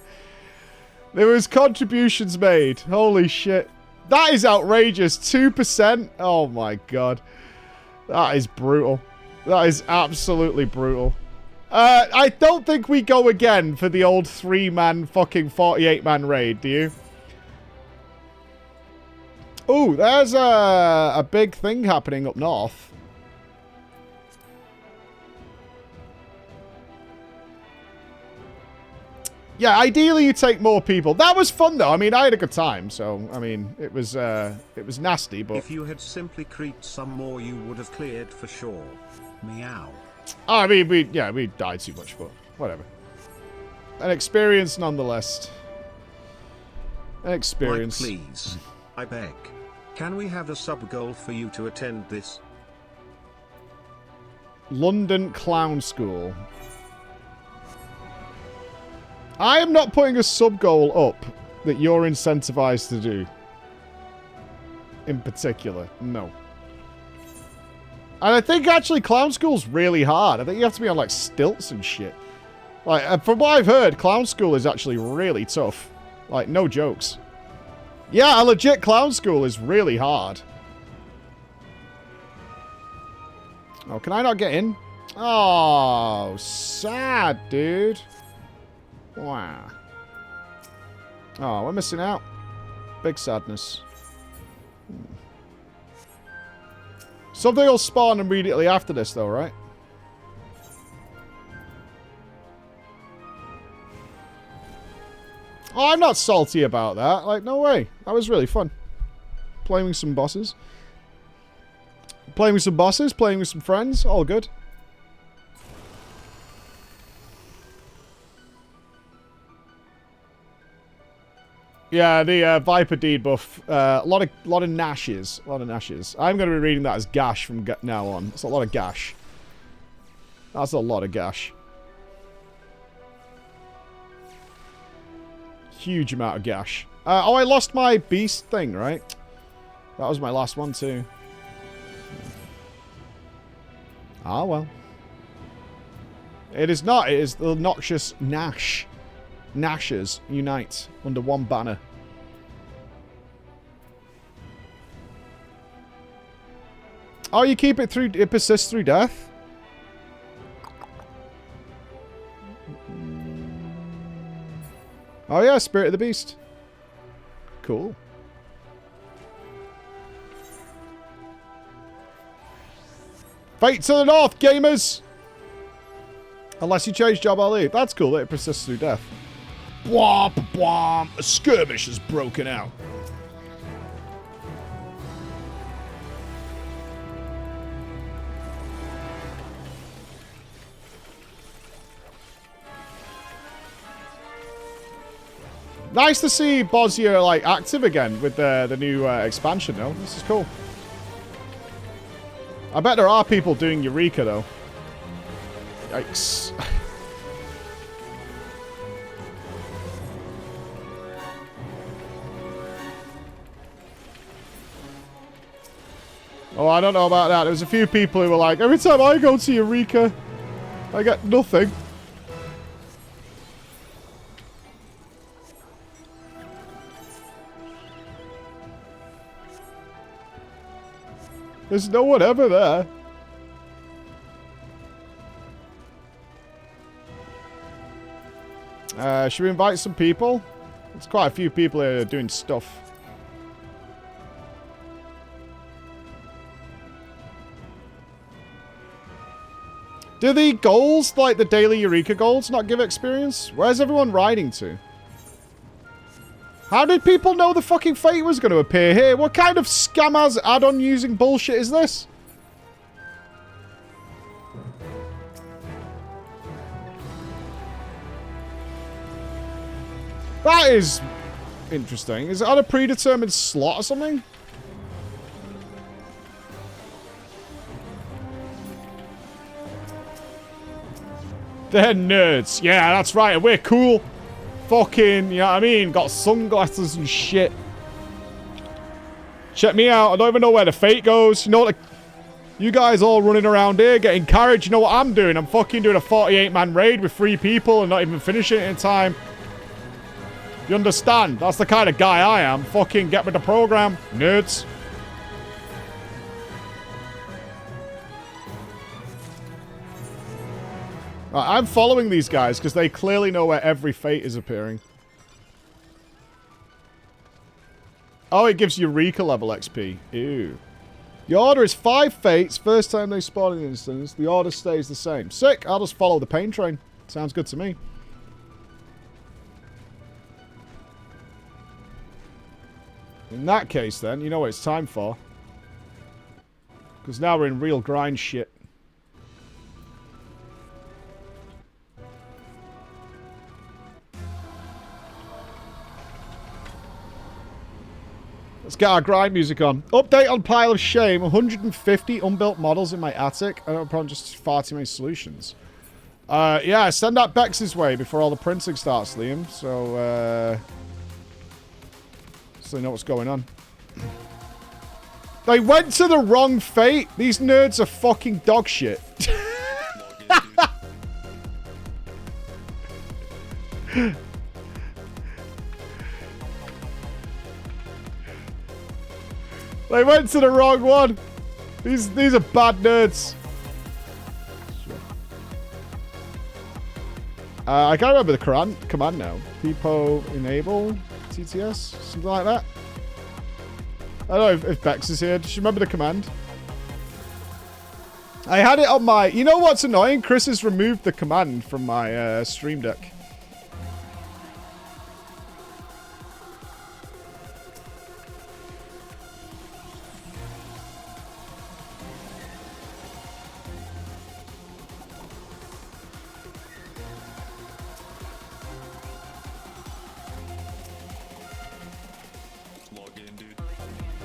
A: There was contributions made. Holy shit. That is outrageous. 2%? Oh my god. That is brutal. That is absolutely brutal. I don't think we go again for the old 3-man fucking 48-man raid, do you? Ooh, there's a big thing happening up north. Yeah, ideally you take more people. That was fun though. I mean, I had a good time. So, I mean, it was nasty, but
B: if you had simply creeped some more, you would have cleared for sure. Meow.
A: Oh, I mean, we died too much, but whatever. an experience nonetheless. An experience.
B: Mike, please. I beg. Can we have a sub-goal for you to attend this?
A: London Clown School. I am not putting a sub-goal up that you're incentivized to do. In particular. No. And I think actually Clown School's really hard. I think you have to be on like stilts and shit. Like, from what I've heard, Clown School is actually really tough. Like, no jokes. Yeah, a legit Clown School is really hard. Oh, can I not get in? Oh, sad, dude. Wow. Oh, we're missing out. Big sadness. Something will spawn immediately after this, though, right? Oh, I'm not salty about that. Like, no way. That was really fun. Playing with some bosses. Playing with some bosses, playing with some friends. All good. Yeah, the Viper deed buff. A lot of nashes. A lot of nashes. I'm going to be reading that as gash from now on. It's a lot of gash. That's a lot of gash. Huge amount of gash. Oh, I lost my beast thing, right? That was my last one, too. Ah, well. It is not. It is the noxious Nash. Nashers unite under one banner. Oh, you keep it through... It persists through death? Oh, yeah. Spirit of the Beast. Cool. Fate to the north, gamers! Unless you change job, I'll leave. That's cool that it persists through death. Bwomp, bwomp. A skirmish has broken out. Nice to see Bosnia, like, active again with the new expansion, though. This is cool. I bet there are people doing Eureka, though. Yikes. Oh, I don't know about that. There was a few people who were like, every time I go to Eureka, I get nothing. There's no one ever there. Should we invite some people? There's quite a few people here doing stuff. Do the goals, like the daily Eureka goals, not give experience? Where's everyone riding to? How did people know the fucking fate was going to appear here? What kind of scam-ass add-on using bullshit is this? That is interesting. Is it on a predetermined slot or something? They're nerds. Yeah, that's right. We're cool. Fucking, you know what I mean? Got sunglasses and shit. Check me out. I don't even know where the fate goes. You know what? You guys all running around here getting carried. You know what I'm doing? I'm fucking doing a 48-man raid with 3 people and not even finishing it in time. You understand? That's the kind of guy I am. Fucking get with the program, nerds. Right, I'm following these guys because they clearly know where every fate is appearing. Oh, it gives Eureka level XP. Ew. The order is 5 fates. First time they spawn in the instance, the order stays the same. Sick. I'll just follow the pain train. Sounds good to me. In that case, then, you know what it's time for. Because now we're in real grind shit. Let's get our grind music on. Update on pile of shame. 150 unbuilt models in my attic. I don't probably just far too many solutions. Yeah, send that Bex's way before all the printing starts, Liam. So you know what's going on. They went to the wrong fate. These nerds are fucking dog shit. They went to the wrong one. These are bad nerds. I can't remember the command now. Peepo enable TTS, something like that. I don't know if Bex is here. Does she remember the command? I had it on my... You know what's annoying? Chris has removed the command from my stream deck.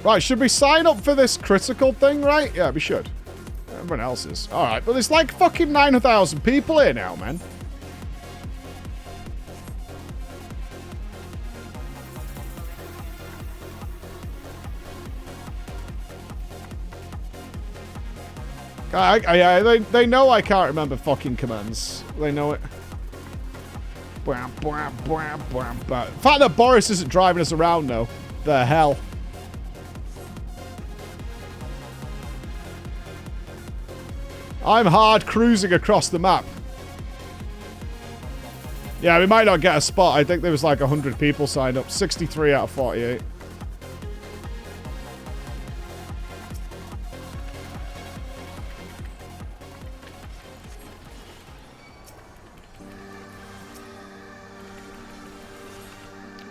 A: Right, should we sign up for this critical thing, right? Yeah, we should. Everyone else is. Alright, but there's like fucking 9,000 people here now, man. They know I can't remember fucking commands. They know it. The fact that Boris isn't driving us around, though. The hell. I'm hard cruising across the map. Yeah, we might not get a spot. I think there was like 100 people signed up. 63 out of 48.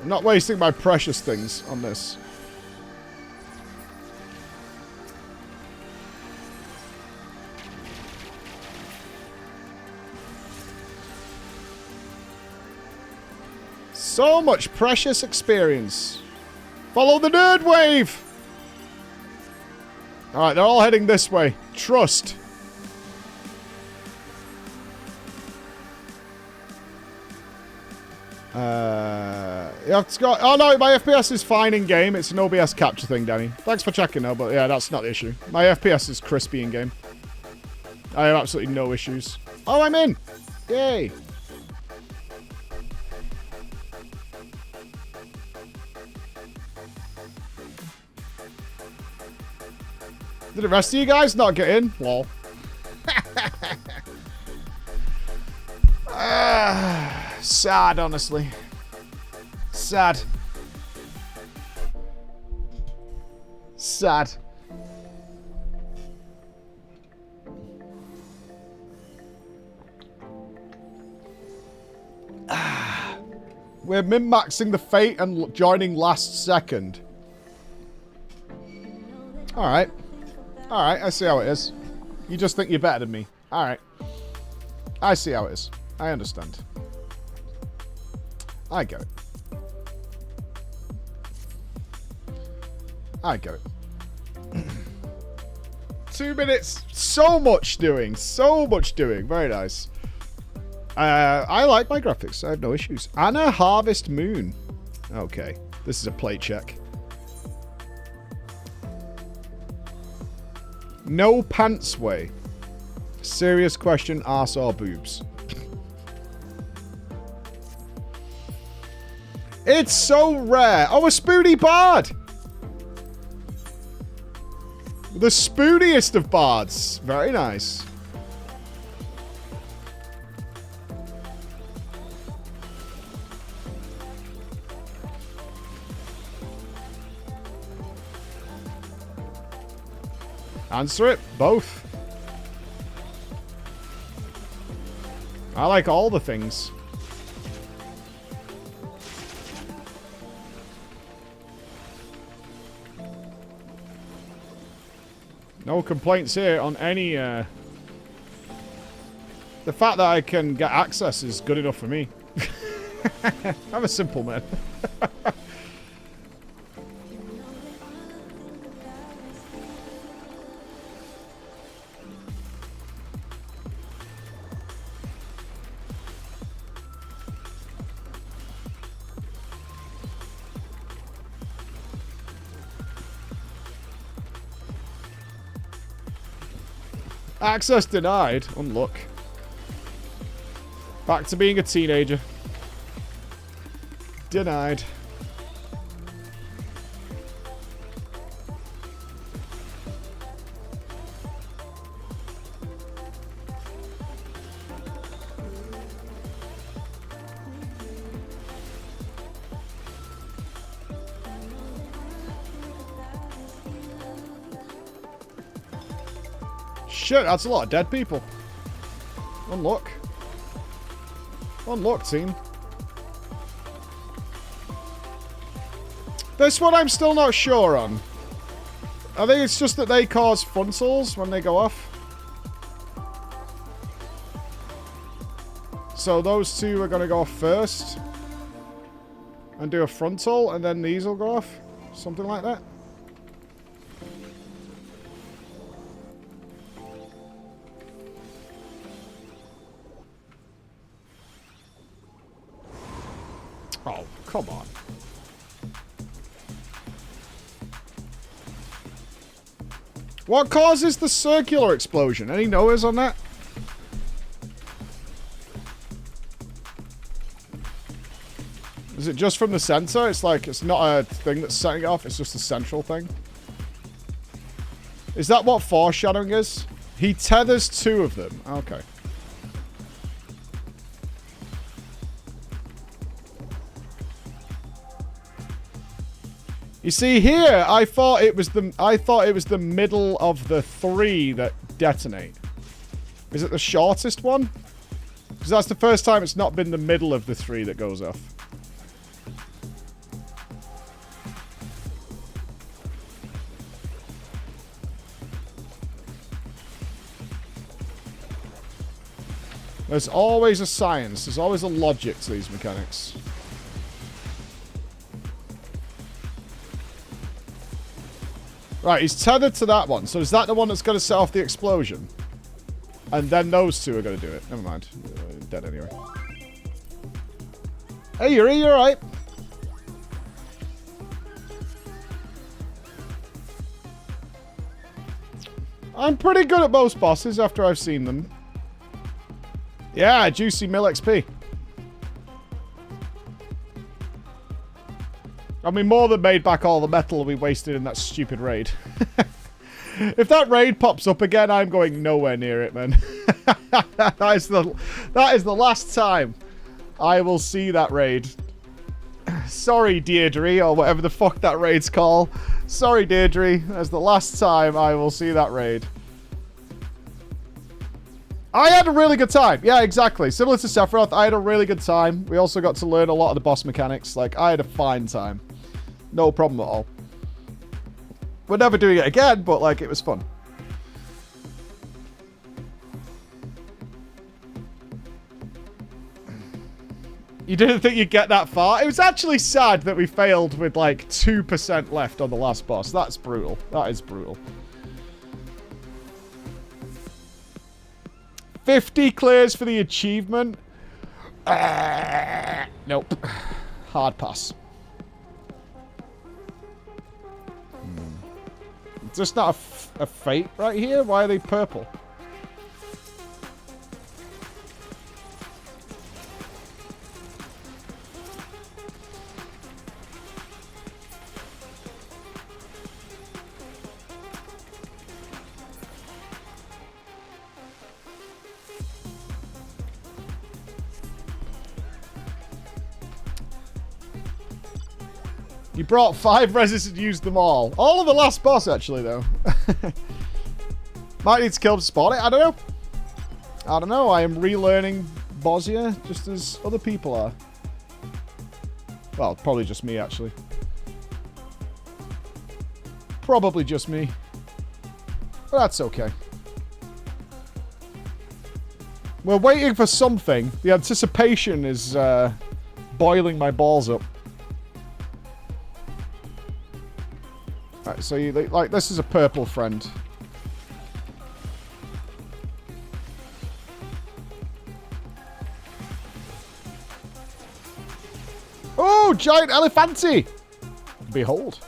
A: I'm not wasting my precious things on this. So much precious experience. Follow the nerd wave. Alright, they're all heading this way. Trust. Yeah, it's got... Oh no, my FPS is fine in game. It's an OBS capture thing, Danny. Thanks for checking though, but yeah, that's not the issue. My FPS is crispy in game. I have absolutely no issues. Oh, I'm in. Yay. Did the rest of you guys not get in? Lol. Sad, honestly. Sad. Sad. We're min-maxing the fate and joining last second. Alright. Alright, I see how it is. You just think you're better than me. Alright. I see how it is. I understand. I get it. I get it. 2 minutes. So much doing. So much doing. Very nice. I like my graphics. I have no issues. Anna Harvest Moon. Okay. This is a play check. No pants way. Serious question, arse or boobs? It's so rare. Oh, a spoony bard. The spooniest of bards. Very nice. Answer it. Both. I like all the things. No complaints here on any, The fact that I can get access is good enough for me. I'm a simple man. Access denied. Unlock. Back to being a teenager. Denied. Shit, that's a lot of dead people. Unlock. Unlock, team. This one I'm still not sure on. I think it's just that they cause frontals when they go off. So those two are going to go off first. And do a frontal, and then these will go off. Something like that. Oh, come on. What causes the circular explosion? Any knowers on that? Is it just from the center? It's like, it's not a thing that's setting it off, it's just a central thing. Is that what foreshadowing is? He tethers two of them. Okay. You see here, I thought it was the middle of the three that detonate. Is it the shortest one? Because that's the first time it's not been the middle of the three that goes off. There's always a science. There's always a logic to these mechanics. Right, he's tethered to that one. So is that the one that's going to set off the explosion? And then those two are going to do it. Never mind. Dead anyway. Hey, Yuri, you alright? I'm pretty good at most bosses after I've seen them. Yeah, juicy mill XP. I mean, more than made back all the metal we wasted in that stupid raid. If that raid pops up again, I'm going nowhere near it, man. That is the last time I will see that raid. Sorry, Deirdre, or whatever the fuck that raid's called. Sorry, Deirdre. That's the last time I will see that raid. I had a really good time. Yeah, exactly. Similar to Sephiroth, I had a really good time. We also got to learn a lot of the boss mechanics. Like, I had a fine time. No problem at all. We're never doing it again, but, like, it was fun. You didn't think you'd get that far? It was actually sad that we failed with, like, 2% left on the last boss. That's brutal. That is brutal. 50 clears for the achievement. Nope. Hard pass. Just not a fate right here? Why are they purple? You brought 5 reses and used them all. All of the last boss, actually, though. Might need to kill to spawn it. I don't know. I don't know. I am relearning Bosnia just as other people are. Well, probably just me, actually. Probably just me. But that's okay. We're waiting for something. The anticipation is boiling my balls up. Right, so you like this is a purple friend. Oh, giant elephanty! Behold.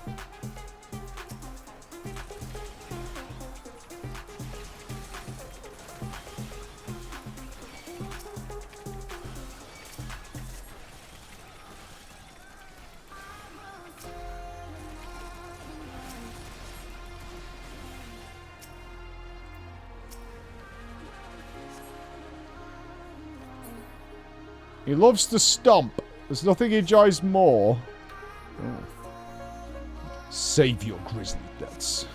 A: He loves to stomp. There's nothing he enjoys more. Oh. Save your grisly deaths.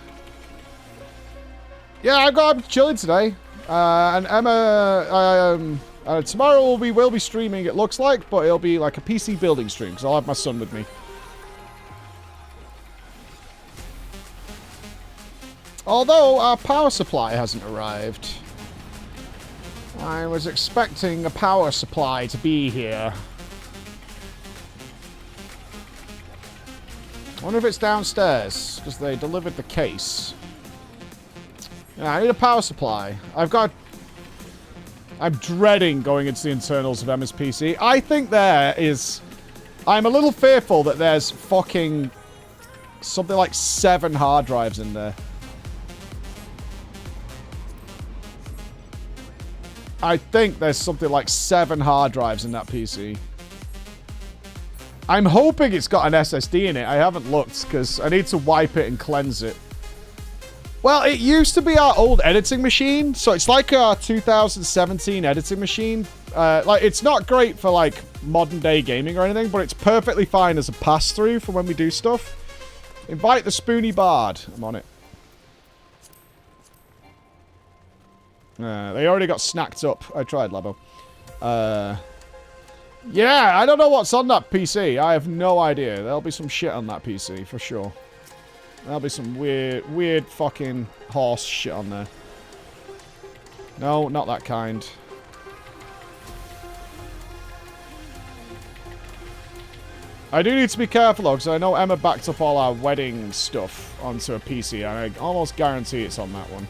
A: Yeah, I'm chilling today. And Emma, tomorrow we will be streaming, it looks like, but it'll be like a PC building stream, because I'll have my son with me. Although our power supply hasn't arrived. I was expecting a power supply to be here. I wonder if it's downstairs, because they delivered the case. Yeah, I need a power supply. I'm dreading going into the internals of Emma's PC. I think I'm a little fearful that there's fucking something like 7 hard drives in there. I think there's something like 7 hard drives in that PC. I'm hoping it's got an SSD in it. I haven't looked because I need to wipe it and cleanse it. Well, it used to be our old editing machine, so it's like our 2017 editing machine. Like, it's not great for, like, modern-day gaming or anything, but it's perfectly fine as a pass-through for when we do stuff. Invite the Spoony Bard. I'm on it. They already got snacked up. I tried, Labo. Yeah, I don't know what's on that PC. I have no idea. There'll be some shit on that PC, for sure. There'll be some weird fucking horse shit on there. No, not that kind. I do need to be careful, though, because I know Emma backed up all our wedding stuff onto a PC, and I almost guarantee it's on that one.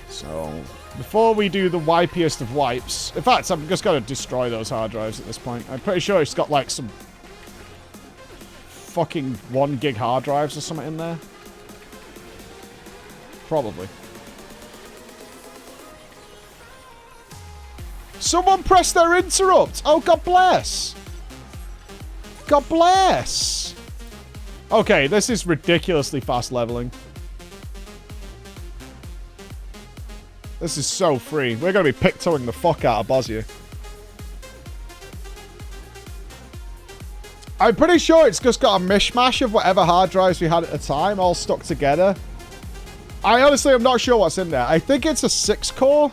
A: So, before we do the wipiest of wipes... In fact, I'm just going to destroy those hard drives at this point. I'm pretty sure it's got, like, some... fucking 1 gig hard drives or something in there. Probably. Someone pressed their interrupt! Oh, God bless! God bless! Okay, this is ridiculously fast leveling. This is so free. We're going to be pick-toeing the fuck out of Bosnia. I'm pretty sure it's just got a mishmash of whatever hard drives we had at the time, all stuck together. I honestly am not sure what's in there. I think it's a 6-core.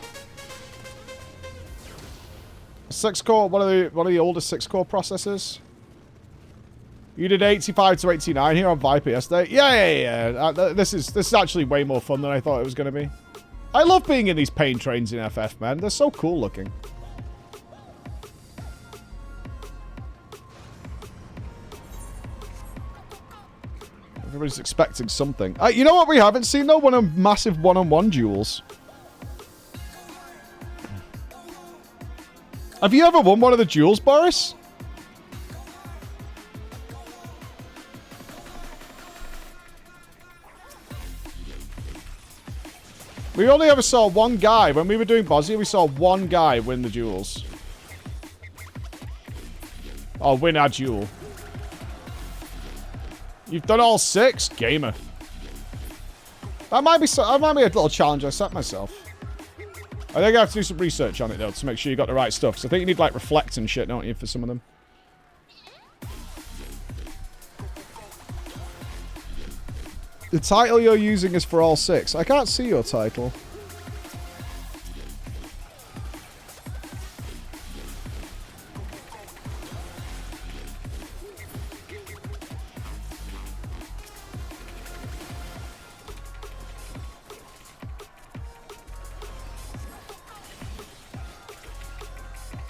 A: 6-core, one of the oldest 6-core processors. You did 85 to 89 here on Viper yesterday. Yeah. This is actually way more fun than I thought it was going to be. I love being in these pain trains in FF, man. They're so cool looking. Everybody's expecting something. You know what we haven't seen, though? One of massive one-on-one duels. Have you ever won one of the duels, Boris? We only ever saw one guy. When we were doing Bosnia, we saw one guy win the duels. Oh, win our duel. You've done all 6? Gamer. That might be a little challenge I set myself. I think I have to do some research on it, though, to make sure you got the right stuff. So I think you need, like, reflect and shit, don't you, for some of them? The title you're using is for all 6. I can't see your title.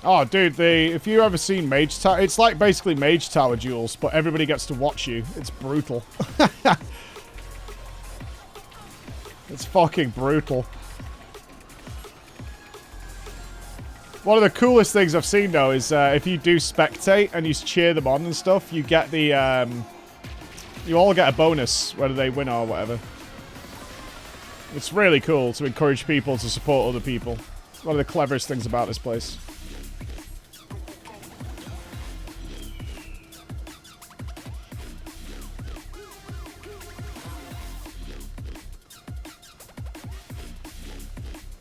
A: Oh, dude, if you've ever seen Mage Tower, it's like basically Mage Tower duels, but everybody gets to watch you. It's brutal. It's fucking brutal. One of the coolest things I've seen, though, is if you do spectate and you cheer them on and stuff, you get the, you all get a bonus, whether they win or whatever. It's really cool to encourage people to support other people. It's one of the cleverest things about this place.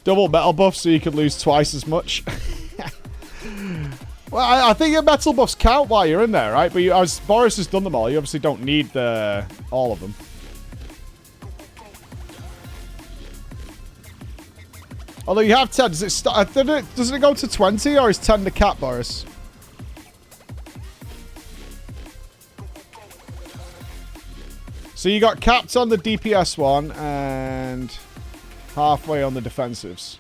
A: Double metal buff so you can lose twice as much. Well, I think your metal buffs count while you're in there, right? But as Boris has done them all, you obviously don't need all of them. Although you have 10, does it start? Does it go to 20 or is 10 the cap, Boris? So you got capped on the DPS one and halfway on the defensives.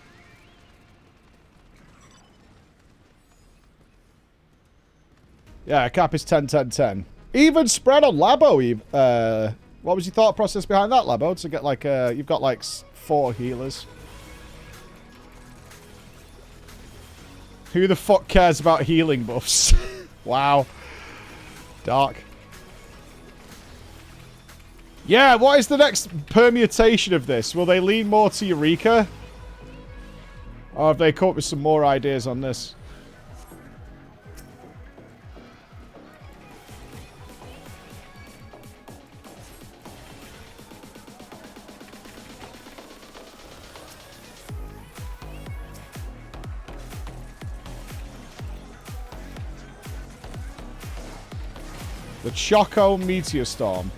A: Yeah, cap is 10, 10, 10. Even spread on Labo. What was your thought process behind that, Labo? To get like, you've got like 4 healers. Who the fuck cares about healing buffs? Wow. Dark. Yeah, what is the next permutation of this? Will they lean more to Eureka? Or have they come up with some more ideas on this? The Choco Meteor Storm.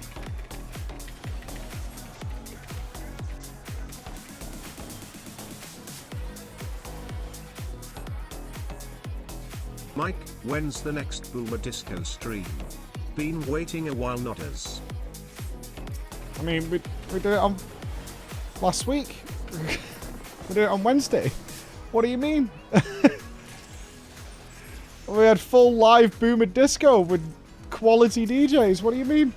B: Mike, when's the next Boomer Disco stream? Been waiting a while, not as.
A: I mean, we did it on last week. We did it on Wednesday. What do you mean? We had full live Boomer Disco with quality DJs. What do you mean?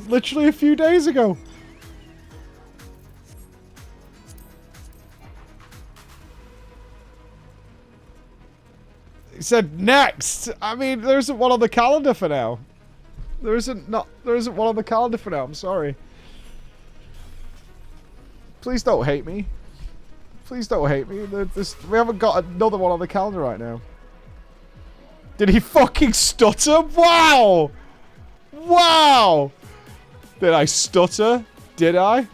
A: Literally a few days ago. He said next. I mean, there isn't one on the calendar for now. There isn't one on the calendar for now. I'm sorry. Please don't hate me. Please don't hate me. We haven't got another one on the calendar right now. Did he fucking stutter? Wow! Wow! Did I stutter? Did I?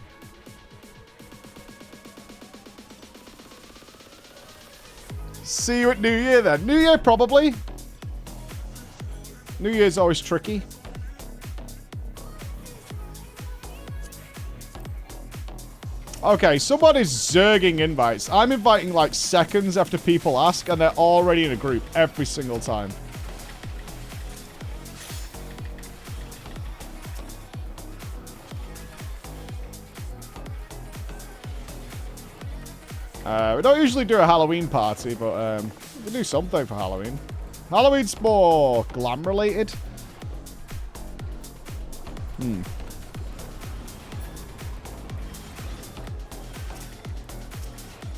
A: See you at New Year then. New Year, probably. New Year's always tricky. Okay, somebody's zerging invites. I'm inviting like seconds after people ask, and they're already in a group every single time. We don't usually do a Halloween party, but we do something for Halloween. Halloween's more glam related.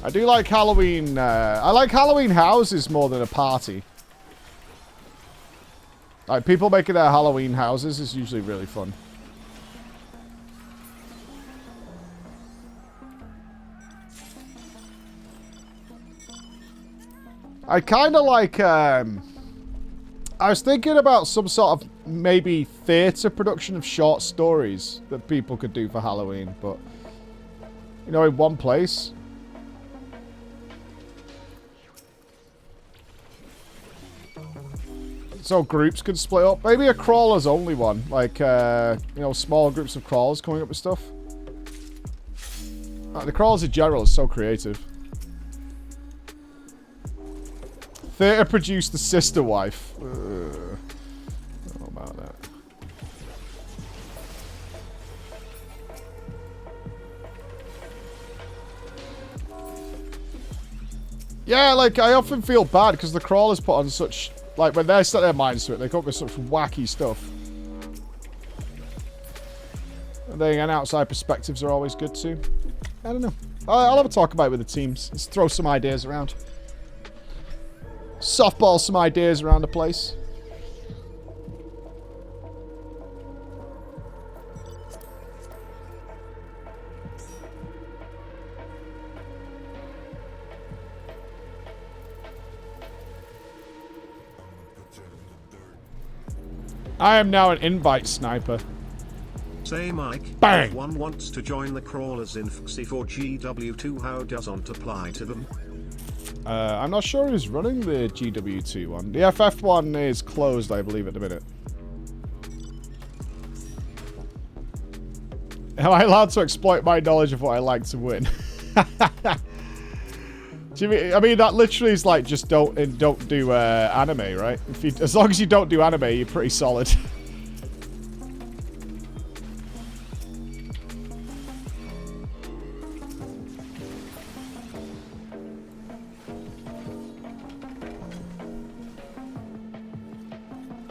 A: I do like Halloween. I like Halloween houses more than a party. Like, people making their Halloween houses is usually really fun. I kind of like, I was thinking about some sort of maybe theatre production of short stories that people could do for Halloween, but, you know, in one place. So groups could split up. Maybe a crawlers only one. Like, you know, small groups of crawlers coming up with stuff. The crawlers in general is so creative. Theatre produced The Sister Wife. I don't know about that. Yeah, like, I often feel bad because the crawlers put on such... Like, when they set their minds to it, they come up with such wacky stuff. And then again, outside perspectives are always good too. I don't know. I'll have a talk about it with the teams. Let's throw some ideas around. Softball some ideas around the place. I am now an invite sniper.
B: Say, Mike,
A: Bang!
B: if one wants to join the crawlers in FFXIV GW2, how does ONT apply to them?
A: I'm not sure who's running the GW2 one. The FF one is closed, I believe, at the minute. Am I allowed to exploit my knowledge of what I like to win? Do you mean, I mean, that literally is like just don't do anime, right? As long as you don't do anime, you're pretty solid.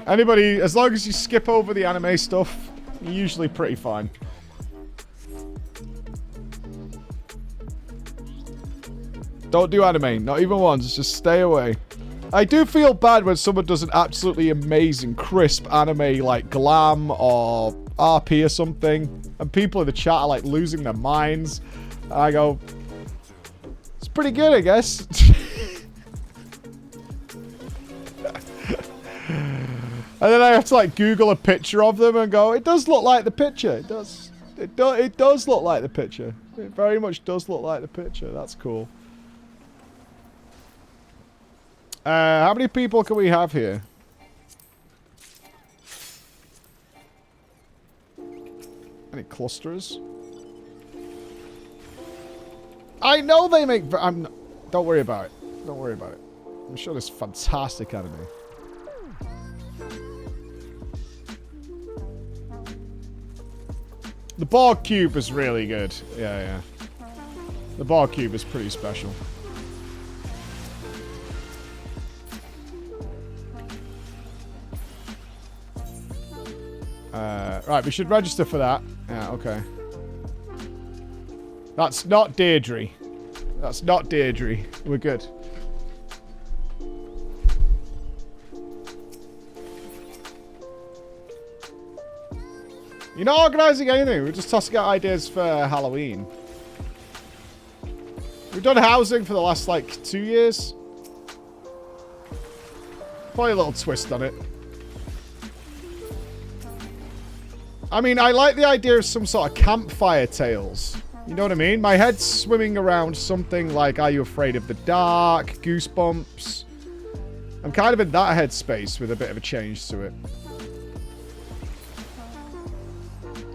A: Anybody, as long as you skip over the anime stuff, you're usually pretty fine. Don't do anime, not even once, just stay away. I do feel bad when someone does an absolutely amazing, crisp anime like Glam or RP or something, and people in the chat are like losing their minds. I go, it's pretty good, I guess. And then I have to like Google a picture of them and go, it does look like the picture. It does. It does look like the picture. It very much does look like the picture. That's cool. How many people can we have here? Any clusters? I know they make... don't worry about it. Don't worry about it. I'm sure there's fantastic anime. The Borg Cube is really good. Yeah, yeah. The Borg Cube is pretty special. Right, we should register for that. Yeah, okay. That's not Deirdre. That's not Deirdre. We're good. You're not organising anything. We're just tossing out ideas for Halloween. We've done housing for the last, like, 2 years. Probably a little twist on it. I mean, I like the idea of some sort of campfire tales. You know what I mean? My head's swimming around something like Are You Afraid of the Dark? Goosebumps. I'm kind of in that headspace with a bit of a change to it.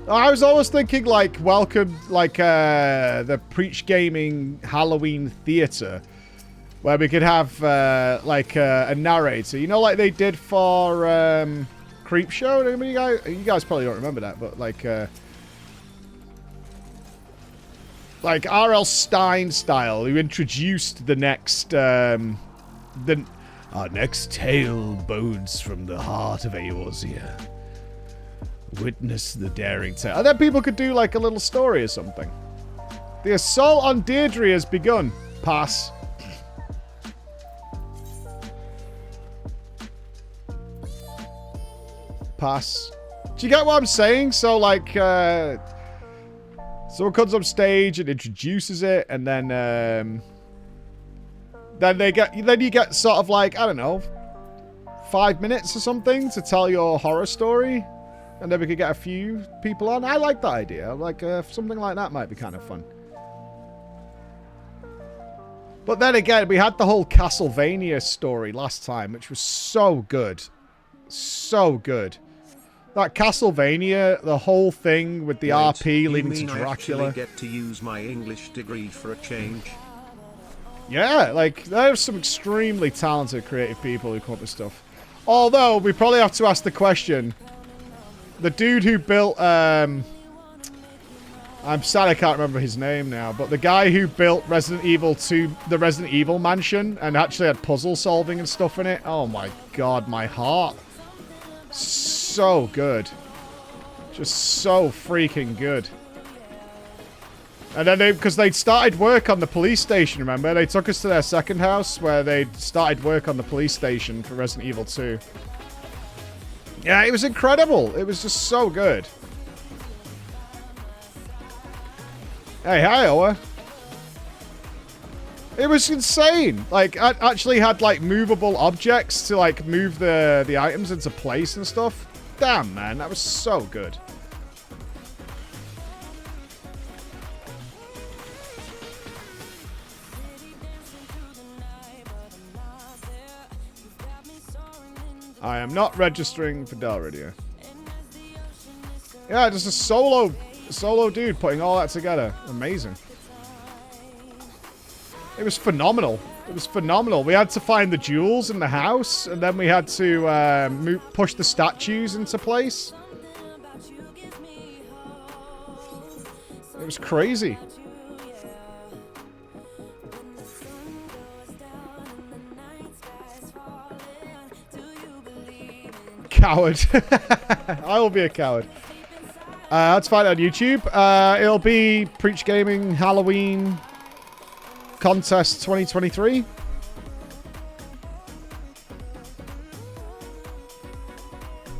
A: I was always thinking, like, welcome, like, the Preach Gaming Halloween Theatre. Where we could have, like, a narrator. You know, like they did for, Creep Show? You guys probably don't remember that, but, like R.L. Stein style, who introduced the next, our next tale bodes from the heart of Eorzea. Witness the daring tale. And then people could do like a little story or something. The assault on Deirdre has begun. Pass. Pass. Do you get what I'm saying? So like, someone comes up stage and introduces it, and then you get sort of like, I don't know, 5 minutes or something to tell your horror story. And then we could get a few people on. I like that idea. Like, something like that might be kind of fun. But then again, we had the whole Castlevania story last time, which was so good. So good. That Castlevania, the whole thing with the RP leading to Dracula.
B: I actually get to use my English degree for a change?
A: Yeah, like, there's some extremely talented creative people who come up with stuff. Although, we probably have to ask the question... The dude who built, I'm sad I can't remember his name now, but the guy who built Resident Evil 2, the Resident Evil mansion, and actually had puzzle solving and stuff in it. Oh my god, my heart. So good. Just so freaking good. And then because they'd started work on the police station, remember? They took us to their second house where they'd started work on the police station for Resident Evil 2. Yeah, it was incredible. It was just so good. Hey, hi, Oa. It was insane. Like, I actually had, like, movable objects to, like, move the items into place and stuff. Damn, man. That was so good. I am not registering for Dell Radio. Yeah, just a solo dude putting all that together. Amazing. It was phenomenal. It was phenomenal. We had to find the jewels in the house, and then we had to push the statues into place. It was crazy. Coward. I will be a coward. Let's find it on YouTube. It'll be Preach Gaming Halloween Contest 2023.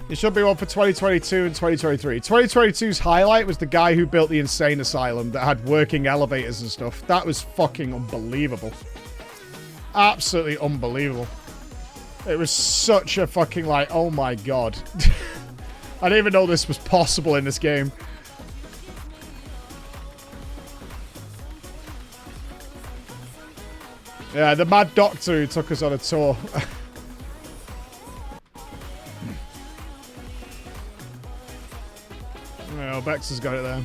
A: It should be one for 2022 and 2023. 2022's highlight was the guy who built the insane asylum that had working elevators and stuff. That was fucking unbelievable. Absolutely unbelievable. It was such a fucking, like, oh my god. I didn't even know this was possible in this game. Yeah, the mad doctor who took us on a tour. Oh, Bex has got it there.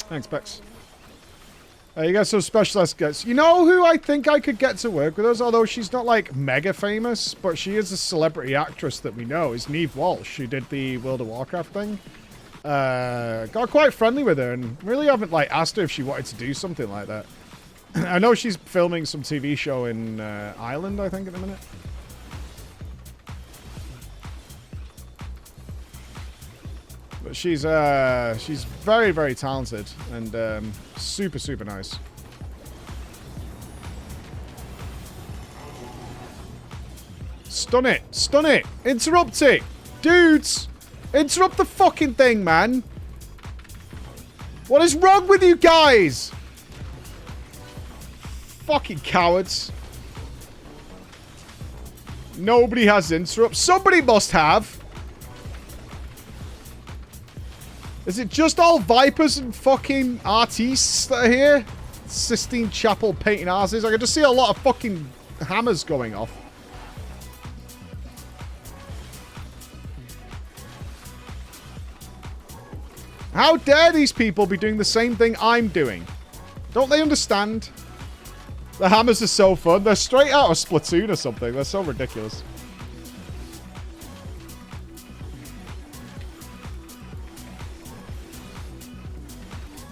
A: Thanks, Bex. You got some specialist guests. You know who I think I could get to work with us? Although she's not, like, mega famous, but she is a celebrity actress that we know. Is Neve Walsh, who did the World of Warcraft thing. Got quite friendly with her, and really haven't, like, asked her if she wanted to do something like that. I know she's filming some TV show in Ireland, I think, at the minute. But she's very, very talented and super, super nice. Stun it! Stun it! Interrupt it! Dudes! Interrupt the fucking thing, man! What is wrong with you guys? Fucking cowards. Nobody has interrupts. Somebody must have. Is it just all Vipers and fucking artists that are here? Sistine Chapel painting asses. I can just see a lot of fucking hammers going off. How dare these people be doing the same thing I'm doing? Don't they understand? The hammers are so fun. They're straight out of Splatoon or something. They're so ridiculous.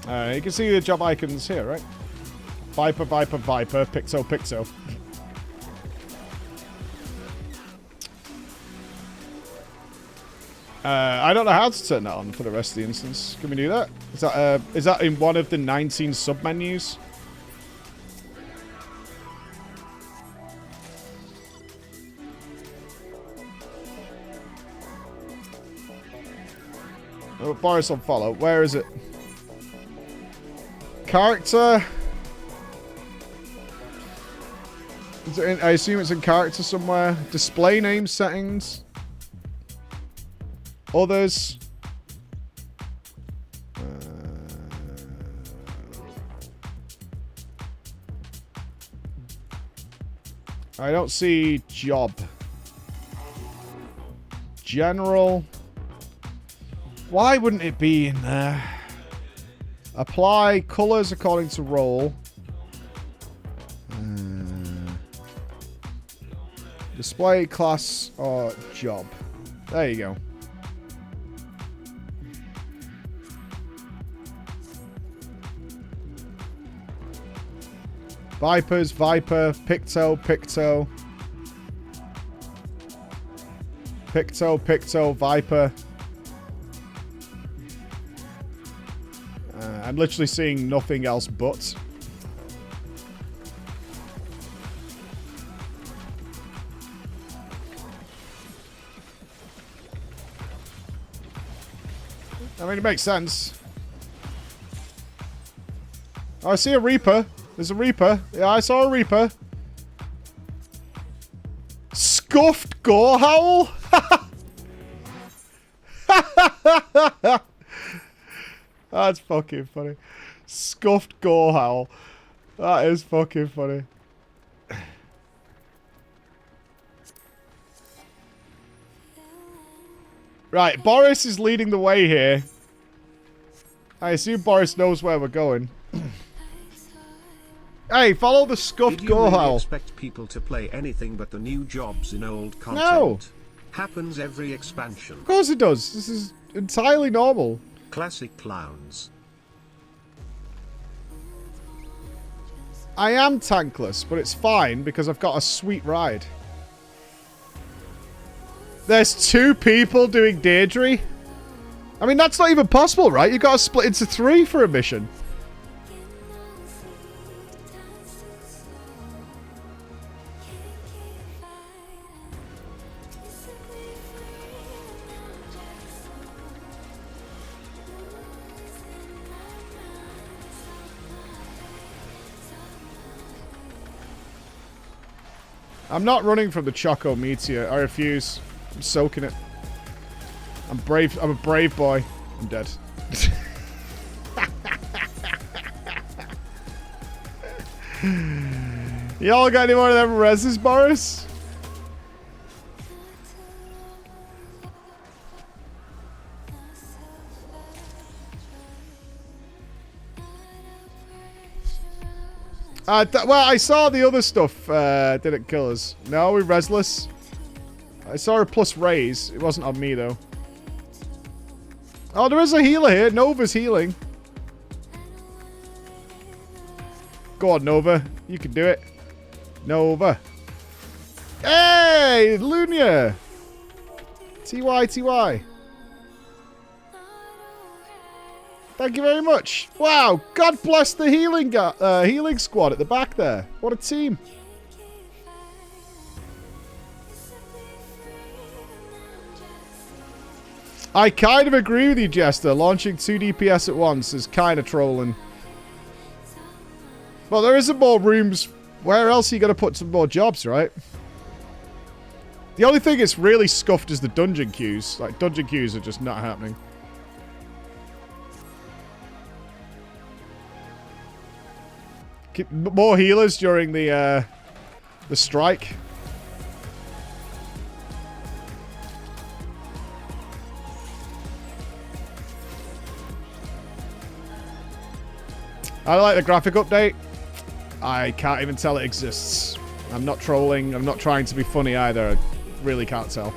A: You can see the job icons here, right? Viper, Viper, Viper, Pixo, Pixo. I don't know how to turn that on for the rest of the instance. Can we do that? Is that in one of the 19 sub-menus? Oh, Boris on follow. Where is it? Character. Is it in, I assume it's in character somewhere. Display name settings. Others. I don't see job. General. Why wouldn't it be in there? Apply colors according to role. Display class or job. There you go. Vipers, Viper, Picto, Picto. Picto, Picto, Viper. I'm literally seeing nothing else but. I mean, it makes sense. Oh, I see a Reaper. There's a Reaper. Yeah, I saw a Reaper. Scuffed Gorehowl? That's fucking funny. Scuffed Gorehowl. That is fucking funny. Right, Boris is leading the way here. I assume Boris knows where we're going. Hey, follow the scuffed
B: Did you really
A: Gohal.
B: expect people to play anything but the new jobs in old content?
A: No.
B: Happens every expansion.
A: Of course it does. This is entirely normal.
B: Classic clowns.
A: I am tankless, but it's fine because I've got a sweet ride. There's 2 people doing Deirdre. I mean, that's not even possible, right? You've got to split into 3 for a mission. I'm not running from the Choco Meteor. I refuse. I'm soaking it. I'm brave. I'm a brave boy. I'm dead. Y'all got any more of them reses, Boris? Well, I saw the other stuff. Didn't kill us. No, we're resless. I saw a plus raise. It wasn't on me, though. Oh, there is a healer here. Nova's healing. Go on, Nova. You can do it. Nova. Hey, Lunia. TY. Thank you very much. Wow, God bless the healing squad at the back there. What a team. I kind of agree with you, Jester. Launching 2 DPS at once is kind of trolling. Well, there isn't more rooms. Where else are you going to put some more jobs, right? The only thing that's really scuffed is the dungeon queues. Like, dungeon queues are just not happening. More healers during the strike. I like the graphic update. I can't even tell it exists. I'm not trolling. I'm not trying to be funny either. I really can't tell.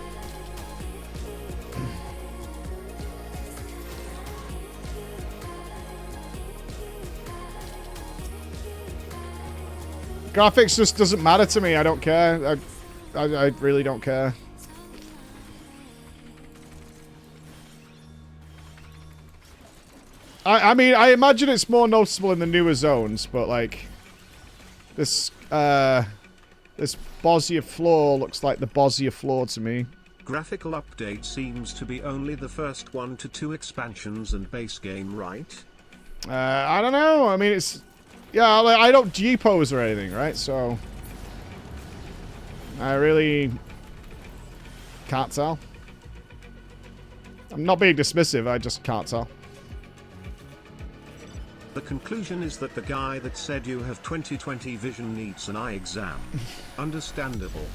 A: Graphics just doesn't matter to me. I don't care. I really don't care. I mean, I imagine it's more noticeable in the newer zones, but like this Bosnia floor looks like the Bosnia floor to me.
B: Graphical update seems to be only the first 1 to 2 expansions and base game, right?
A: I don't know. I mean, it's... Yeah, like, I don't G-pose or anything, right? So... I really... can't tell. I'm not being dismissive, I just can't tell.
B: The conclusion is that the guy that said you have 20/20 vision needs an eye exam. Understandable.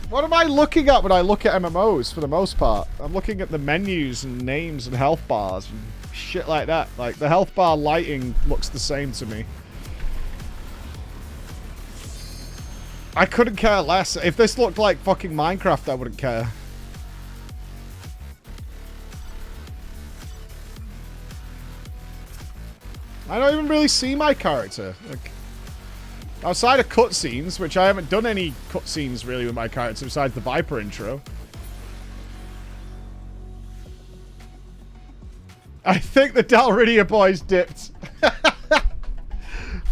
A: What am I looking at when I look at MMOs, for the most part? I'm looking at the menus and names and health bars and shit like that. Like, the health bar lighting looks the same to me. I couldn't care less. If this looked like fucking Minecraft, I wouldn't care. I don't even really see my character. Like, outside of cutscenes, which I haven't done any cutscenes really with my character besides the Viper intro. I think the Dalridia boys dipped.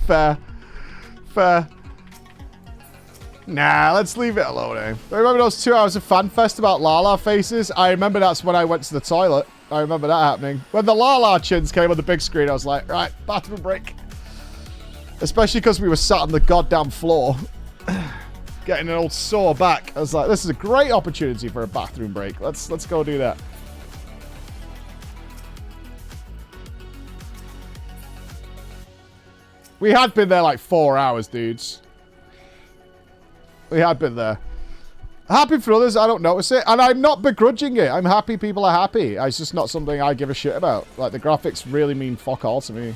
A: Fair. Fair. Nah, let's leave it alone, eh? I remember those 2 hours of FanFest about Lala faces. I remember that's when I went to the toilet. I remember that happening. When the Lala chins came on the big screen, I was like, right, bathroom break. Especially because we were sat on the goddamn floor. Getting an old sore back. I was like, this is a great opportunity for a bathroom break. Let's go do that. We had been there like 4 hours, dudes. We had been there. Happy for others, I don't notice it. And I'm not begrudging it. I'm happy people are happy. It's just not something I give a shit about. Like, the graphics really mean fuck all to me.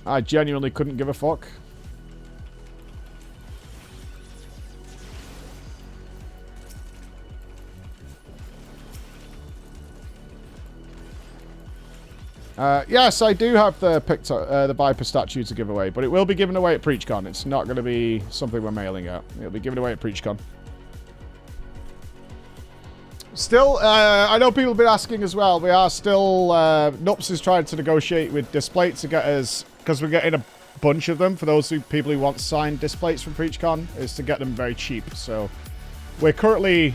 A: I genuinely couldn't give a fuck. Yes, I do have the Viper statue to give away, but it will be given away at PreachCon. It's not going to be something we're mailing out. It'll be given away at PreachCon. Still, I know people have been asking as well. We are still... Nupps is trying to negotiate with Displate to get us... Because we're getting a bunch of them. For those people who want signed Displates from PreachCon, is to get them very cheap. So, we're currently...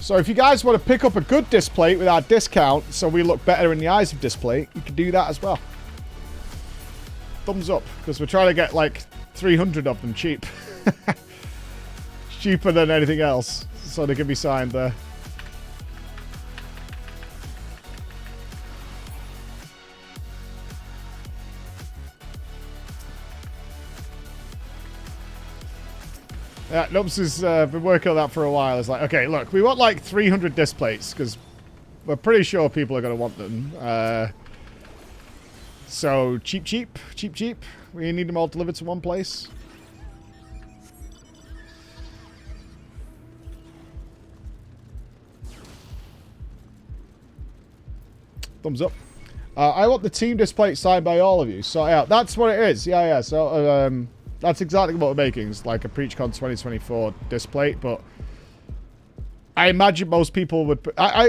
A: So if you guys want to pick up a good Displate with our discount so we look better in the eyes of Displate, you can do that as well. Thumbs up, because we're trying to get like 300 of them cheap. Cheaper than anything else, so they can be signed there. Yeah, Nupps has been working on that for a while. It's like, okay, look, we want like 300 Displates, because we're pretty sure people are going to want them. So, cheap. We need them all delivered to one place. Thumbs up. I want the team Displate signed by all of you. So, yeah, that's what it is. Yeah. So, that's exactly what we're making. It's like a PreachCon 2024 Displate, but I imagine most people would...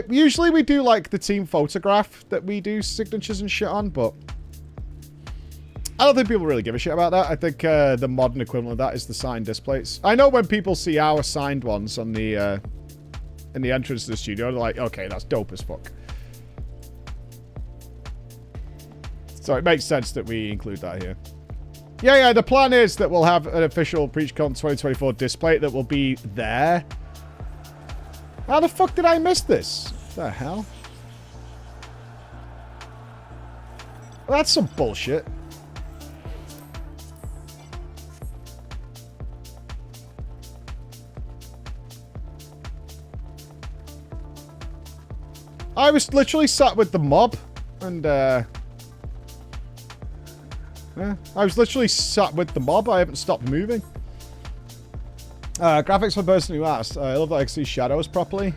A: usually we do, like, the team photograph that we do signatures and shit on, but I don't think people really give a shit about that. I think the modern equivalent of that is the signed Displates. I know when people see our signed ones on the in the entrance to the studio, they're like, okay, that's dope as fuck. So it makes sense that we include that here. Yeah, the plan is that we'll have an official PreachCon 2024 Displate that will be there. How the fuck did I miss this? What the hell? Well, that's some bullshit. I was literally sat with the mob, and, yeah, I was literally sat with the mob. I haven't stopped moving. Graphics for the person who asked. I love that I can see shadows properly.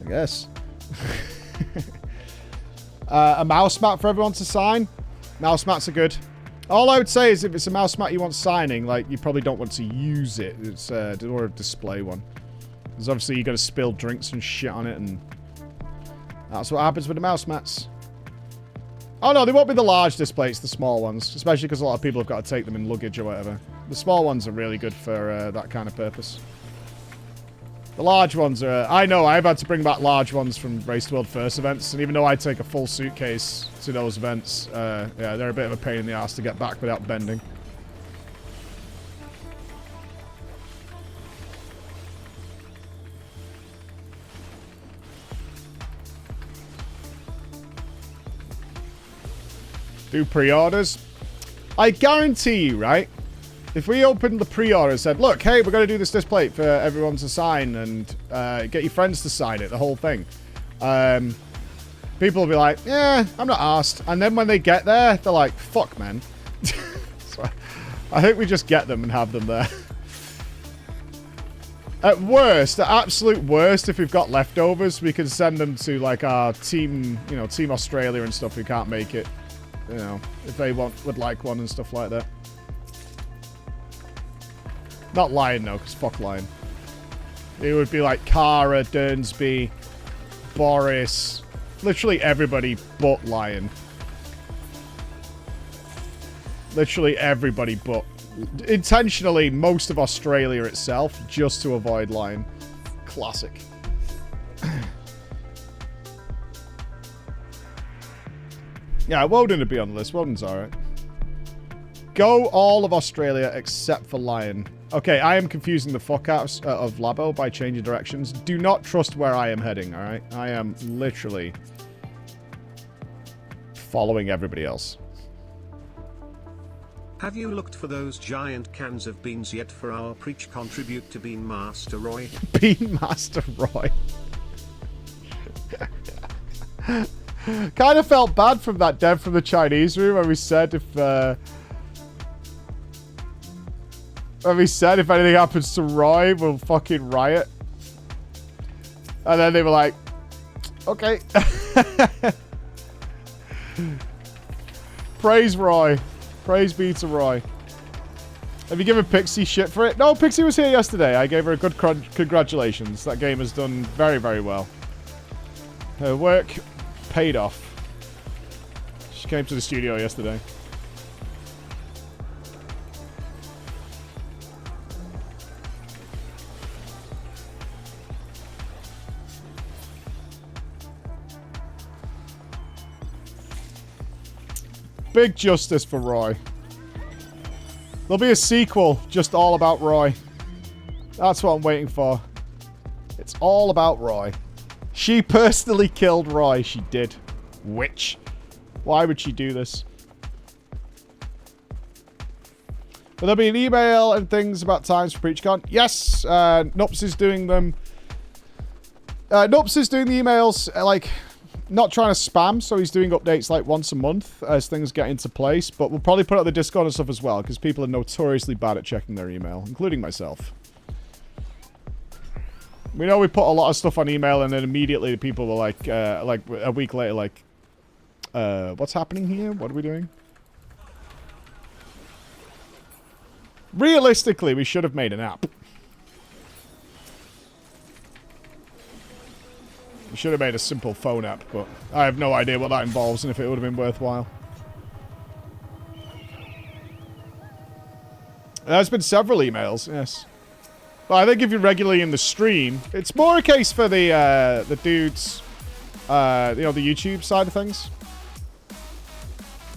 A: I guess. A mouse mat for everyone to sign. Mouse mats are good. All I would say is if it's a mouse mat you want signing, like, you probably don't want to use it. It's more of a display one. Because obviously you're going to spill drinks and shit on it, and that's what happens with the mouse mats. Oh no, they won't be the large Displates, the small ones. Especially because a lot of people have got to take them in luggage or whatever. The small ones are really good for that kind of purpose. The large ones are... I know, I've had to bring back large ones from Race to World First events. And even though I take a full suitcase to those events, yeah, they're a bit of a pain in the ass to get back without bending. Do pre-orders. I guarantee you, right? If we opened the pre-order and said, look, hey, we're going to do this Displate for everyone to sign and get your friends to sign it, the whole thing. People will be like, yeah, I'm not asked. And then when they get there, they're like, fuck, man. So I think we just get them and have them there. At worst, the absolute worst, if we've got leftovers, we can send them to, like, our team, you know, Team Australia and stuff who can't make it. You know, if they would like one and stuff like that. Not Lion, though, because fuck Lion. It would be like Cara, Dernsby, Boris, literally everybody but Lion. Literally everybody but... Intentionally, most of Australia itself, just to avoid Lion. Classic. Yeah, Woden would be on the list. Woden's alright. Go all of Australia except for Lion. Okay, I am confusing the fuck out of Labo by changing directions. Do not trust where I am heading, alright? I am literally following everybody else.
B: Have you looked for those giant cans of beans yet for our PreachCon tribute to Bean Master Roy?
A: Bean Master Roy. Kind of felt bad from that dev from the Chinese room when we said if anything happens to Roy, we'll fucking riot. And then they were like, okay. Praise Roy. Praise be to Roy. Have you given Pixie shit for it? No, Pixie was here yesterday. I gave her a good congratulations. That game has done very, very well. Her work paid off. She came to the studio yesterday. Big justice for Roy. There'll be a sequel just all about Roy. That's what I'm waiting for. It's all about Roy. She personally killed Roy. She did. Witch. Why would she do this? Will there be an email and things about times for PreachCon? Yes. Nupss is doing them. Nupss is doing the emails, like... Not trying to spam, so he's doing updates like once a month as things get into place. But we'll probably put out the Discord and stuff as well, because people are notoriously bad at checking their email, including myself. We know we put a lot of stuff on email, and then immediately the people were like a week later, like, what's happening here? What are we doing? Realistically, we should have made an app. We should have made a simple phone app, but I have no idea what that involves and if it would have been worthwhile. There's been several emails, yes. But I think if you're regularly in the stream, it's more a case for the dudes, you know, the YouTube side of things.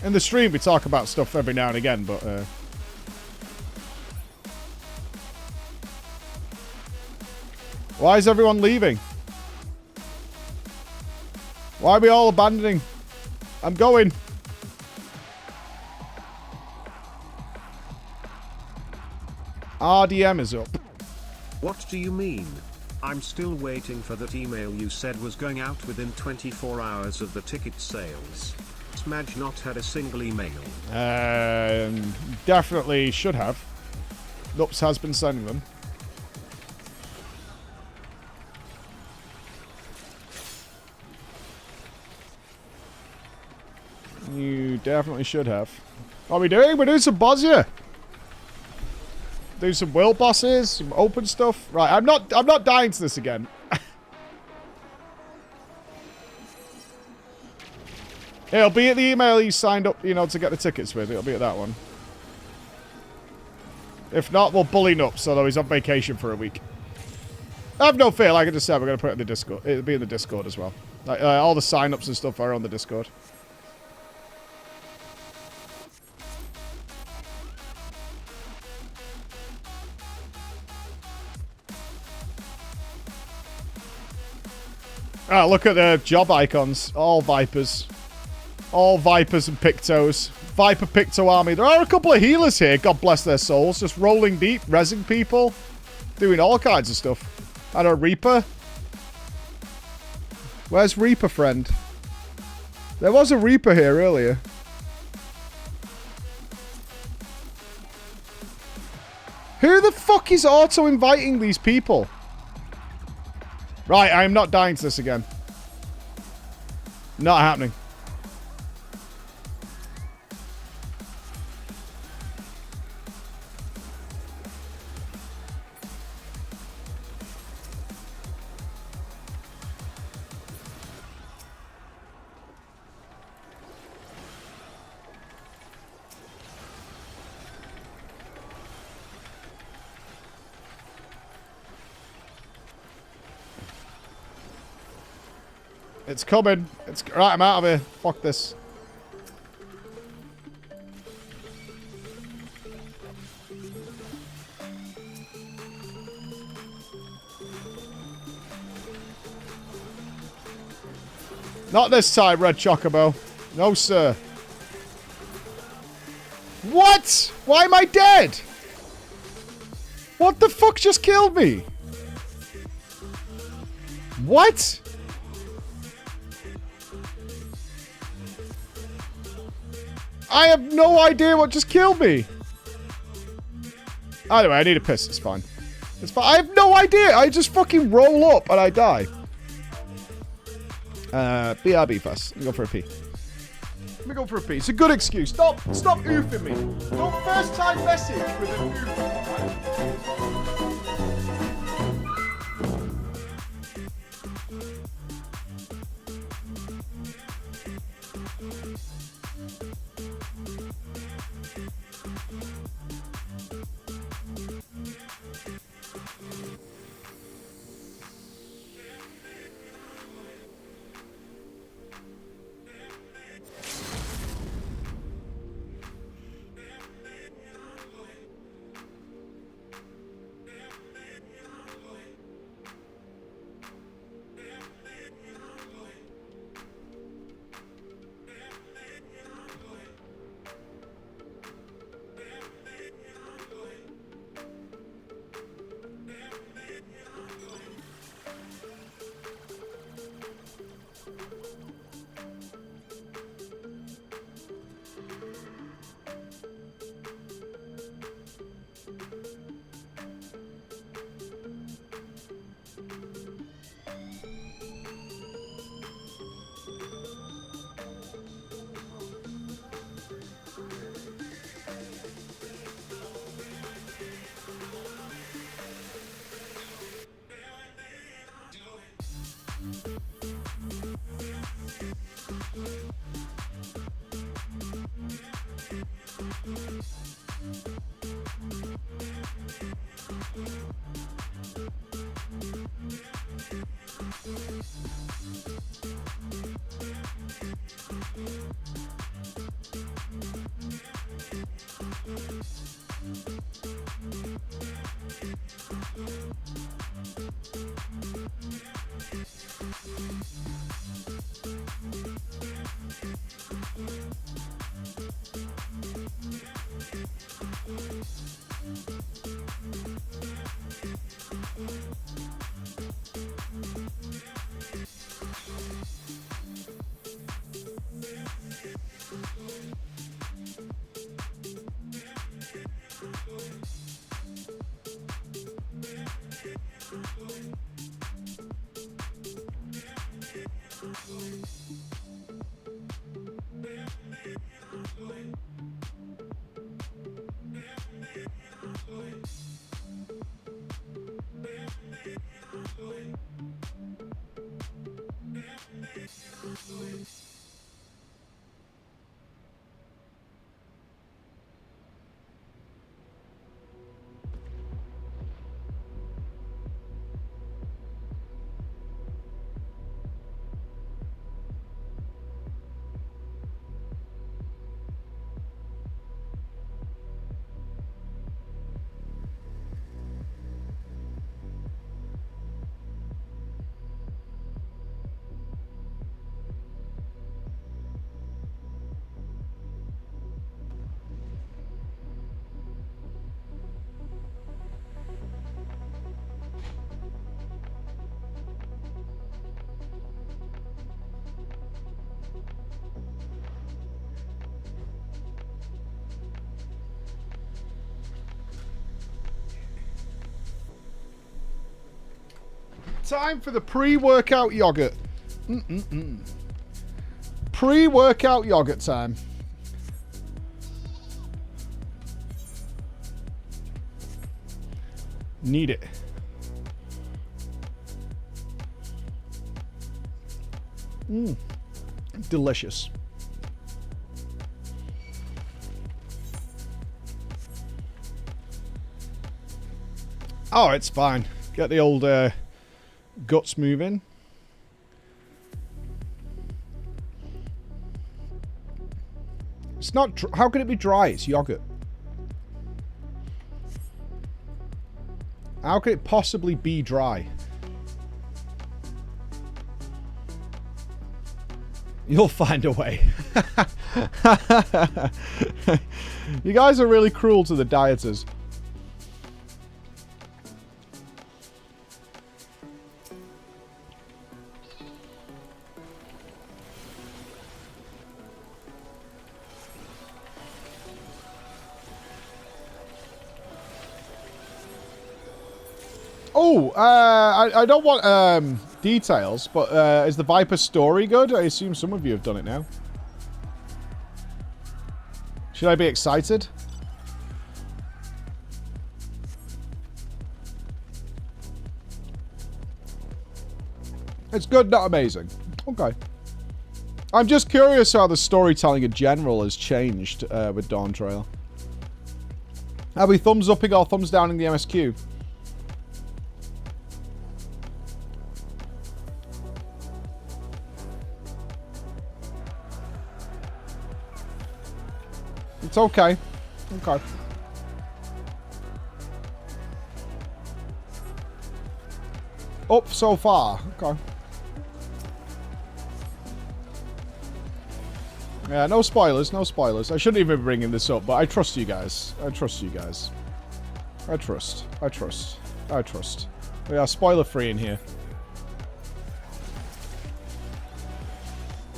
A: In the stream, we talk about stuff every now and again, but... Why is everyone leaving? Why are we all abandoning? I'm going. RDM is up.
B: What do you mean? I'm still waiting for that email you said was going out within 24 hours of the ticket sales. Smudge not had a single email.
A: Definitely should have. Nupss has been sending them. You definitely should have. What are we doing? We're doing some boss here. Do some world bosses, some open stuff. Right, I'm not dying to this again. It'll be at the email you signed up, you know, to get the tickets with. It'll be at that one. If not, we'll bully Nupss, although he's on vacation for a week. I have no fear, like I just said, we're going to put it in the Discord. It'll be in the Discord as well. Like, all the sign-ups and stuff are on the Discord. Ah, look at the job icons. All Vipers. All Vipers and Pictos. Viper Picto army. There are a couple of healers here, God bless their souls. Just rolling deep, rezzing people. Doing all kinds of stuff. And a Reaper. Where's Reaper, friend? There was a Reaper here earlier. Who the fuck is auto-inviting these people? Right, I am not dying to this again. Not happening. It's coming. It's right. I'm out of here. Fuck this. Not this time, Red Chocobo. No, sir. What? Why am I dead? What the fuck just killed me? What? I have no idea what just killed me. Anyway, I need a piss. It's fine. It's fine. I have no idea. I just fucking roll up and I die. BRB first. Let me go for a pee. Let me go for a pee. It's a good excuse. Stop oofing me. Don't first time message with an oof. Time for the pre-workout yogurt. Pre-workout yogurt time. Need it. Delicious. Oh, it's fine. Get the old guts moving. It's not. How can it be dry? It's yogurt. How could it possibly be dry? You'll find a way. You guys are really cruel to the dieters. Oh, I don't want details, but is the Viper story good? I assume some of you have done it now. Should I be excited? It's good, not amazing. Okay. I'm just curious how the storytelling in general has changed with Dawntrail. Are we thumbs upping or thumbs down in the MSQ? It's okay. Okay. Up so far. Okay. Yeah, no spoilers, no spoilers. I shouldn't even be bringing this up, but I trust you guys. I trust you guys. I trust. I trust. I trust. We are spoiler-free in here.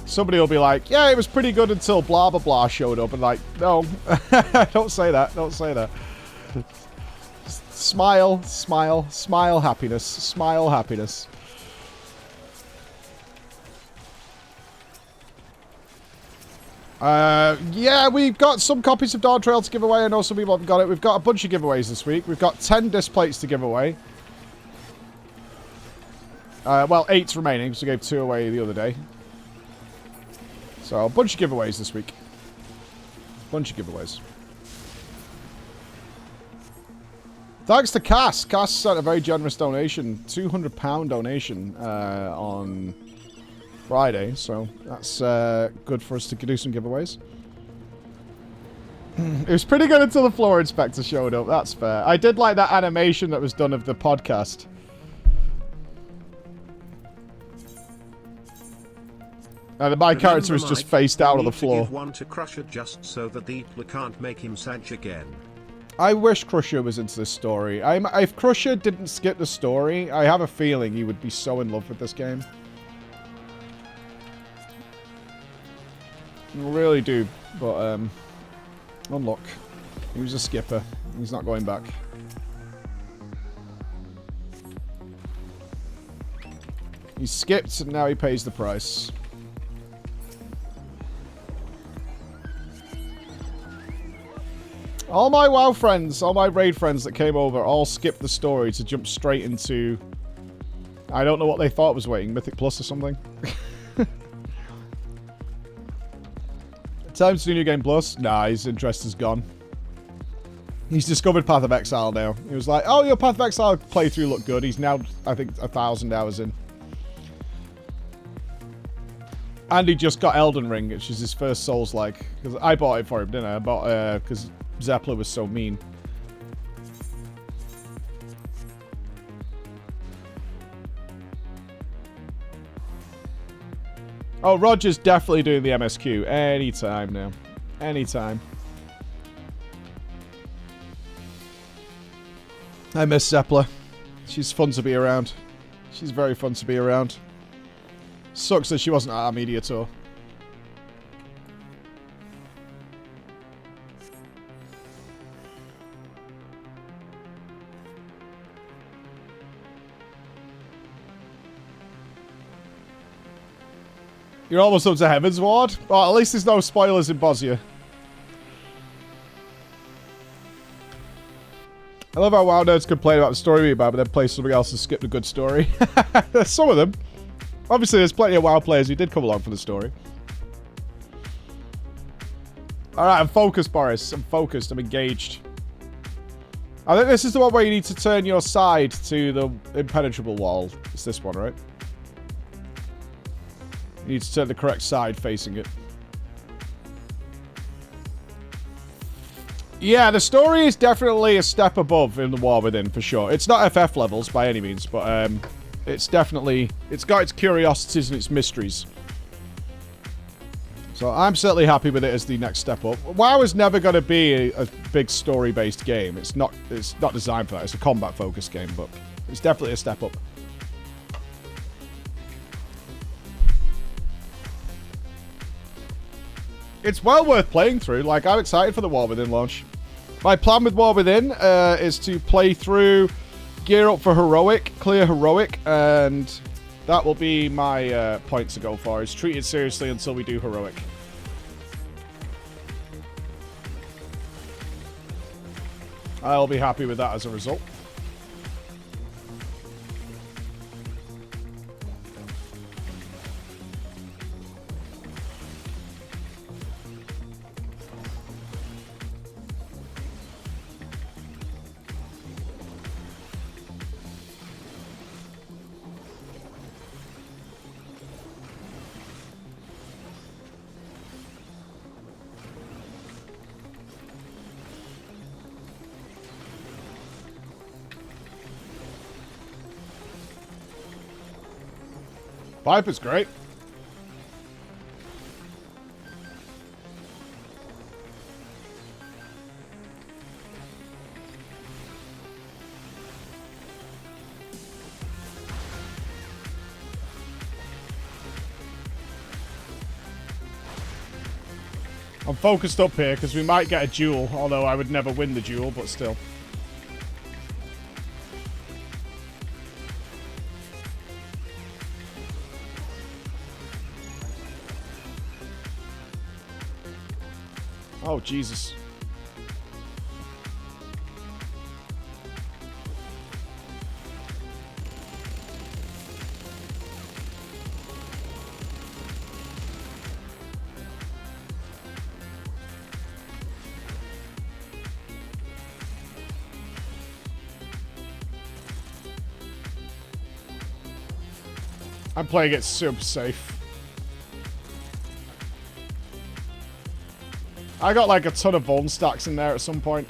A: Somebody will be like, yeah, it was pretty good until blah, blah, blah showed up. And like, no, don't say that. Don't say that. Smile, smile, smile happiness. Smile happiness. Yeah, we've got some copies of Dawntrail to give away. I know some people haven't got it. We've got a bunch of giveaways this week. We've got 10 disc plates to give away. Well, 8 remaining, because we gave 2 away the other day. So, a bunch of giveaways this week. Bunch of giveaways. Thanks to Cass. Cass sent a very generous donation. £200 donation on Friday. So, that's good for us to do some giveaways. It was pretty good until the floor inspector showed up. That's fair. I did like that animation that was done of the podcast. And my character is just face down on the floor.
B: Give one to Crusher just so that the people can't make him sad again.
A: I wish Crusher was into this story. If Crusher didn't skip the story, I have a feeling he would be so in love with this game. I really do, but unluck. He was a skipper. He's not going back. He skipped and now he pays the price. All my WoW friends, all my raid friends that came over all skipped the story to jump straight into... I don't know what they thought was waiting, Mythic Plus or something. Time to do New Game Plus? Nah, his interest is gone. He's discovered Path of Exile now. He was like, oh, your Path of Exile playthrough looked good. He's now, I think, 1,000 hours in. And he just got Elden Ring, which is his first Souls-like. Because I bought it for him, didn't I? I bought because Zeppler was so mean. Oh, Roger's definitely doing the MSQ. Anytime now. Anytime. I miss Zeppler. She's fun to be around. She's very fun to be around. Sucks that she wasn't at our media tour. You're almost up to Heaven's Ward? Well, at least there's no spoilers in Bosnia. I love how WoW nerds complain about the story being bad, but then play something else and skip a good story. Some of them. Obviously, there's plenty of WoW players who did come along for the story. Alright, I'm focused, Boris. I'm focused. I'm engaged. I think this is the one where you need to turn your side to the impenetrable wall. It's this one, right? You need to turn the correct side facing it. Yeah, the story is definitely a step above in the War Within, for sure. It's not FF levels by any means, but it's definitely... It's got its curiosities and its mysteries. So I'm certainly happy with it as the next step up. WoW is never going to be a big story-based game. It's not designed for that. It's a combat-focused game, but it's definitely a step up. It's well worth playing through. Like, I'm excited for the War Within launch. My plan with War Within is to play through, gear up for Heroic, clear Heroic, and that will be my point to go for, is treat it seriously until we do Heroic. I'll be happy with that as a result. Viper's great. I'm focused up here because we might get a duel, although I would never win the duel, but still. Oh, Jesus. I'm playing it super safe. I got like a ton of Vuln stacks in there at some point.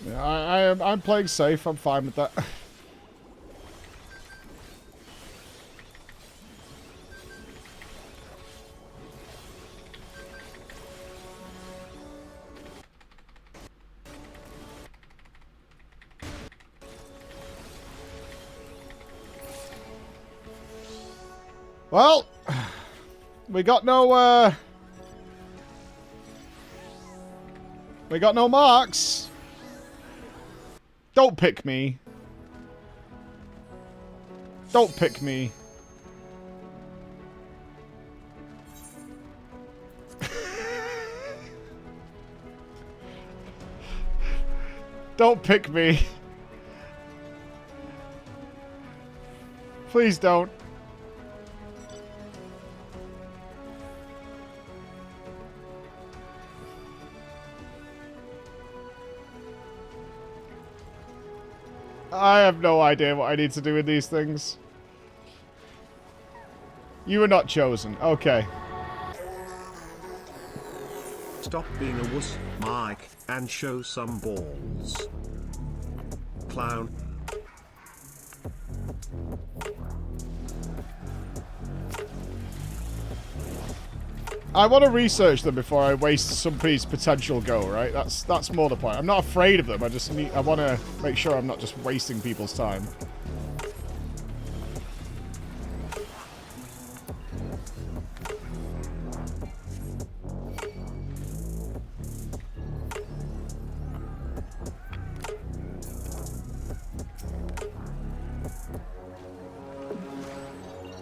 A: Yeah, I'm playing safe. I'm fine with that. Well, we got no marks. Don't pick me. Don't pick me. Don't pick me. Please don't. I have no idea what I need to do with these things. You were not chosen. Okay.
B: Stop being a wuss, Mike, and show some balls. Clown.
A: I want to research them before I waste somebody's potential go, right? That's more the point. I'm not afraid of them. I want to make sure I'm not just wasting people's time.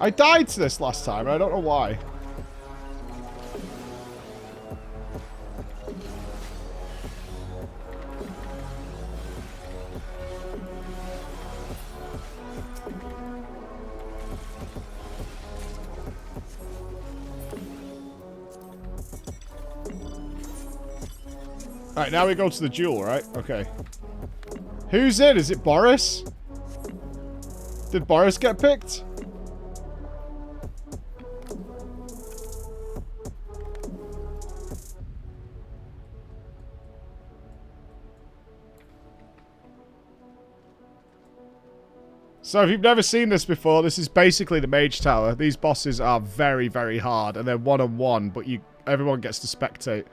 A: I died to this last time, and I don't know why. Alright, now we go to the duel, right? Okay. Who's in? Is it Boris? Did Boris get picked? So if you've never seen this before, this is basically the Mage Tower. These bosses are very, very hard, and they're one-on-one, but everyone gets to spectate.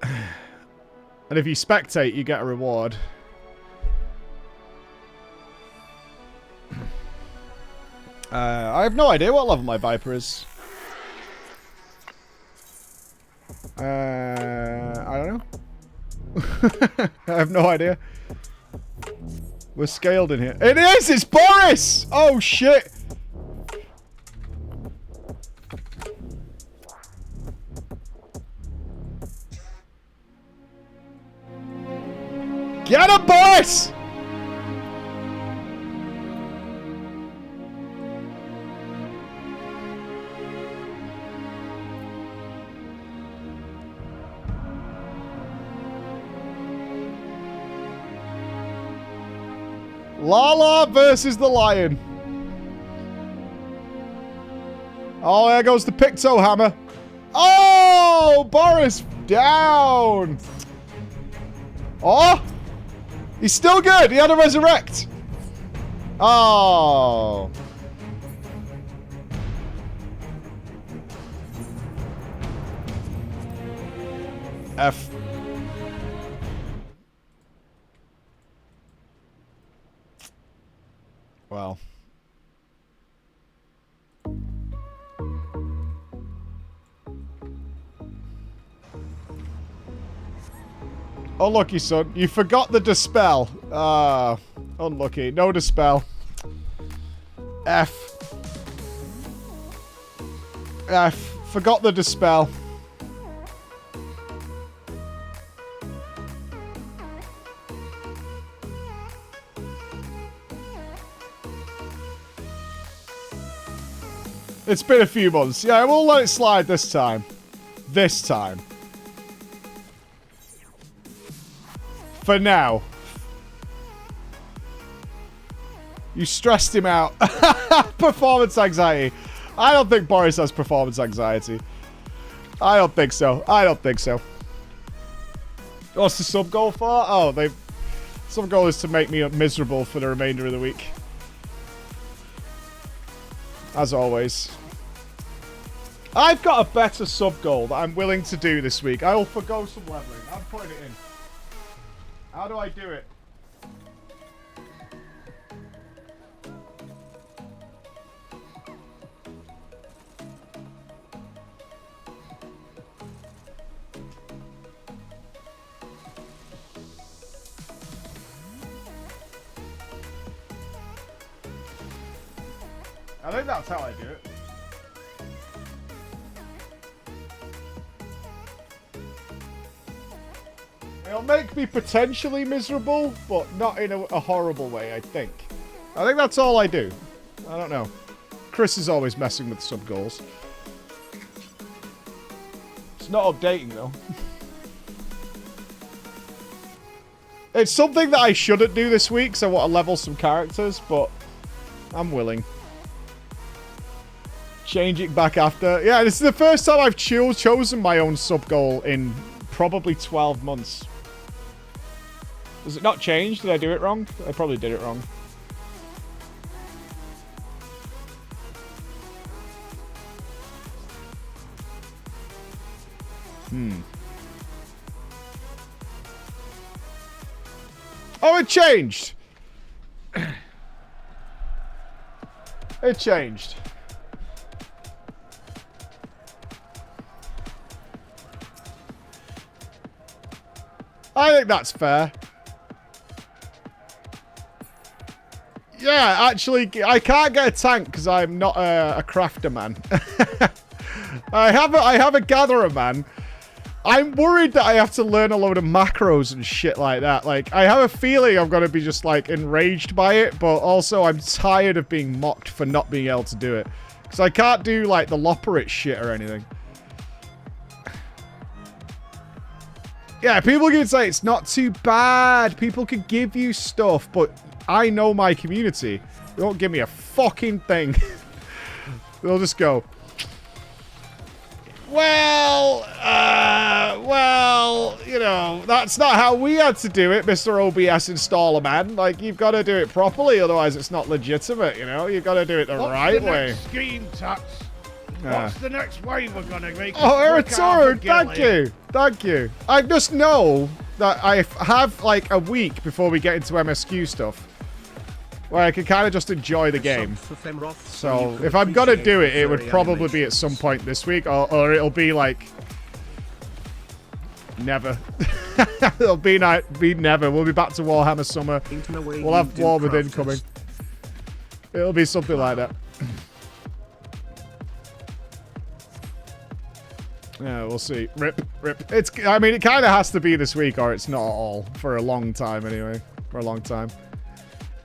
A: And if you spectate, you get a reward. I have no idea what level my Viper is. I don't know. I have no idea. We're scaled in here. It is! It's Boris! Oh, shit! Get him, Boris! Lala versus the lion. Oh, there goes the Picto Hammer. Oh, Boris down. Oh, he's still good. He had a resurrect. Oh. F. Well. Unlucky, son. You forgot the dispel. Ah, unlucky. No dispel. F. F. Forgot the dispel. It's been a few months. Yeah, we'll let it slide this time. This time. For now. You stressed him out. Performance anxiety. I don't think Boris has performance anxiety. I don't think so. I don't think so. What's the sub goal for? Oh, sub goal is to make me miserable for the remainder of the week. As always. I've got a better sub goal that I'm willing to do this week. I will forgo some leveling. I'm putting it in. How do I do it? I think that's how I do it. It'll make me potentially miserable, but not in a horrible way, I think. I think that's all I do. I don't know. Chris is always messing with sub goals. It's not updating, though. It's something that I shouldn't do this week, so I want to level some characters, but I'm willing. Change it back after. Yeah, this is the first time I've chosen my own sub goal in probably 12 months. Does it not change? Did I do it wrong? I probably did it wrong. Oh, it changed! It changed. I think that's fair. Yeah, actually, I can't get a tank because I'm not a crafter man. I have a gatherer man. I'm worried that I have to learn a load of macros and shit like that. Like, I have a feeling I'm going to be just, like, enraged by it, but also I'm tired of being mocked for not being able to do it. Because I can't do, like, the Loperit shit or anything. Yeah, people can say it's not too bad. People can give you stuff, but I know my community. They won't give me a fucking thing. They'll just go, well, you know, that's not how we had to do it, Mr. OBS installer man. Like, you've got to do it properly, otherwise it's not legitimate, you know? You've got to do it the right way.
E: What's the next scheme, Tux? What's the next way we're going to make?
A: Oh, Eritoro, thank you. Thank you. I just know that I have, like, a week before we get into MSQ stuff, where I can kind of just enjoy the game. So, if I'm going to do it, it would probably be at some point this week, or it'll be, like, never. It'll be never. We'll be back to Warhammer Summer. We'll have War Within coming. It'll be something like that. Yeah, we'll see. Rip. I mean, it kind of has to be this week, or it's not at all. For a long time, anyway. For a long time.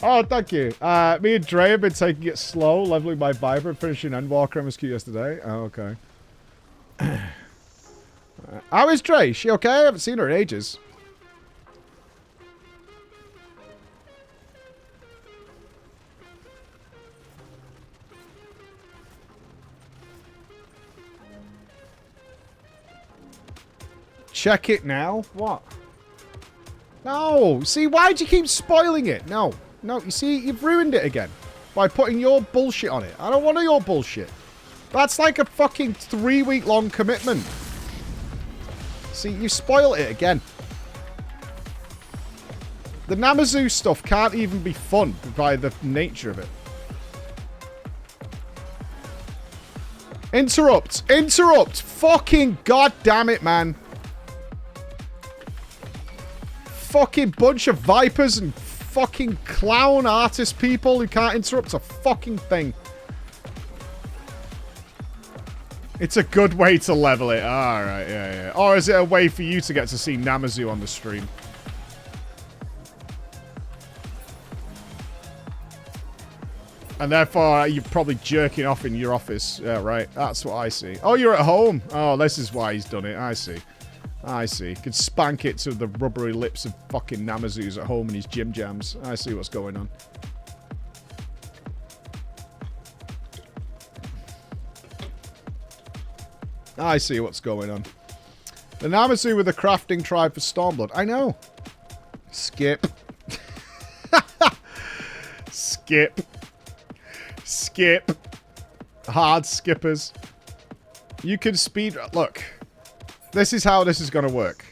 A: Oh, thank you. Me and Dre have been taking it slow, leveling my Vibrant, finishing Endwalker MSQ yesterday. Oh, okay. How is Dre? She okay? I haven't seen her in ages. Check it now? What? No. See, why'd you keep spoiling it? No. No, you see, you've ruined it again. By putting your bullshit on it. I don't want your bullshit. That's like a fucking 3-week-long commitment. See, you spoil it again. The Namazu stuff can't even be fun by the nature of it. Interrupt. Interrupt. Fucking goddamn it, man. Fucking bunch of vipers and fucking clown artist people who can't interrupt a fucking thing. It's a good way to level it. Alright, yeah. Or is it a way for you to get to see Namazu on the stream? And therefore, you're probably jerking off in your office. Yeah, right. That's what I see. Oh, you're at home. Oh, this is why he's done it. I see. I see. He could spank it to the rubbery lips of fucking Namazus at home in his gym jams. I see what's going on. I see what's going on. The Namazu with the crafting tribe for Stormblood. I know. Skip. Skip. Skip. Hard skippers. You can speed... Look. This is how this is going to work.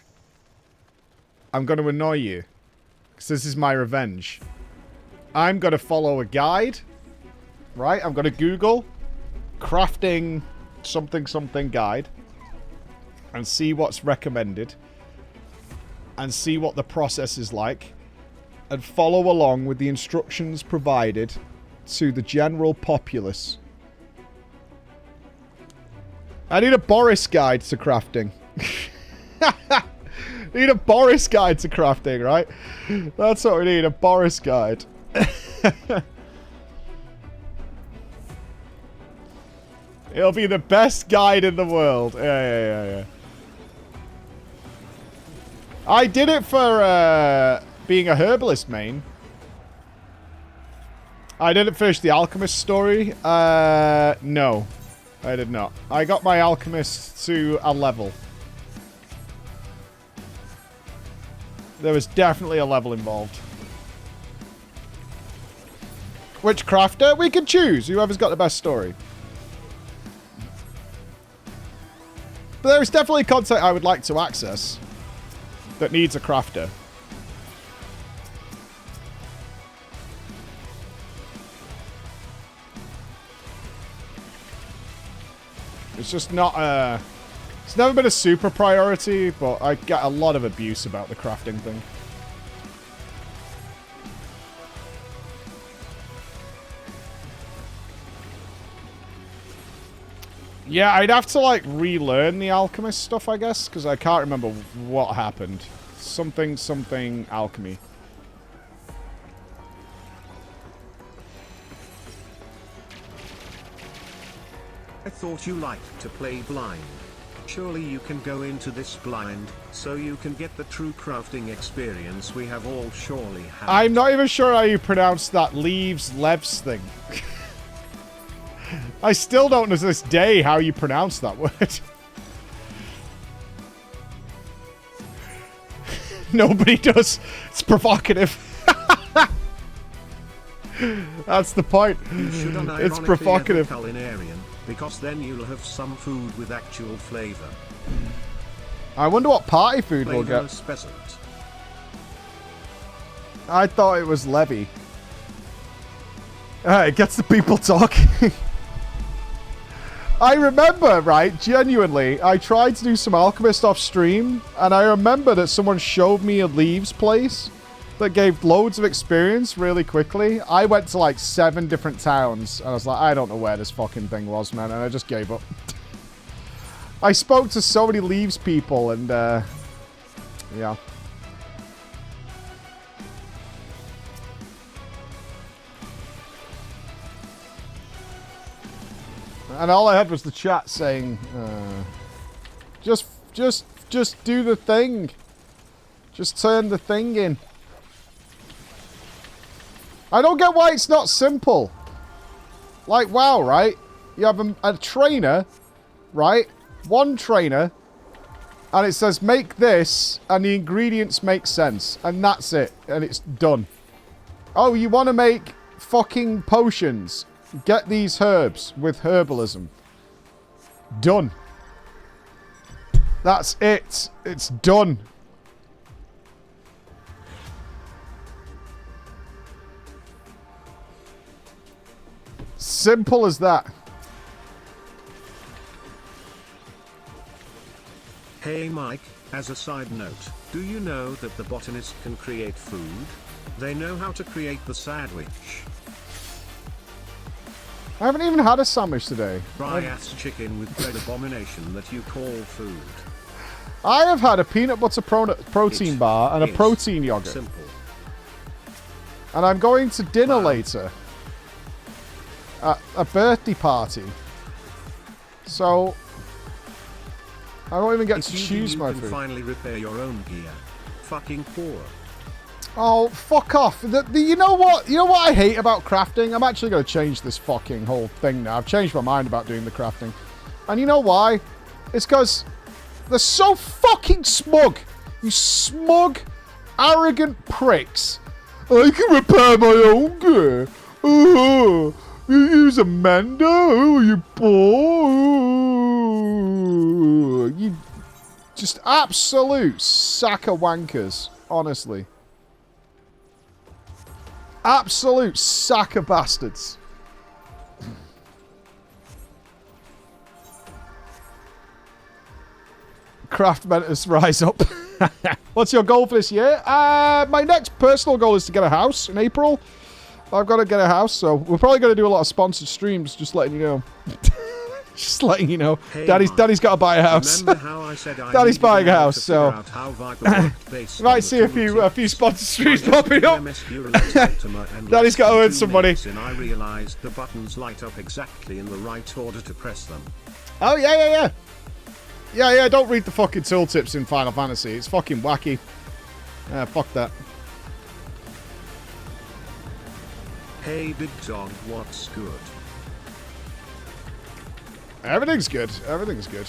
A: I'm going to annoy you. Because this is my revenge. I'm going to follow a guide. Right? I'm going to Google crafting something guide. And see what's recommended. And see what the process is like. And follow along with the instructions provided to the general populace. I need a Boris guide to crafting. Need a Boris guide to crafting, right? That's what we need, a Boris guide. It'll be the best guide in the world. Yeah. I did it for being a herbalist main. I didn't finish the alchemist story. No. I did not. I got my alchemist to a level. There was definitely a level involved. Which crafter? We can choose whoever's got the best story. But there is definitely content I would like to access that needs a crafter. It's just not it's never been a super priority, but I get a lot of abuse about the crafting thing. Yeah, I'd have to, like, relearn the alchemist stuff, I guess, because I can't remember what happened. Something alchemy.
B: I thought you liked to play blind. Surely you can go into this blind, so you can get the true crafting experience we have all surely had.
A: I'm not even sure how you pronounce that levs thing. I still don't know to this day how you pronounce that word. Nobody does. It's provocative. That's the point. It's provocative.
B: Culinarian, because then you'll have some food with actual flavor.
A: I wonder what party food we'll get.
B: Peasant.
A: I thought it was Levy. It gets the people talking. I remember, right, genuinely, I tried to do some alchemist off stream, and I remember that someone showed me a Leaves place that gave loads of experience really quickly. I went to like 7 different towns, and I was like, I don't know where this fucking thing was, man, and I just gave up. I spoke to so many Leaves people, and, yeah. And all I had was the chat saying, just do the thing. Just turn the thing in. I don't get why it's not simple. Like, WoW, right? You have a trainer, right? One trainer. And it says, make this, and the ingredients make sense. And that's it. And it's done. Oh, you want to make fucking potions. Get these herbs with herbalism. Done. That's it. It's done. Simple as that.
B: Hey Mike, as a side note, do you know that the botanist can create food? They know how to create the sandwich.
A: I haven't even had a sandwich today.
B: Fry-ass chicken with bread abomination that you call food.
A: I have had a peanut butter protein bar and a protein yogurt.
B: Simple.
A: And I'm going to dinner later. At a birthday party. So I won't even get to choose my food. You can
B: finally repair your own gear. Fucking poor.
A: Oh, fuck off. You know what? You know what I hate about crafting? I'm actually going to change this fucking whole thing now. I've changed my mind about doing the crafting. And you know why? It's because they're so fucking smug. You smug, arrogant pricks. I can repair my own gear. Oh, you use a mender? Oh, you poor. You just absolute sack of wankers. Honestly. Absolute sack of bastards. Craft mentors rise up. What's your goal for this year? My next personal goal is to get a house in April. I've got to get a house, so we're probably going to do a lot of sponsored streams, just letting you know. Just letting you know. Hey, Daddy's got to buy a house. Daddy's buying a house, so you might see a few sponsored streams popping up. Daddy's got to earn some money.
B: And I realized the buttons light up exactly in the right order to press them.
A: Oh yeah. Yeah, don't read the fucking tooltips in Final Fantasy. It's fucking wacky. Fuck that.
B: Hey Big Dog, what's good?
A: Everything's good. Everything's good.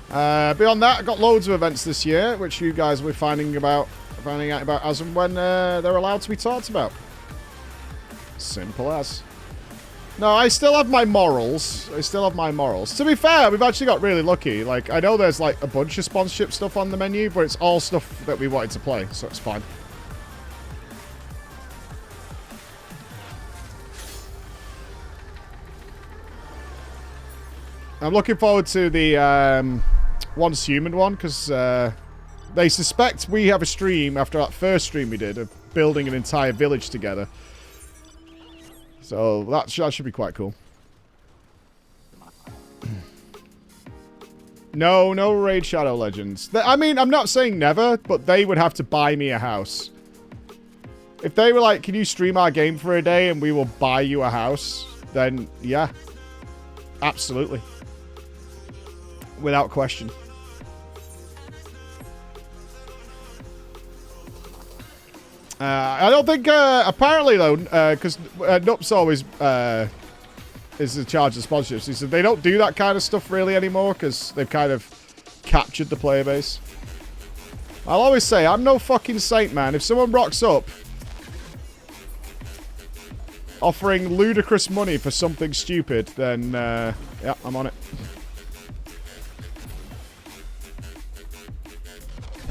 A: Beyond that, I got loads of events this year, which you guys will be finding out about as and when they're allowed to be talked about. Simple as. No, I still have my morals. To be fair, we've actually got really lucky. Like, I know there's like a bunch of sponsorship stuff on the menu, but it's all stuff that we wanted to play, so it's fine. I'm looking forward to the Once Human one, because they suspect we have a stream after that first stream we did of building an entire village together. So that should be quite cool. No, no Raid Shadow Legends. I mean, I'm not saying never, but they would have to buy me a house. If they were like, can you stream our game for a day and we will buy you a house, then yeah. Absolutely. Without question. I don't think, apparently though, because Nupss always is in charge of sponsorships. He said they don't do that kind of stuff really anymore because they've kind of captured the player base. I'll always say, I'm no fucking saint, man. If someone rocks up offering ludicrous money for something stupid, then, yeah, I'm on it.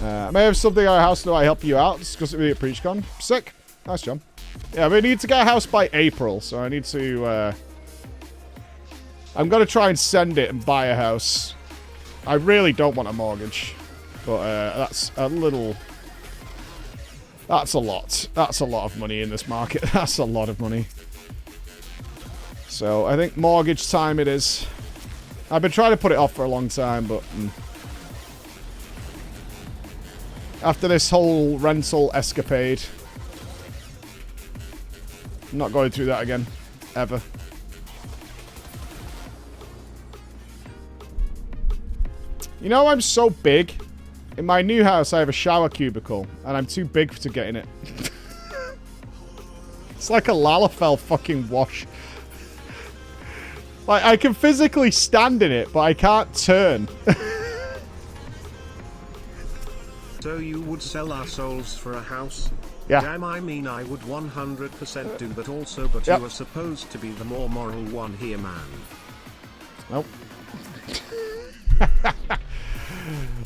A: I may have something at our house. Do I help you out? Discuss it with you at PreachCon. Sick. Nice, John. Yeah, we need to get a house by April, so I need to, I'm going to try and send it and buy a house. I really don't want a mortgage, but that's a little... That's a lot. That's a lot of money in this market. That's a lot of money. So, I think mortgage time it is. I've been trying to put it off for a long time, but... after this whole rental escapade, I'm not going through that again. Ever. You know, I'm so big. In my new house, I have a shower cubicle, and I'm too big to get in it. It's like a Lalafell fucking wash. Like, I can physically stand in it, but I can't turn.
B: So you would sell our souls for a house?
A: Yeah.
B: Damn, I mean, I would 100% do that also, but
A: Yep.
B: you are supposed to be the more moral one here, man.
A: Nope.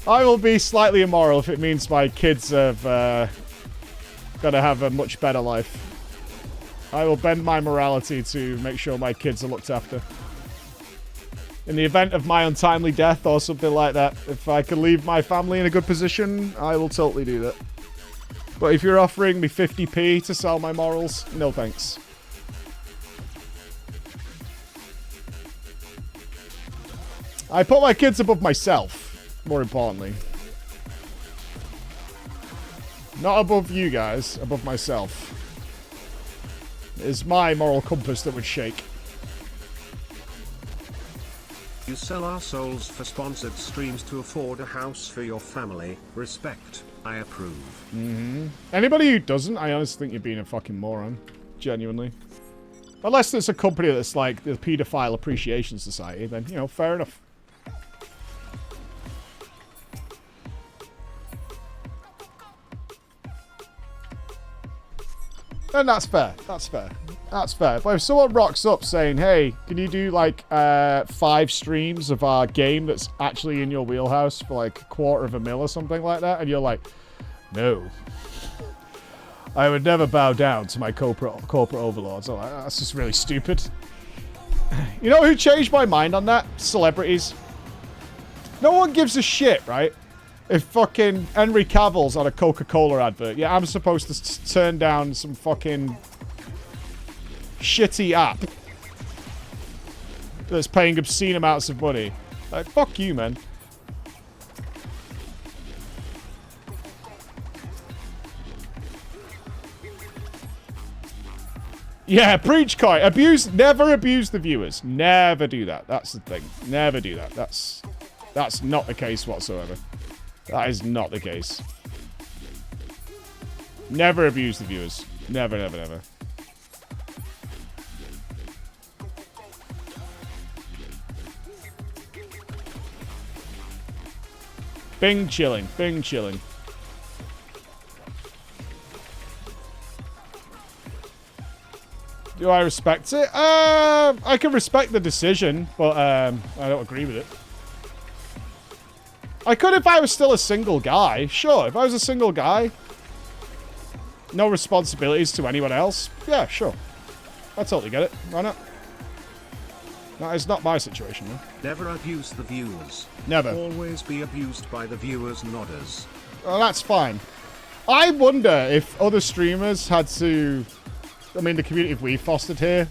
A: I will be slightly immoral if it means my kids have got to have a much better life. I will bend my morality to make sure my kids are looked after. In the event of my untimely death or something like that, if I can leave my family in a good position, I will totally do that. But if you're offering me 50p to sell my morals, no thanks. I put my kids above myself, more importantly. Not above you guys, above myself. It is my moral compass that would shake.
B: You sell our souls for sponsored streams to afford a house for your family. Respect. I approve.
A: Anybody who doesn't, I honestly think you're being a fucking moron. Genuinely. Unless it's a company that's like the Paedophile Appreciation Society, then, you know, fair enough. And that's fair. That's fair. That's fair. But if someone rocks up saying, hey, can you do like 5 streams of our game that's actually in your wheelhouse for like $250,000 or something like that, and you're like, no. I would never bow down to my corporate overlords. I'm like, that's just really stupid. You know who changed my mind on that? Celebrities. No one gives a shit, right? If fucking Henry Cavill's on a Coca-Cola advert, yeah, I'm supposed to turn down some fucking shitty app that's paying obscene amounts of money. Like, fuck you, man. Yeah, PreachCon. Never abuse the viewers. Never do that. That's the thing. Never do that. That's not the case whatsoever. That is not the case. Never abuse the viewers. Never, never, never. Bing chilling. Bing chilling. Do I respect it? I can respect the decision, but I don't agree with it. I could if I was still a single guy. Sure, if I was a single guy, no responsibilities to anyone else. Yeah, sure. I totally get it. Why not? That is not my situation, man.
B: Never abuse the viewers.
A: Never.
B: Always be abused by the viewers, not us.
A: Well, that's fine. I wonder if other streamers had to... I mean, the community we fostered here...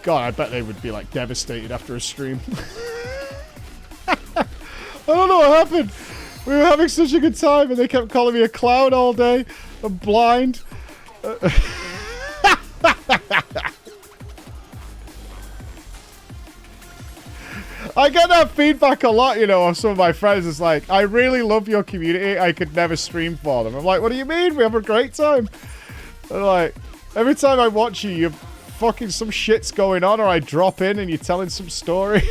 A: God, I bet they would be, like, devastated after a stream. don't know what happened. We were having such a good time and they kept calling me a clown all day. I'm blind. I get that feedback a lot, you know, of some of my friends. It's like, I really love your community. I could never stream for them. I'm like, what do you mean? We have a great time. And like, every time I watch you, you're fucking some shit's going on, or I drop in and you're telling some story.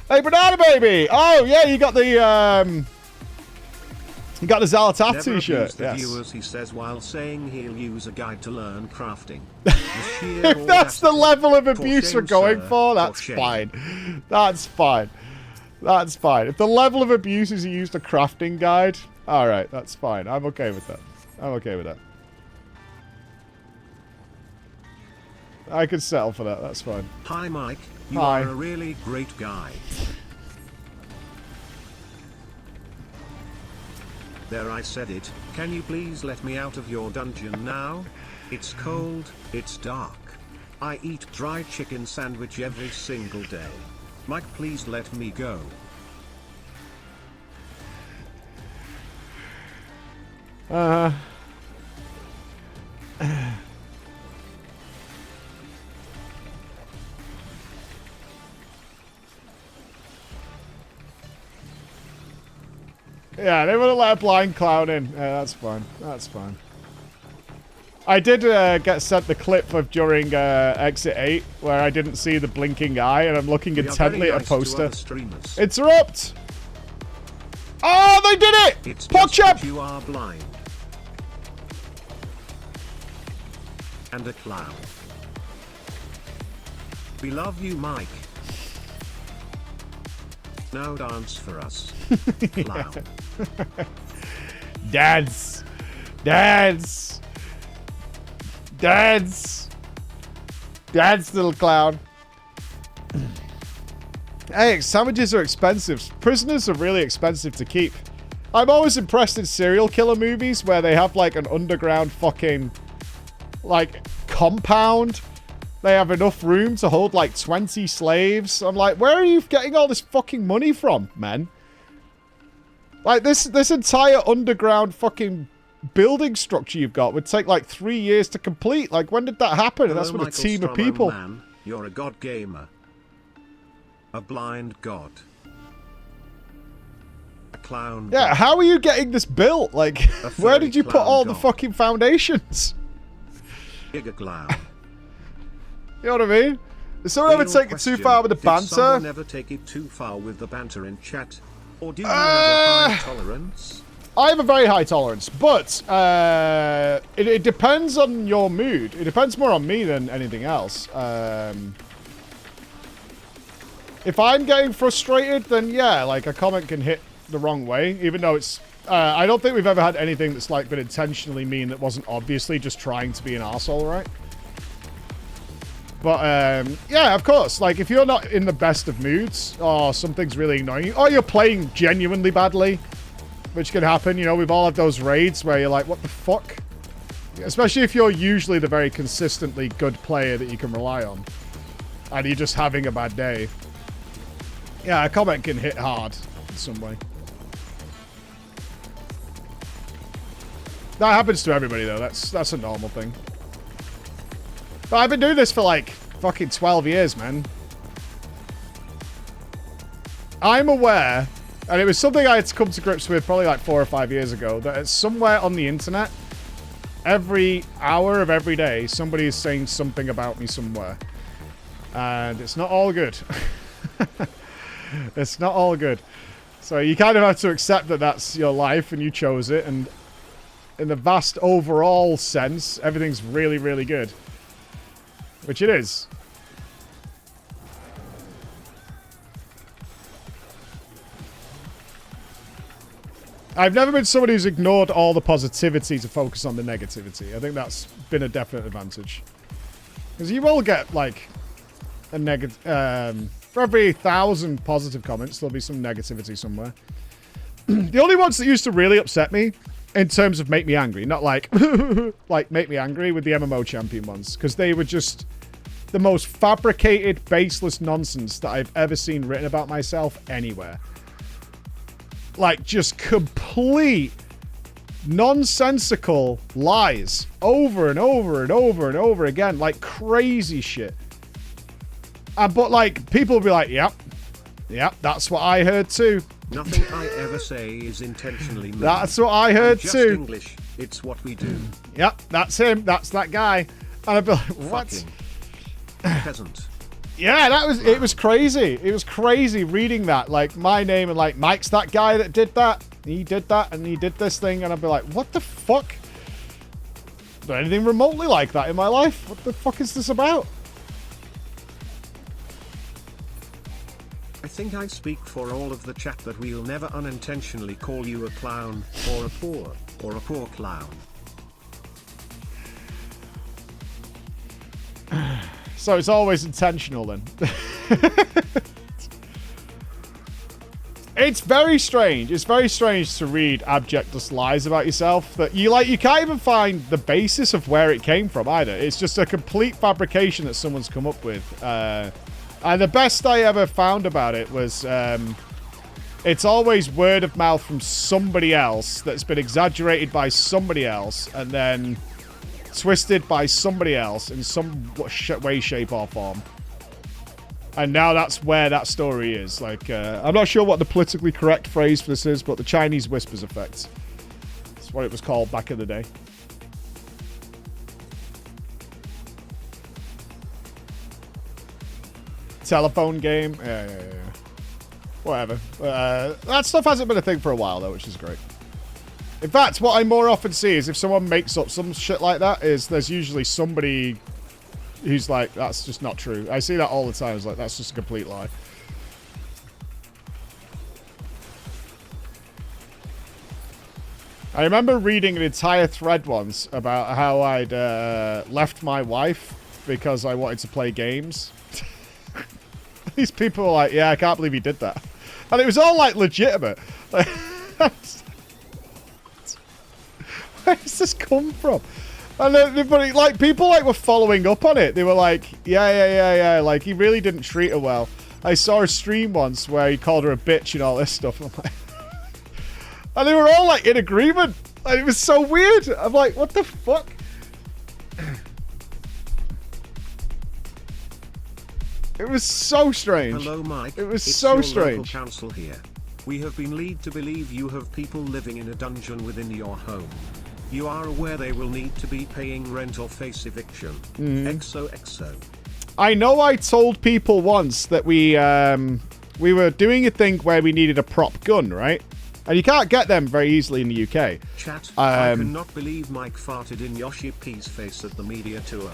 A: Hey, Banana Baby! Oh, yeah, you got the, You got the Zalataf t-shirt.
B: The
A: yes.
B: viewers, he says, while saying he'll use a guide to learn crafting.
A: If that's the level of abuse we're going for, that's fine. That's fine. That's fine. If the level of abuse is he used a crafting guide, alright, that's fine. I'm okay with that. I'm okay with that. I could settle for that. That's fine.
B: Hi, Mike. You
A: Hi.
B: are a really great guy. There, I said it. Can you please let me out of your dungeon now? It's cold, it's dark. I eat dry chicken sandwich every single day. Mike, please let me go.
A: Yeah, they wouldn't let a blind clown in. Yeah, that's fine. That's fine. I did get sent the clip of during Exit 8 where I didn't see the blinking eye and I'm looking intently at a poster. Interrupt! Oh, they did it!
B: It's
A: PogChamp!
B: just that you are blind. And a clown. We love you, Mike. Now dance for us. Clown.
A: Dance! Dance! Dance! Dance, little clown. Hey, sandwiches are expensive. Prisoners are really expensive to keep. I'm always impressed in serial killer movies where they have like an underground fucking like compound. They have enough room to hold like 20 slaves. I'm like, where are you getting all this fucking money from, man? Like this entire underground fucking building structure you've got would take like 3 years to complete. Like, when did that happen?
B: Hello,
A: That's with a
B: Michael
A: team of
B: Stroman,
A: people.
B: Man. You're a god gamer. A blind god. A clown.
A: Yeah,
B: god.
A: how are you getting this built? Like, where did you put all the fucking foundations?
B: Giga clown.
A: You know what I mean? Did someone ever take it too far with the banter?
B: Did someone ever take it too far with the banter in chat? Or do you have a high tolerance?
A: I have a very high tolerance, but it depends on your mood. It depends more on me than anything else. If I'm getting frustrated, then yeah, like a comment can hit the wrong way, even though it's... I don't think we've ever had anything that's like been intentionally mean that wasn't obviously just trying to be an arsehole, right? But, yeah, of course. Like, if you're not in the best of moods, or something's really annoying you, or you're playing genuinely badly, which can happen, you know, we've all had those raids where you're like, what the fuck? Especially if you're usually the very consistently good player that you can rely on, and you're just having a bad day. Yeah, a comment can hit hard in some way. That happens to everybody, though. That's a normal thing. But I've been doing this for like fucking 12 years, man. I'm aware, and it was something I had to come to grips with probably like 4 or 5 years ago, that it's somewhere on the internet, every hour of every day, somebody is saying something about me somewhere. And it's not all good. It's not all good. So you kind of have to accept that that's your life and you chose it, and in the vast overall sense, everything's really, really good. Which it is. I've never been somebody who's ignored all the positivity to focus on the negativity. I think that's been a definite advantage. Because you will get, like, a negative... for every 1,000 positive comments, there'll be some negativity somewhere. The only ones that used to really upset me, in terms of make me angry, not like, like, make me angry with the MMO champion ones. Because they were just... the most fabricated, baseless nonsense that I've ever seen written about myself anywhere. Like, just complete nonsensical lies over and over and over and over again. Like, crazy shit. But, like, people will be like, yep, that's what I heard too.
B: Nothing I ever say is intentionally mean.
A: That's what I heard
B: just
A: too.
B: English. It's what we do.
A: Yep, that's him. That's that guy. And I'd be like, what?
B: Fucking peasant.
A: Yeah, it was crazy. It was crazy reading that. Like, my name and like, Mike's that guy that did that. He did that and he did this thing. And I'd be like, what the fuck? Is there anything remotely like that in my life? What the fuck is this about?
B: I think I speak for all of the chat that we'll never unintentionally call you a clown, or a poor clown.
A: So it's always intentional then. It's very strange. It's very strange to read abject just lies about yourself that you can't even find the basis of where it came from either. It's just a complete fabrication that someone's come up with. And the best I ever found about it was it's always word of mouth from somebody else that's been exaggerated by somebody else and then twisted by somebody else in some way, shape, or form. And now that's where that story is. Like, I'm not sure what the politically correct phrase for this is, but the Chinese whispers effect. That's what it was called back in the day. Telephone game. Yeah. Whatever. That stuff hasn't been a thing for a while, though, which is great. In fact, what I more often see is if someone makes up some shit like that, is there's usually somebody who's like, that's just not true. I see that all the time. It's like, that's just a complete lie. I remember reading an entire thread once about how I'd left my wife because I wanted to play games. These people were like, yeah, I can't believe you did that. And it was all, like, legitimate. Like, where does this come from? And but like, people, like, were following up on it. They were like, yeah. Like, he really didn't treat her well. I saw a stream once where he called her a bitch and all this stuff. I'm like, and they were all, like, in agreement. Like, it was so weird. I'm like, what the fuck? It was so strange.
B: Hello, Mike.
A: It was
B: it's
A: so
B: your
A: strange.
B: Local council here. We have been led to believe you have people living in a dungeon within your home. You are aware they will need to be paying rent or face eviction. XOXO.
A: I know I told people once that we were doing a thing where we needed a prop gun, right? And you can't get them very easily in the UK.
B: Chat, I cannot believe Mike farted in Yoshi P's face at the media tour.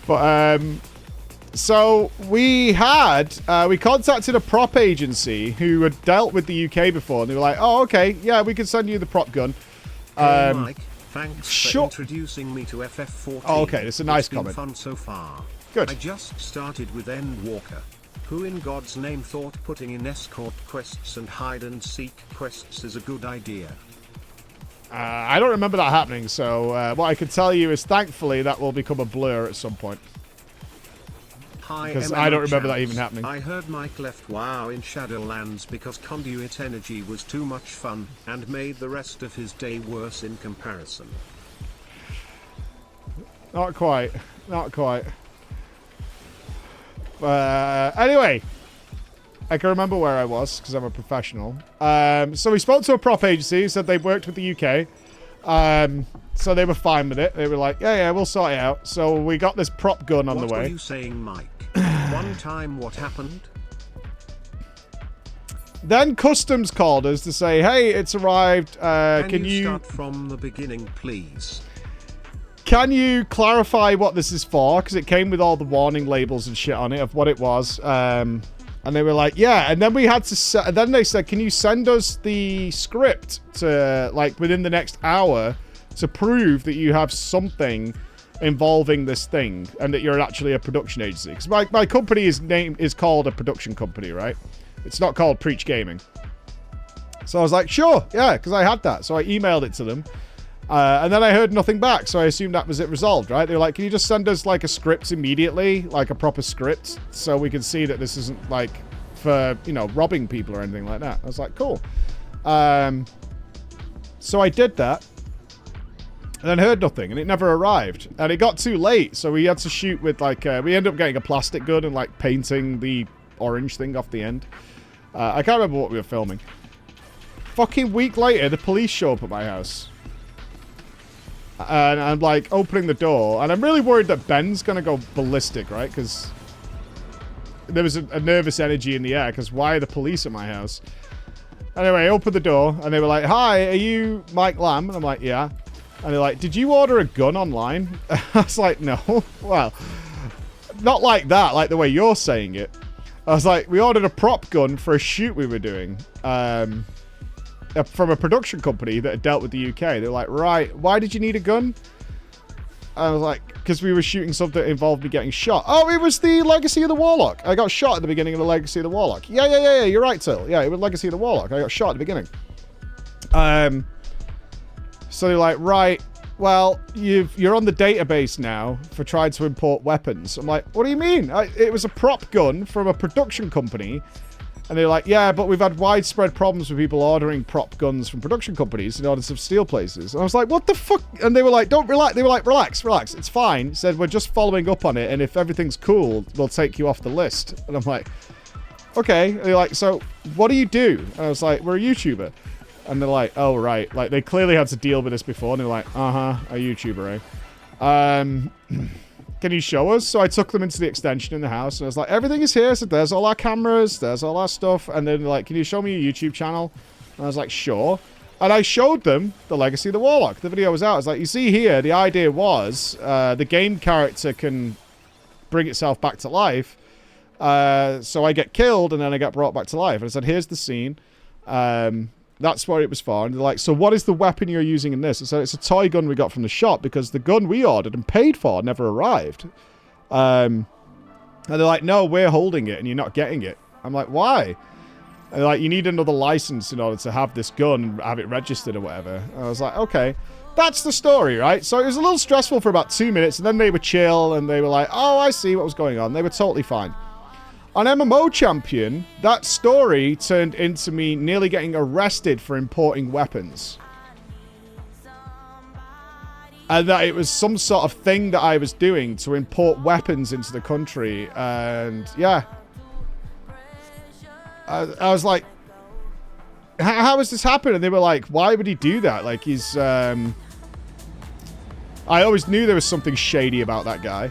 A: But, so we contacted a prop agency who had dealt with the UK before, and they were like, oh, okay, yeah, we can send you the prop gun.
B: Hey Mike, thanks for introducing me to FF14.
A: Oh, okay, it's a nice
B: been
A: comment.
B: Fun so far.
A: Good.
B: I just started with Endwalker. Who in God's name thought putting in escort quests and hide and seek quests is a good idea?
A: I don't remember that happening, so what I can tell you is thankfully that will become a blur at some point. Because I don't remember that even happening.
B: I heard Mike left WoW in Shadowlands because conduit energy was too much fun and made the rest of his day worse in comparison.
A: Not quite. Not quite. Anyway, I can remember where I was because I'm a professional. So we spoke to a prop agency, said they worked with the UK. So they were fine with it. They were like, yeah, we'll sort it out. So we got this prop gun on the way.
B: What were you saying, Mike? One time what happened?
A: Then customs called us to say, hey, it's arrived. Can you
B: start from the beginning, please?
A: Can you clarify what this is for? Because it came with all the warning labels and shit on it of what it was. And they were like, yeah. And then we had to... And then they said, can you send us the script to, like, within the next hour to prove that you have something involving this thing and that you're actually a production agency? Because my company is called a production company, right? It's not called Preach Gaming. So I was like, sure, yeah, because I had that. So I emailed it to them. And then I heard nothing back, so I assumed that was it resolved, right? They were like, can you just send us, like, a script immediately? Like, a proper script, so we can see that this isn't, like, for, you know, robbing people or anything like that. I was like, cool. So I did that. And then heard nothing, and it never arrived. And it got too late, so we had to shoot with, like, we ended up getting a plastic gun and, like, painting the orange thing off the end. I can't remember what we were filming. Fucking week later, the police show up at my house. And I'm, like, opening the door, and I'm really worried that Ben's gonna go ballistic, right? Because there was a nervous energy in the air, because why are the police at my house? Anyway, I opened the door, and they were like, hi, are you Mike Lamb? And I'm like, yeah. And they're like, did you order a gun online? I was like, no. Well, not like that, like the way you're saying it. I was like, we ordered a prop gun for a shoot we were doing from a production company that had dealt with the UK. They're like, right, why did you need a gun? I was like, because we were shooting something that involved me getting shot. Oh, it was the Legacy of the Warlock. I got shot at the beginning of the Legacy of the Warlock. Yeah, you're right, Till. Yeah, it was Legacy of the Warlock. I got shot at the beginning. So they're like, right, well, you're on the database now for trying to import weapons. I'm like, what do you mean? It was a prop gun from a production company. And they're like, yeah, but we've had widespread problems with people ordering prop guns from production companies in order to steal places. And I was like, what the fuck? And they were like, don't relax. They were like, relax, it's fine. Said, we're just following up on it. And if everything's cool, we'll take you off the list. And I'm like, okay. And they're like, so what do you do? And I was like, we're a YouTuber. And they're like, oh, right. Like, they clearly had to deal with this before. And they're like, a YouTuber, eh? Can you show us? So I took them into the extension in the house. And I was like, everything is here. So there's all our cameras. There's all our stuff. And then they're like, can you show me your YouTube channel? And I was like, sure. And I showed them the Legacy of the Warlock. The video was out. I was like, you see here, the idea was the game character can bring itself back to life. So I get killed and then I get brought back to life. And I said, here's the scene. That's what it was for. And they're like, so what is the weapon you're using in this? I said, it's a toy gun we got from the shop because the gun we ordered and paid for never arrived. And they're like, no, we're holding it and you're not getting it. I'm like, why? And they're like, you need another license in order to have this gun and have it registered or whatever. And I was like, okay. That's the story, right? So it was a little stressful for about 2 minutes and then they were chill and they were like, oh, I see what was going on. They were totally fine. On MMO Champion, that story turned into me nearly getting arrested for importing weapons. And that it was some sort of thing that I was doing to import weapons into the country. And, yeah. I was like, how has this happened? And they were like, why would he do that? Like, he's... I always knew there was something shady about that guy.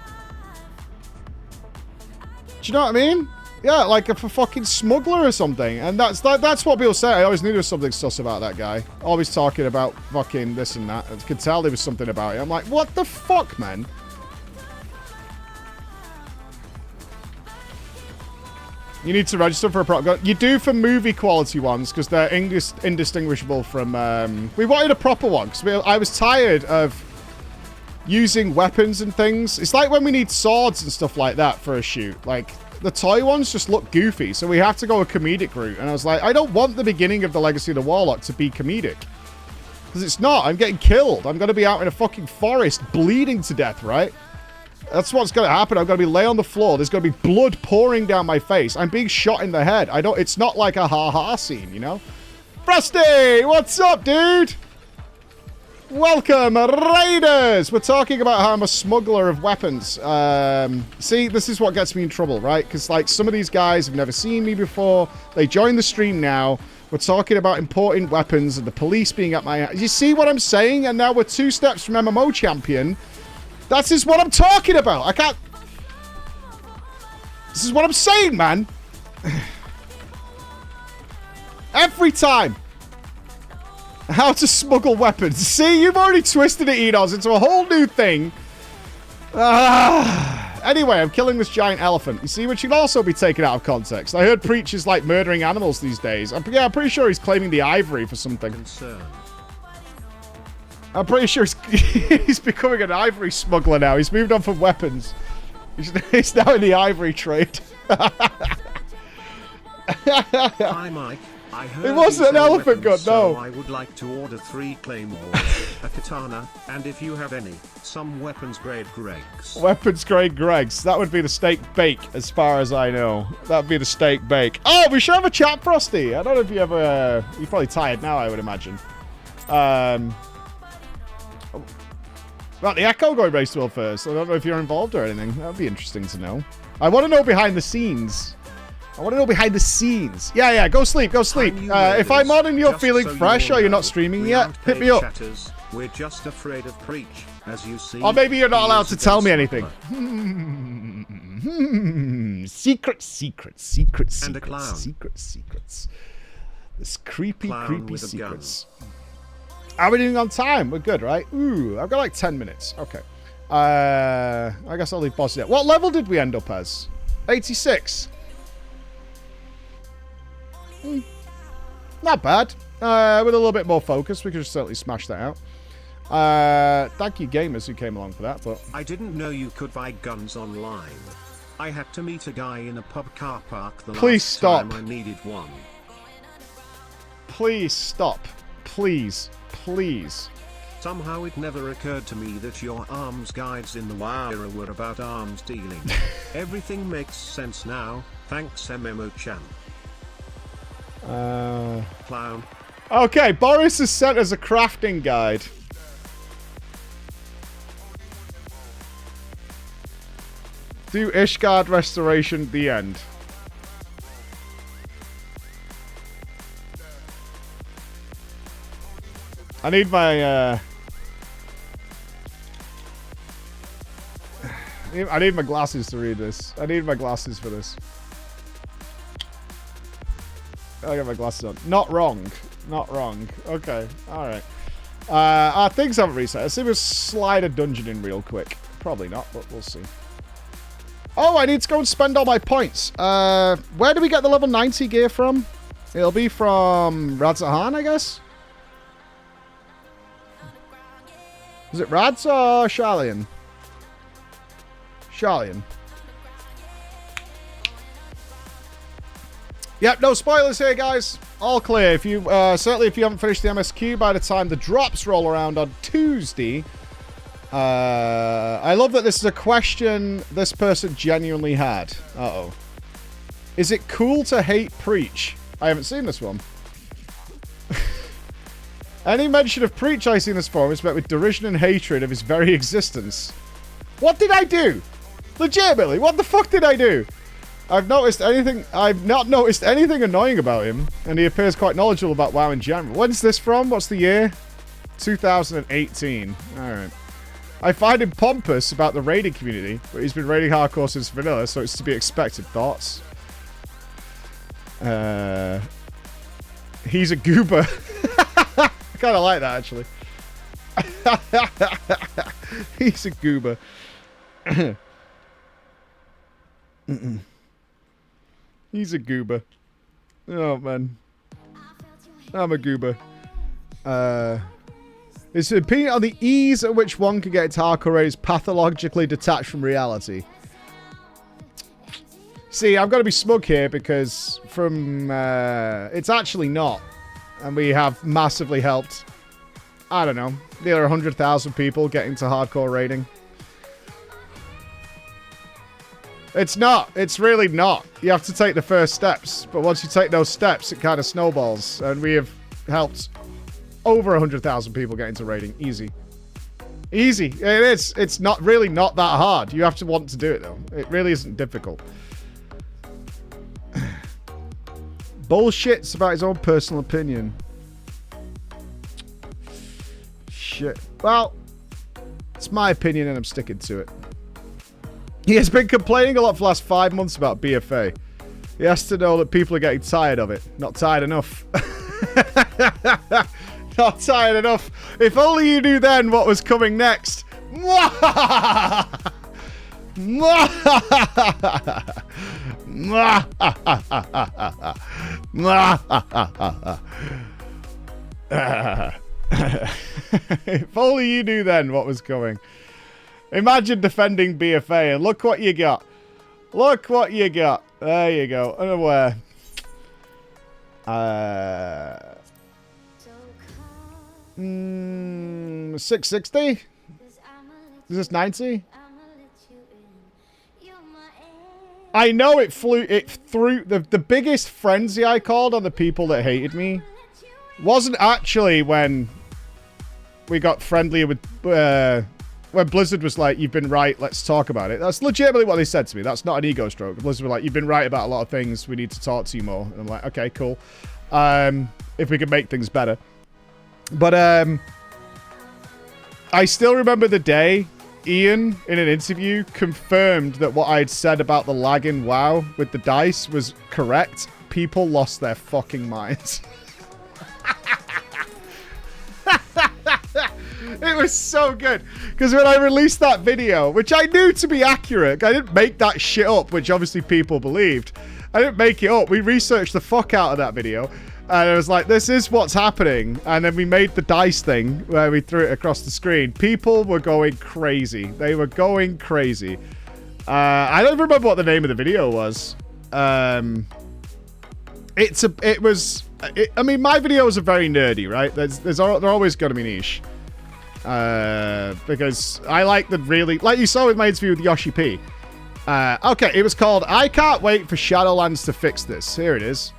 A: Do you know what I mean? Yeah, like a fucking smuggler or something. And that's what people say. I always knew there was something sus about that guy. Always talking about fucking this and that. I could tell there was something about it. I'm like, what the fuck, man? You need to register for a prop gun. You do for movie quality ones because they're indistinguishable from... we wanted a proper one because I was tired of using weapons and things. It's like when we need swords and stuff like that for a shoot. Like, the toy ones just look goofy, so we have to go a comedic route. And I was like, I don't want the beginning of the Legacy of the Warlock to be comedic. Because it's not. I'm getting killed. I'm going to be out in a fucking forest bleeding to death, right? That's what's going to happen. I'm going to be lay on the floor. There's going to be blood pouring down my face. I'm being shot in the head. It's not like a ha-ha scene, you know? Frosty! What's up, dude? Welcome, Raiders! We're talking about how I'm a smuggler of weapons. See, this is what gets me in trouble, right? Because, like, some of these guys have never seen me before. They join the stream now. We're talking about importing weapons and the police being at my house. You see what I'm saying? And now we're 2 steps from MMO Champion. That is what I'm talking about. I can't... This is what I'm saying, man. Every time. How to smuggle weapons. See, you've already twisted it, Enos, into a whole new thing. Anyway, I'm killing this giant elephant. You see, which can also be taken out of context. I heard Preach is like murdering animals these days. I'm pretty sure he's claiming the ivory for something. I'm pretty sure he's becoming an ivory smuggler now. He's moved on from weapons. He's now in the ivory trade.
B: Hi, Mike. I heard
A: It wasn't
B: you
A: an
B: sell
A: elephant gun,
B: weapons, so
A: no.
B: I would like to order 3 claymores, a katana, and if you have any, some weapons grade Gregs.
A: Weapons grade Gregs. That would be the steak bake, as far as I know. That'd be the steak bake. Oh, we should have a chat, Frosty. I don't know if you ever... you're probably tired now, I would imagine. About the Echo going race to world first. I don't know if you're involved or anything. That'd be interesting to know. I want to know behind the scenes. I want to know behind the scenes. Yeah, go sleep, go sleep. If I'm on and you're feeling fresh or you're not streaming yet, hit me up.
B: Chatters. We're just afraid of Preach, as you see.
A: Or maybe you're not allowed to tell me anything. Secrets.
B: And a clown.
A: Secrets. This creepy
B: Clown with a
A: secrets. How are we doing on time? We're good, right? Ooh, I've got like 10 minutes. Okay. I guess I'll leave boss yet. What level did we end up as? 86. Not bad. With a little bit more focus, we could certainly smash that out. Thank you, gamers, who came along for that. But
B: I didn't know you could buy guns online. I had to meet a guy in a pub car park the
A: Please
B: last
A: stop.
B: time I needed one.
A: Please stop. Please.
B: Somehow it never occurred to me that your arms guides in the WoW era were about arms dealing. Everything makes sense now. Thanks, MMO champ. Clown.
A: Okay, Boris has sent us a crafting guide. Do Ishgard restoration, the end. I need my, I need my glasses to read this. I need my glasses for this. I got my glasses on. Not wrong. Okay, alright. Things haven't reset. Let's see if we slide a dungeon in real quick. Probably not, but we'll see. Oh, I need to go and spend all my points. Where do we get the level 90 gear from? It'll be from Radzahan, I guess? Is it Rads or Sharlian? Sharlian. Yep, no spoilers here, guys. All clear. If you certainly if you haven't finished the MSQ by the time the drops roll around on Tuesday. I love that this is a question this person genuinely had. Uh-oh. Is it cool to hate Preach? I haven't seen this one. Any mention of Preach I see in this forum is met with derision and hatred of his very existence. What did I do? Legitimately, what the fuck did I do? I've not noticed anything annoying about him, and he appears quite knowledgeable about WoW in general. When's this from? What's the year? 2018. Alright. I find him pompous about the raiding community, but he's been raiding hardcore since vanilla, so it's to be expected. Thoughts? He's a goober. I kind of like that, actually. He's a goober. He's a goober. Oh, man. I'm a goober. His opinion on the ease at which one can get into hardcore raid is pathologically detached from reality. See, I've got to be smug here because from... it's actually not. And we have massively helped, I don't know, nearly 100,000 people get into hardcore raiding. It's not. It's really not. You have to take the first steps. But once you take those steps, it kind of snowballs. And we have helped over 100,000 people get into raiding. Easy. Easy. It is. It's not really not that hard. You have to want to do it, though. It really isn't difficult. Bullshits about his own personal opinion. Shit. Well, it's my opinion and I'm sticking to it. He has been complaining a lot for the last 5 months about BFA. He has to know that people are getting tired of it. Not tired enough. Not tired enough. If only you knew then what was coming next. If only you knew then what was coming. Imagine defending BFA and look what you got. Look what you got. There you go. Unaware. $660? Is this 90? I know it threw the biggest frenzy I called on the people that hated me wasn't actually when we got friendlier with when Blizzard was like, you've been right, let's talk about it. That's legitimately what they said to me. That's not an ego stroke. Blizzard were like, you've been right about a lot of things, we need to talk to you more. And I'm like, okay, cool. If we can make things better. But I still remember the day Ian, in an interview, confirmed that what I'd said about the lag in WoW with the dice was correct. People lost their fucking minds. It was so good. Because when I released that video, which I knew to be accurate, I didn't make that shit up, which obviously people believed. I didn't make it up. We researched the fuck out of that video. And it was like, this is what's happening. And then we made the dice thing where we threw it across the screen. People were going crazy. They were going crazy. I don't remember what the name of the video was. I mean, my videos are very nerdy, right? They're always going to be niche. Because I like the really... Like you saw with my interview with Yoshi P. Okay, it was called, I Can't Wait for Shadowlands to Fix This. Here it is.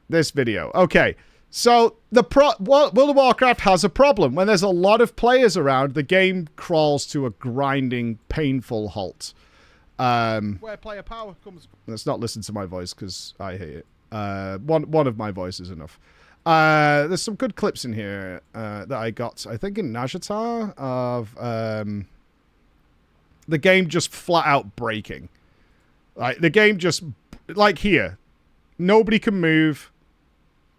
A: This video. Okay, so World of Warcraft has a problem. When there's a lot of players around, the game crawls to a grinding, painful halt. Where player power comes... Let's not listen to my voice, because I hate it. One of my voices is enough. There's some good clips in here that I got, I think, in Najatar of the game just flat out breaking. Like, the game just... Like here. Nobody can move.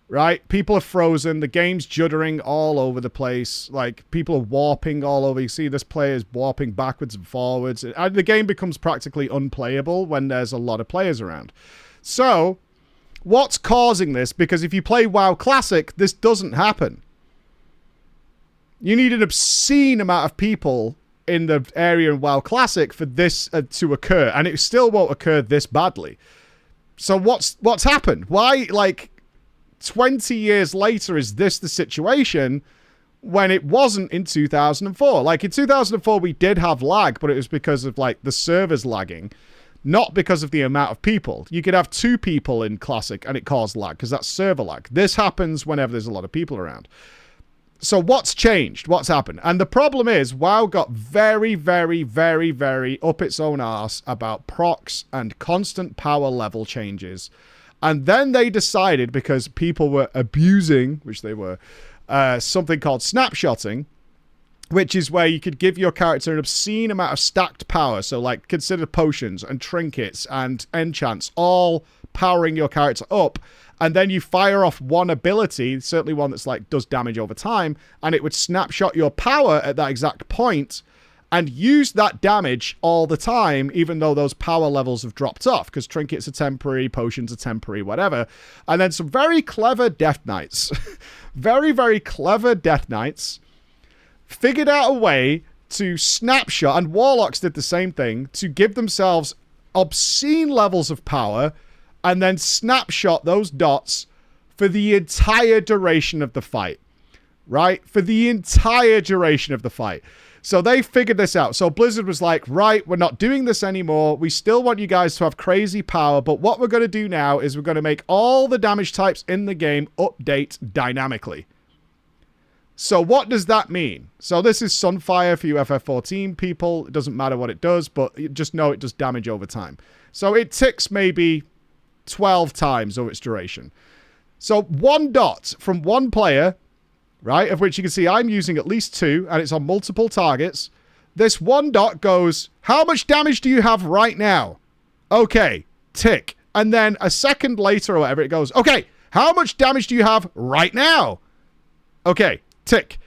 A: Right? People are frozen. The game's juddering all over the place. Like, people are warping all over. You see this player is warping backwards and forwards. And the game becomes practically unplayable when there's a lot of players around. So, what's causing this? Because if you play WoW Classic, this doesn't happen. You need an obscene amount of people in the area in WoW Classic for this to occur. And it still won't occur this badly. So what's happened? Why, like... 20 years later, is this the situation when it wasn't in 2004? Like, in 2004, we did have lag, but it was because of, like, the servers lagging, not because of the amount of people. You could have 2 people in Classic and it caused lag, because that's server lag. This happens whenever there's a lot of people around. So what's changed? What's happened? And the problem is, WoW got very, very, very, very up its own arse about procs and constant power level changes. And then they decided, because people were abusing, which they were, something called snapshotting, which is where you could give your character an obscene amount of stacked power. So, like, consider potions and trinkets and enchants, all powering your character up. And then you fire off one ability, certainly one that's, like, does damage over time, and it would snapshot your power at that exact point and use that damage all the time, even though those power levels have dropped off, because trinkets are temporary, potions are temporary, whatever. And then some very clever Death Knights, very, very clever Death Knights, figured out a way to snapshot, and Warlocks did the same thing, to give themselves obscene levels of power, and then snapshot those dots for the entire duration of the fight. Right? For the entire duration of the fight. So they figured this out. So Blizzard was like, right, we're not doing this anymore. We still want you guys to have crazy power, but what we're going to do now is we're going to make all the damage types in the game update dynamically. So what does that mean? So this is Sunfire for you FF14 people. It doesn't matter what it does, but just know it does damage over time. So it ticks maybe 12 times over its duration. So 1 dot from 1 player... right, of which you can see I'm using at least 2, and it's on multiple targets. This 1 dot goes, how much damage do you have right now? Okay, tick. And then a second later or whatever, it goes, okay, how much damage do you have right now? Okay, tick.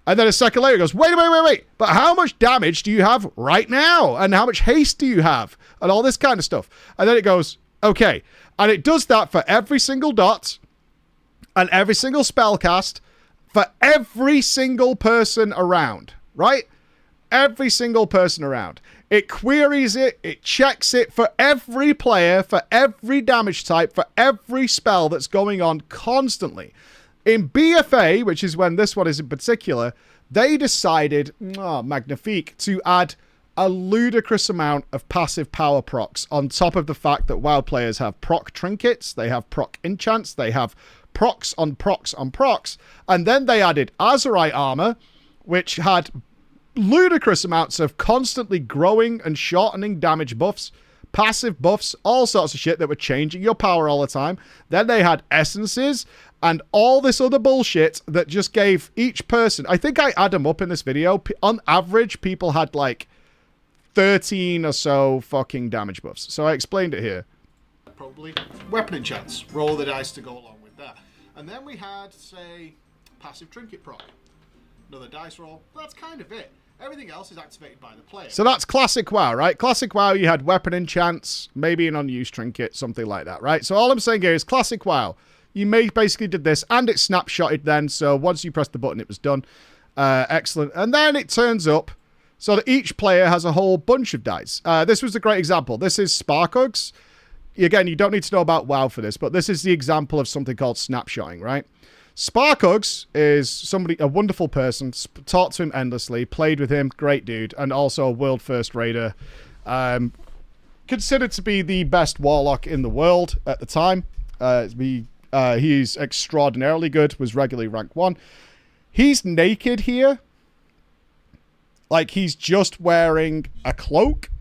A: And then a second later, it goes, wait, but how much damage do you have right now? And how much haste do you have? And all this kind of stuff. And then it goes, okay. And it does that for every single dot and every single spell cast, for every single person around, right? Every single person around. It queries it, it checks it for every player, for every damage type, for every spell that's going on constantly. In BFA, which is when this one is in particular, they decided, magnifique, to add a ludicrous amount of passive power procs on top of the fact that WoW players have proc trinkets, they have proc enchants, they have procs on procs on procs, and then they added Azerite armor, which had ludicrous amounts of constantly growing and shortening damage buffs, passive buffs, all sorts of shit that were changing your power all the time. Then they had essences and all this other bullshit that just gave each person, I think I add them up in this video, on average, people had like 13 or so fucking damage buffs. So I explained it here.
F: Probably weapon enchants. Roll the dice to go along with that. And then we had, say, passive trinket proc. Another dice roll. That's kind of it. Everything else is activated by the player.
A: So that's classic WoW, right? Classic WoW, you had weapon enchants, maybe an unused trinket, something like that, right? So all I'm saying here is classic WoW. You basically did this, and it snapshotted then, so once you pressed the button, it was done. Excellent. And then it turns up so that each player has a whole bunch of dice. This was a great example. This is Sparkugs. Again, you don't need to know about WoW for this, but this is the example of something called snapshotting, right? Sparkugs is a wonderful person, talked to him endlessly, played with him, great dude, and also a world first raider. Considered to be the best warlock in the world at the time. He's extraordinarily good, was regularly rank 1. He's naked here. Like, he's just wearing a cloak,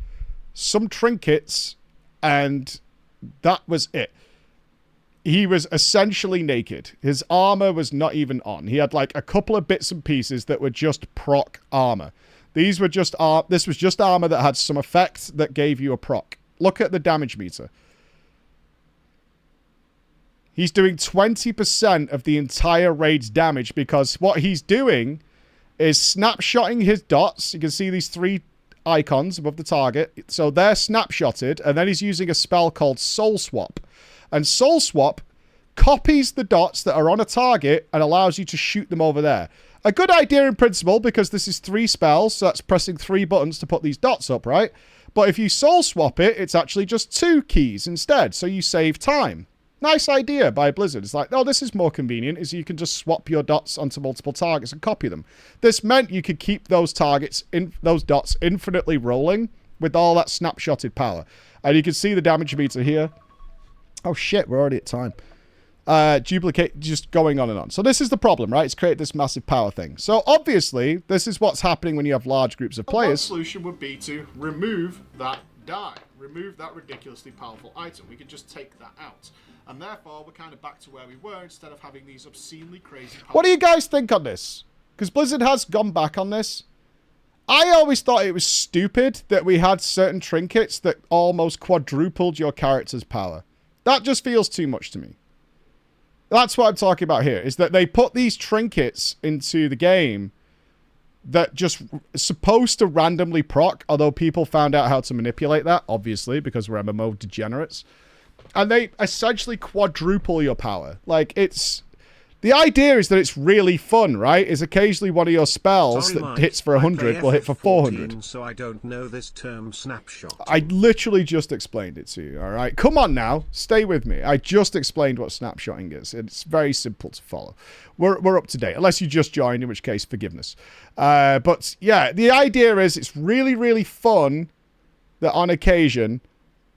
A: some trinkets, and that was it. He was essentially naked. His armor was not even on. He had like a couple of bits and pieces that were just proc armor. This was just armor that had some effect that gave you a proc. Look at the damage meter. He's doing 20% of the entire raid's damage because what he's doing is snapshotting his dots. You can see these 3 icons above the target. So they're snapshotted, and then he's using a spell called Soul Swap. And Soul Swap copies the dots that are on a target and allows you to shoot them over there. A good idea in principle, because this is 3 spells, so that's pressing 3 buttons to put these dots up, right? But if you Soul Swap it, it's actually just 2 keys instead, so you save time. Nice idea by Blizzard. It's like, oh, this is more convenient, is you can just swap your dots onto multiple targets and copy them. This meant you could keep those targets, those dots infinitely rolling with all that snapshotted power. And you can see the damage meter here. Oh shit, we're already at time. Duplicate, just going on and on. So this is the problem, right? It's created this massive power thing. So obviously, this is what's happening when you have large groups of players.
F: One solution would be to remove that die. Remove that ridiculously powerful item. We could just take that out. And therefore, we're kind of back to where we were instead of having these obscenely crazy...
A: What do you guys think on this? Because Blizzard has gone back on this. I always thought it was stupid that we had certain trinkets that almost quadrupled your character's power. That just feels too much to me. That's what I'm talking about here, is that they put these trinkets into the game that just supposed to randomly proc, although people found out how to manipulate that, obviously, because we're MMO degenerates. And they essentially quadruple your power. Like, it's... The idea is that it's really fun, right? Is occasionally one of your spells that hits for 100 will hit for 400.
B: So I don't know this term snapshot.
A: I literally just explained it to you, all right? Come on now. Stay with me. I just explained what snapshotting is. It's very simple to follow. We're up to date, unless you just joined, in which case, forgiveness. But yeah, the idea is it's really, really fun that on occasion,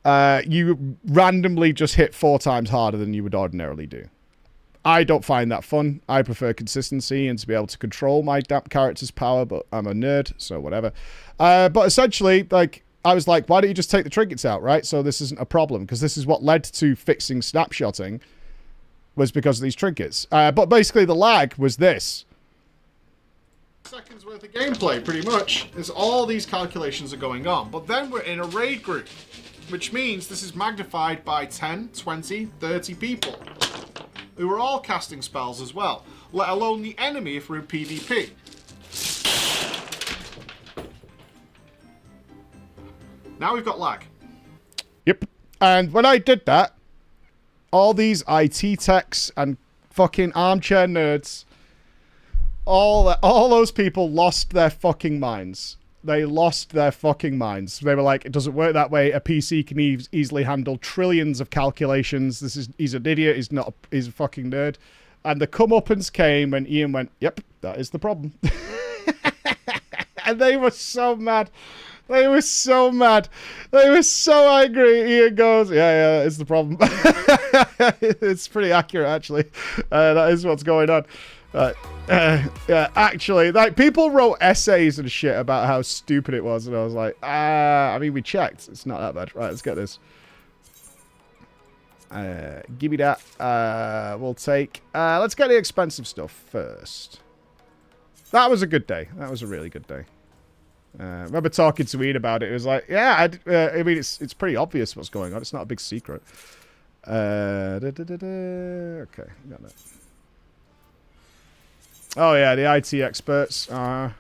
A: you randomly just hit 4 times harder than you would ordinarily do. I don't find that fun. I prefer consistency and to be able to control my character's power, but I'm a nerd, so whatever. But essentially, like, I was like, why don't you just take the trinkets out, right? So this isn't a problem, because this is what led to fixing snapshotting, was because of these trinkets. But basically, the lag was this.
F: Seconds worth of gameplay, pretty much, as all these calculations are going on. But then we're in a raid group, which means this is magnified by 10, 20, 30 people, who are all casting spells as well, let alone the enemy if we're in PvP. Now we've got lag.
A: Yep. And when I did that, all these IT techs and fucking armchair nerds, all those people lost their fucking minds. They lost their fucking minds. They were like, it doesn't work that way. A PC can easily handle trillions of calculations. He's an idiot. He's a fucking nerd. And the comeuppance came when Ian went, yep, that is the problem. And they were so mad. They were so mad. They were so angry. Ian goes, yeah, it's the problem. It's pretty accurate, actually. That is what's going on. Yeah, actually, like, people wrote essays and shit about how stupid it was, and I was like, I mean, we checked. It's not that bad. Right, let's get this. Give me that. We'll take... let's get the expensive stuff first. That was a good day. That was a really good day. I remember talking to Ian about it. It was like, yeah, I mean, it's pretty obvious what's going on. It's not a big secret. Okay, got that. Oh, yeah, the IT experts. Yeah.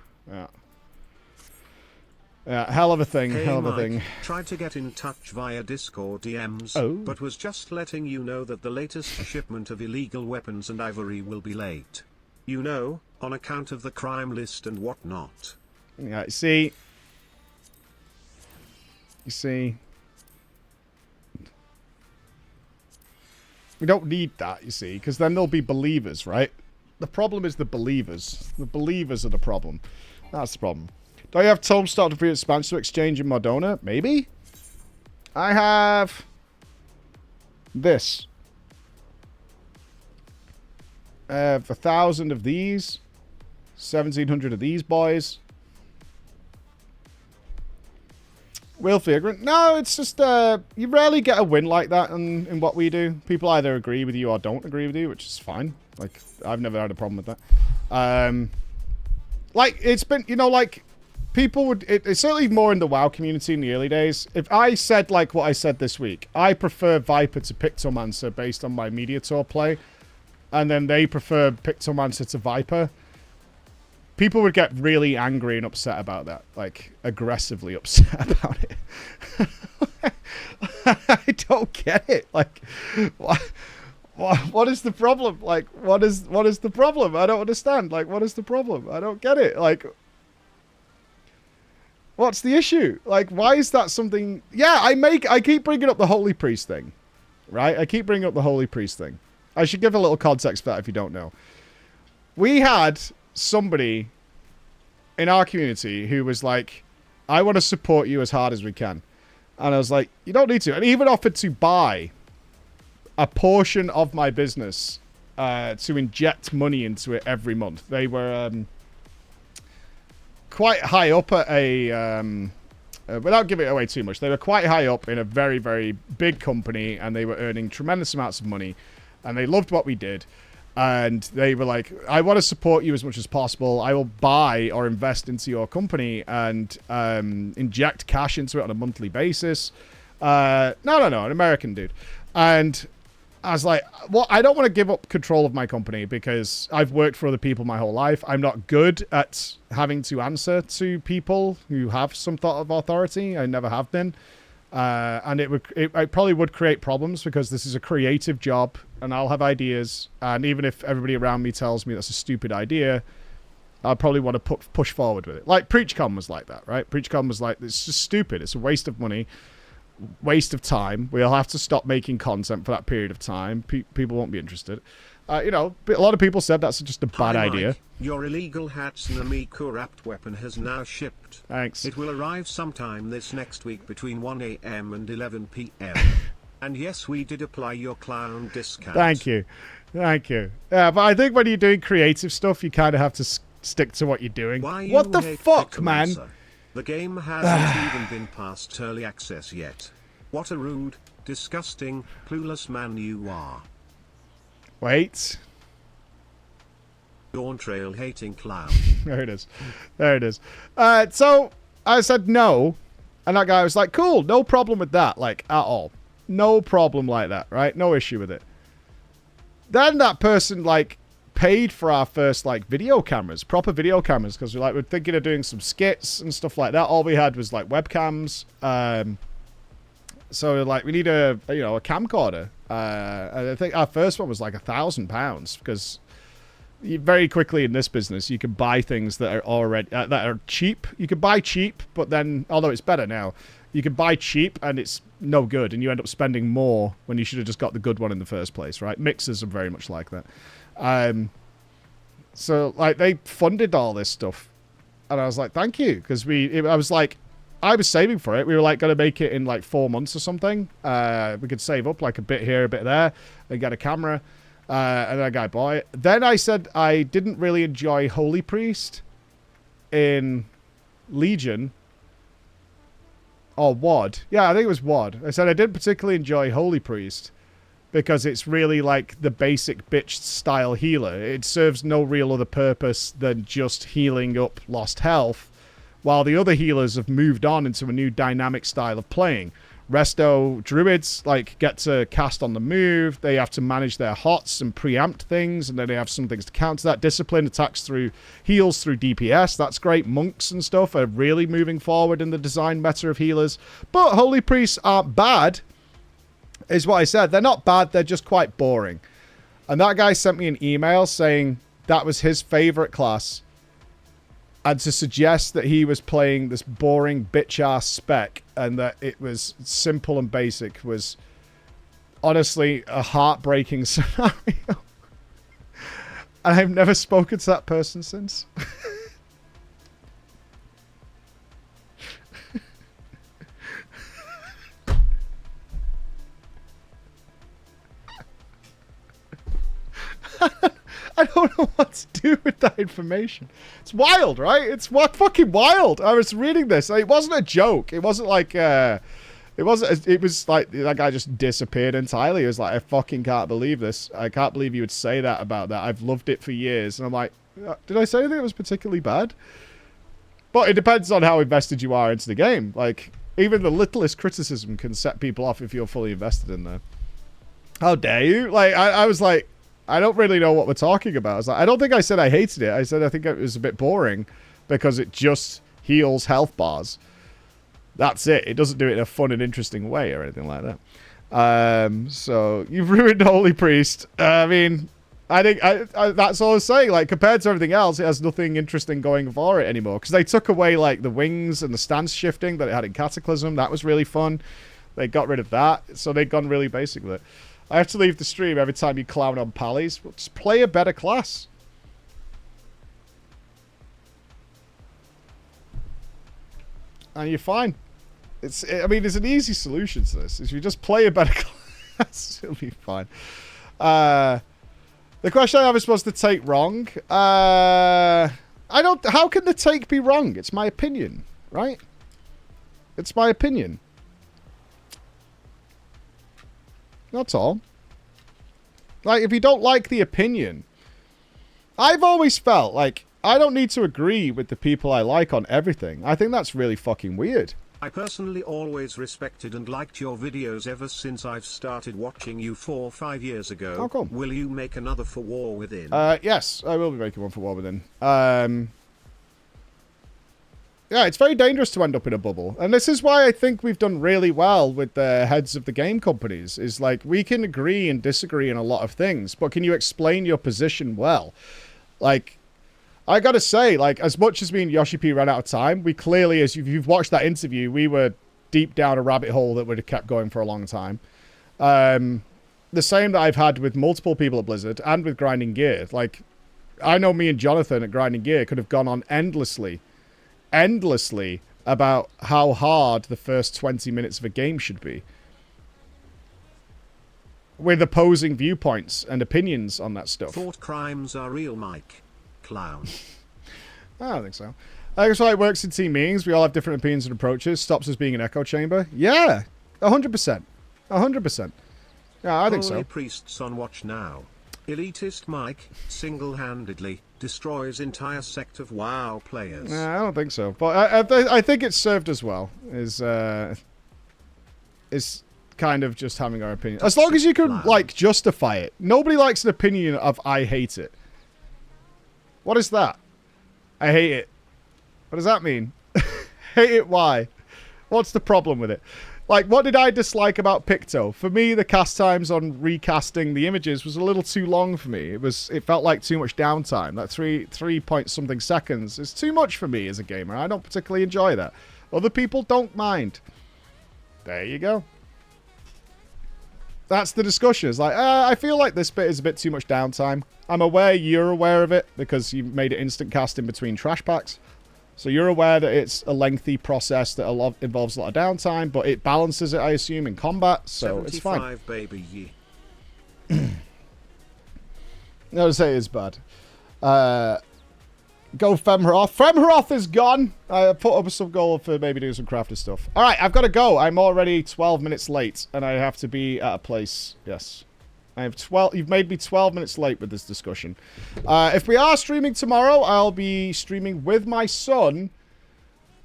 A: Yeah, hell of a thing,
B: Hey,
A: hell of a
B: Mike,
A: thing.
B: Tried to get in touch via Discord DMs, but was just letting you know that the latest shipment of illegal weapons and ivory will be late. You know, on account of the crime list and whatnot.
A: Yeah, you see. We don't need that, you see, because then there'll be believers, right? The problem is the believers. The believers are the problem. That's the problem. Do I have Tome start to free expansion to exchange in Modona? Maybe? I have this. I have 1,000 of these. 1,700 of these boys. Will Flagrant? No, it's just, you rarely get a win like that in what we do. People either agree with you or don't agree with you, which is fine. Like, I've never had a problem with that. Like, it's been, you know, like, people would, it's certainly more in the WoW community in the early days. If I said, like, what I said this week, I prefer Viper to Pictomancer based on my Mediator play, and then they prefer Pictomancer to Viper, people would get really angry and upset about that. Like, aggressively upset about it. I don't get it. Like, what is the problem? Like, what is the problem? I don't understand. Like, what is the problem? I don't get it. Like, what's the issue? Like, why is that something... Yeah, I keep bringing up the Holy Priest thing. Right? I keep bringing up the Holy Priest thing. I should give a little context for that if you don't know. We had somebody in our community who was like, I want to support you as hard as we can. And I was like, you don't need to. And he even offered to buy a portion of my business to inject money into it every month. They were quite high up at a... without giving it away too much, they were quite high up in a very, very big company, and they were earning tremendous amounts of money, and they loved what we did. And they were like, I want to support you as much as possible. I will buy or invest into your company and inject cash into it on a monthly basis. No, an American dude. And I was like, well, I don't want to give up control of my company because I've worked for other people my whole life. I'm not good at having to answer to people who have some thought of authority. I never have been. And it probably would create problems because this is a creative job and I'll have ideas. And even if everybody around me tells me that's a stupid idea, I'll probably want to push forward with it. Like PreachCon was like that, right? PreachCon was like, it's just stupid. It's a waste of money, waste of time. We'll have to stop making content for that period of time. People won't be interested. You know, a lot of people said that's just a bad idea.
B: Mike, your illegal Hatsune Miku wrapped weapon has now shipped.
A: Thanks.
B: It will arrive sometime this next week between 1 a.m. and 11 p.m. And yes, we did apply your clown discount.
A: Thank you. Thank you. Yeah, but I think when you're doing creative stuff, you kind of have to stick to what you're doing. What the fuck, man?
B: The game hasn't even been past early access yet. What a rude, disgusting, clueless man you are.
A: Wait.
B: Dawntrail hating clown.
A: There it is. There it is. So I said no. And that guy was like, cool, no problem with that. Like, at all. No problem like that, right? No issue with it. Then that person, like, paid for our first, like, video cameras. Proper video cameras. Because we're thinking of doing some skits and stuff like that. All we had was, like, webcams. So, like, we need a camcorder. And I think our first one was like £1,000 because very quickly in this business, you can buy things that are already that are cheap. You can buy cheap, but then, although it's better now, you can buy cheap and it's no good, and you end up spending more when you should have just got the good one in the first place, right? Mixers are very much like that. So, like, they funded all this stuff, and I was like, thank you, because I was like, I was saving for it. We were like going to make it in like 4 months or something. We could save up like a bit here, a bit there, and get a camera. And then a guy bought it. Then I said I didn't really enjoy Holy Priest in Legion. Or WoD. Yeah, I think it was WoD. I said I didn't particularly enjoy Holy Priest because it's really like the basic bitch style healer. It serves no real other purpose than just healing up lost health, while the other healers have moved on into a new dynamic style of playing. Resto druids like get to cast on the move. They have to manage their hots and preempt things, and then they have some things to counter that. Discipline attacks through heals through DPS. That's great. Monks and stuff are really moving forward in the design meta of healers. But Holy Priests aren't bad, is what I said. They're not bad. They're just quite boring. And that guy sent me an email saying that was his favorite class, and to suggest that he was playing this boring bitch-ass spec and that it was simple and basic was honestly a heartbreaking scenario. And I've never spoken to that person since. I don't know what to do with that information. It's wild, right? It's fucking wild. I was reading this. It wasn't a joke. It wasn't like, it was like, that guy just disappeared entirely. It was like, I fucking can't believe this. I can't believe you would say that about that. I've loved it for years. And I'm like, did I say that it was particularly bad? But it depends on how invested you are into the game. Like, even the littlest criticism can set people off if you're fully invested in there. How dare you? Like, I was like, I don't really know what we're talking about. I was like, I don't think I said I hated it. I said I think it was a bit boring because it just heals health bars. That's it. It doesn't do it in a fun and interesting way or anything like that. So you've ruined Holy Priest. I mean, I think that's all I was saying. Like, compared to everything else, it has nothing interesting going for it anymore because they took away like the wings and the stance shifting that it had in Cataclysm. That was really fun. They got rid of that, so they'd gone really basic with it. I have to leave the stream every time you clown on pallies. Just play a better class. And you're fine. I mean, there's an easy solution to this. If you just play a better class, it'll be fine. The question I have is supposed to take wrong. How can the take be wrong? It's my opinion, right? It's my opinion. That's all. Like, if you don't like the opinion, I've always felt like I don't need to agree with the people I like on everything. I think that's really fucking weird.
B: I personally always respected and liked your videos ever since I've started watching you 4 or 5 years ago.
A: Oh, cool.
B: Will you make another for War Within?
A: Yes, I will be making one for War Within. Yeah, it's very dangerous to end up in a bubble. And this is why I think we've done really well with the heads of the game companies. Is like, we can agree and disagree on a lot of things, but can you explain your position well? Like, I gotta say, like, as much as me and Yoshi P ran out of time, we clearly, as you've watched that interview, we were deep down a rabbit hole that would have kept going for a long time. The same that I've had with multiple people at Blizzard and with Grinding Gear. Like, I know me and Jonathan at Grinding Gear could have gone on endlessly about how hard the first 20 minutes of a game should be, with opposing viewpoints and opinions on that stuff.
B: Thought crimes are real, Mike. Clown.
A: I don't think so. I guess why it works in team meetings. We all have different opinions and approaches. Stops us being an echo chamber. Yeah, 100%. 100%. Yeah, I think so.
B: Holy Priests on watch now. Elitist Mike single-handedly destroys entire sect of WoW players.
A: I don't think so, but I think it's served as well. Is kind of just having our opinion, as long as you can like justify it. Nobody likes an opinion of I hate it. What is that? I hate it. What does that mean? Hate it? Why? What's the problem with it? Like, what did I dislike about Picto? For me, the cast times on recasting the images was a little too long for me. It felt like too much downtime. That 3 point something seconds is too much for me as a gamer. I don't particularly enjoy that. Other people don't mind. There you go. That's the discussion. It's like, I feel like this bit is a bit too much downtime. I'm aware you're aware of it because you made it instant cast in between trash packs. So you're aware that it's a lengthy process that involves a lot of downtime, but it balances it, I assume, in combat, so it's fine.
B: Baby, yeah.
A: No, to say it's bad. Go Femheroth. Femheroth is gone! I put up some goal for maybe doing some crafted stuff. Alright, I've got to go. I'm already 12 minutes late, and I have to be at a place. Yes. I have 12. You've made me 12 minutes late with this discussion. If we are streaming tomorrow, I'll be streaming with my son,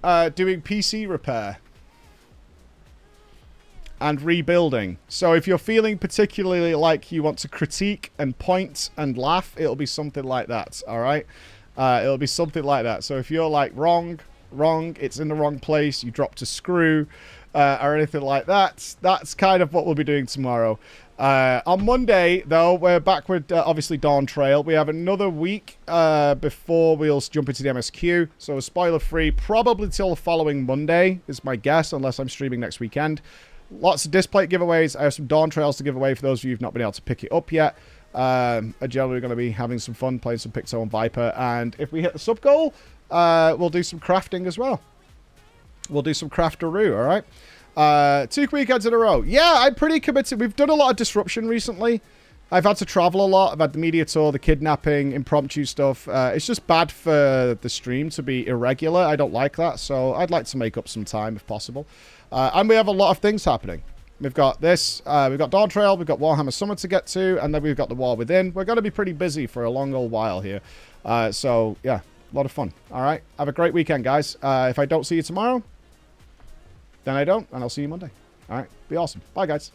A: doing PC repair and rebuilding. So if you're feeling particularly like you want to critique and point and laugh, it'll be something like that. All right, it'll be something like that. So if you're like wrong, it's in the wrong place, you dropped a screw, or anything like that, that's kind of what we'll be doing tomorrow. On Monday, though, we're back with, obviously, Dawntrail. We have another week before we'll jump into the MSQ. So, spoiler-free, probably till the following Monday is my guess, unless I'm streaming next weekend. Lots of display giveaways. I have some Dawntrails to give away for those of you who've not been able to pick it up yet. I'm generally going to be having some fun playing some Picto and Viper. And if we hit the sub-goal, we'll do some crafting as well. We'll do some crafteroo, all right? 2 weekends in a row. Yeah, I'm pretty committed. We've done a lot of disruption recently. I've had to travel a lot. I've had the media tour, the kidnapping, impromptu stuff. It's just bad for the stream to be irregular. I don't like that, so I'd like to make up some time if possible. And we have a lot of things happening. We've got this, we've got Dawntrail, we've got Warhammer Summit to get to, and then we've got the War Within. We're going to be pretty busy for a long old while here. So, yeah, a lot of fun. All right, have a great weekend, guys. If I don't see you tomorrow, then I don't, and I'll see you Monday. All right, be awesome. Bye, guys.